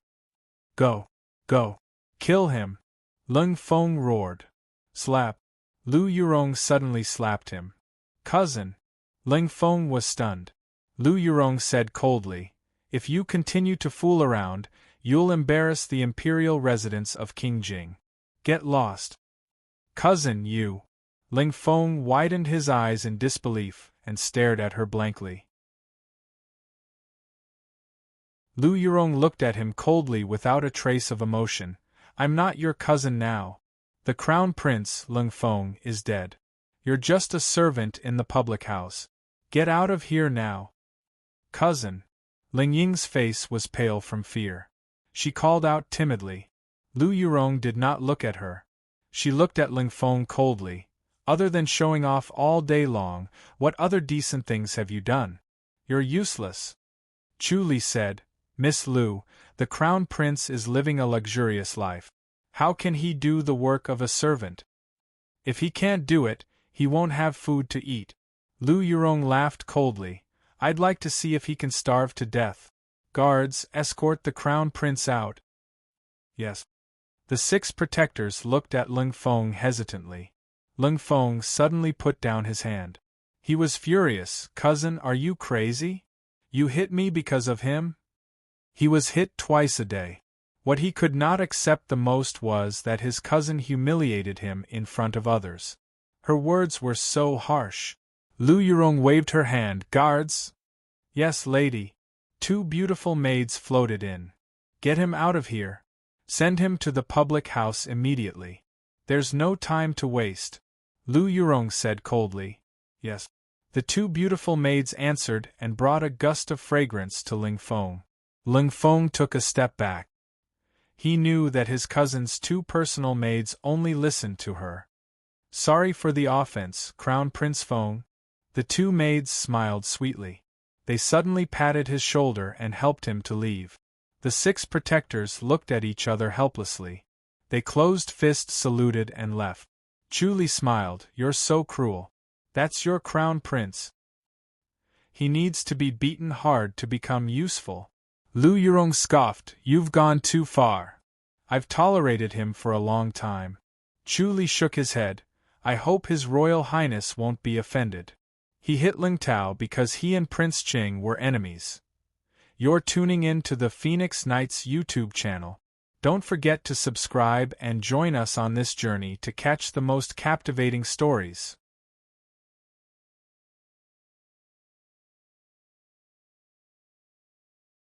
Go. Go. Kill him. Lung Feng roared. Slap. Lu Yurong suddenly slapped him. Cousin. Ling Feng was stunned. Lu Yurong said coldly, if you continue to fool around, you'll embarrass the imperial residence of King Jing. Get lost. Cousin, you. Ling Feng widened his eyes in disbelief and stared at her blankly. Lu Yurong looked at him coldly without a trace of emotion. I'm not your cousin now. The crown prince, Ling Feng, is dead. You're just a servant in the public house. Get out of here now. Cousin. Ling Ying's face was pale from fear. She called out timidly. Lu Yurong did not look at her. She looked at Ling Feng coldly. Other than showing off all day long, what other decent things have you done? You're useless. Chu Li said, Miss Lu, the crown prince is living a luxurious life. How can he do the work of a servant? If he can't do it, he won't have food to eat. Lu Yurong laughed coldly. I'd like to see if he can starve to death. Guards, escort the crown prince out. Yes. The 6 protectors looked at Ling Feng hesitantly. Ling Feng suddenly put down his hand. He was furious. Cousin, are you crazy? You hit me because of him? He was hit twice a day. What he could not accept the most was that his cousin humiliated him in front of others. Her words were so harsh. Lu Yurong waved her hand. Guards? Yes, lady. 2 beautiful maids floated in. Get him out of here. Send him to the public house immediately. There's no time to waste. Lu Yurong said coldly. Yes. The 2 beautiful maids answered and brought a gust of fragrance to Ling Feng. Ling Feng took a step back. He knew that his cousin's 2 personal maids only listened to her. Sorry for the offense, Crown Prince Feng. The 2 maids smiled sweetly. They suddenly patted his shoulder and helped him to leave. The 6 protectors looked at each other helplessly. They closed fists, saluted, and left. Chu Li smiled. You're so cruel. That's your crown prince. He needs to be beaten hard to become useful. Lu Yurong scoffed. You've gone too far. I've tolerated him for a long time. Chu Li shook his head. I hope His Royal Highness won't be offended. He hit Ling Tao because he and Prince Qing were enemies. You're tuning in to the Phoenix Knights YouTube channel. Don't forget to subscribe and join us on this journey to catch the most captivating stories.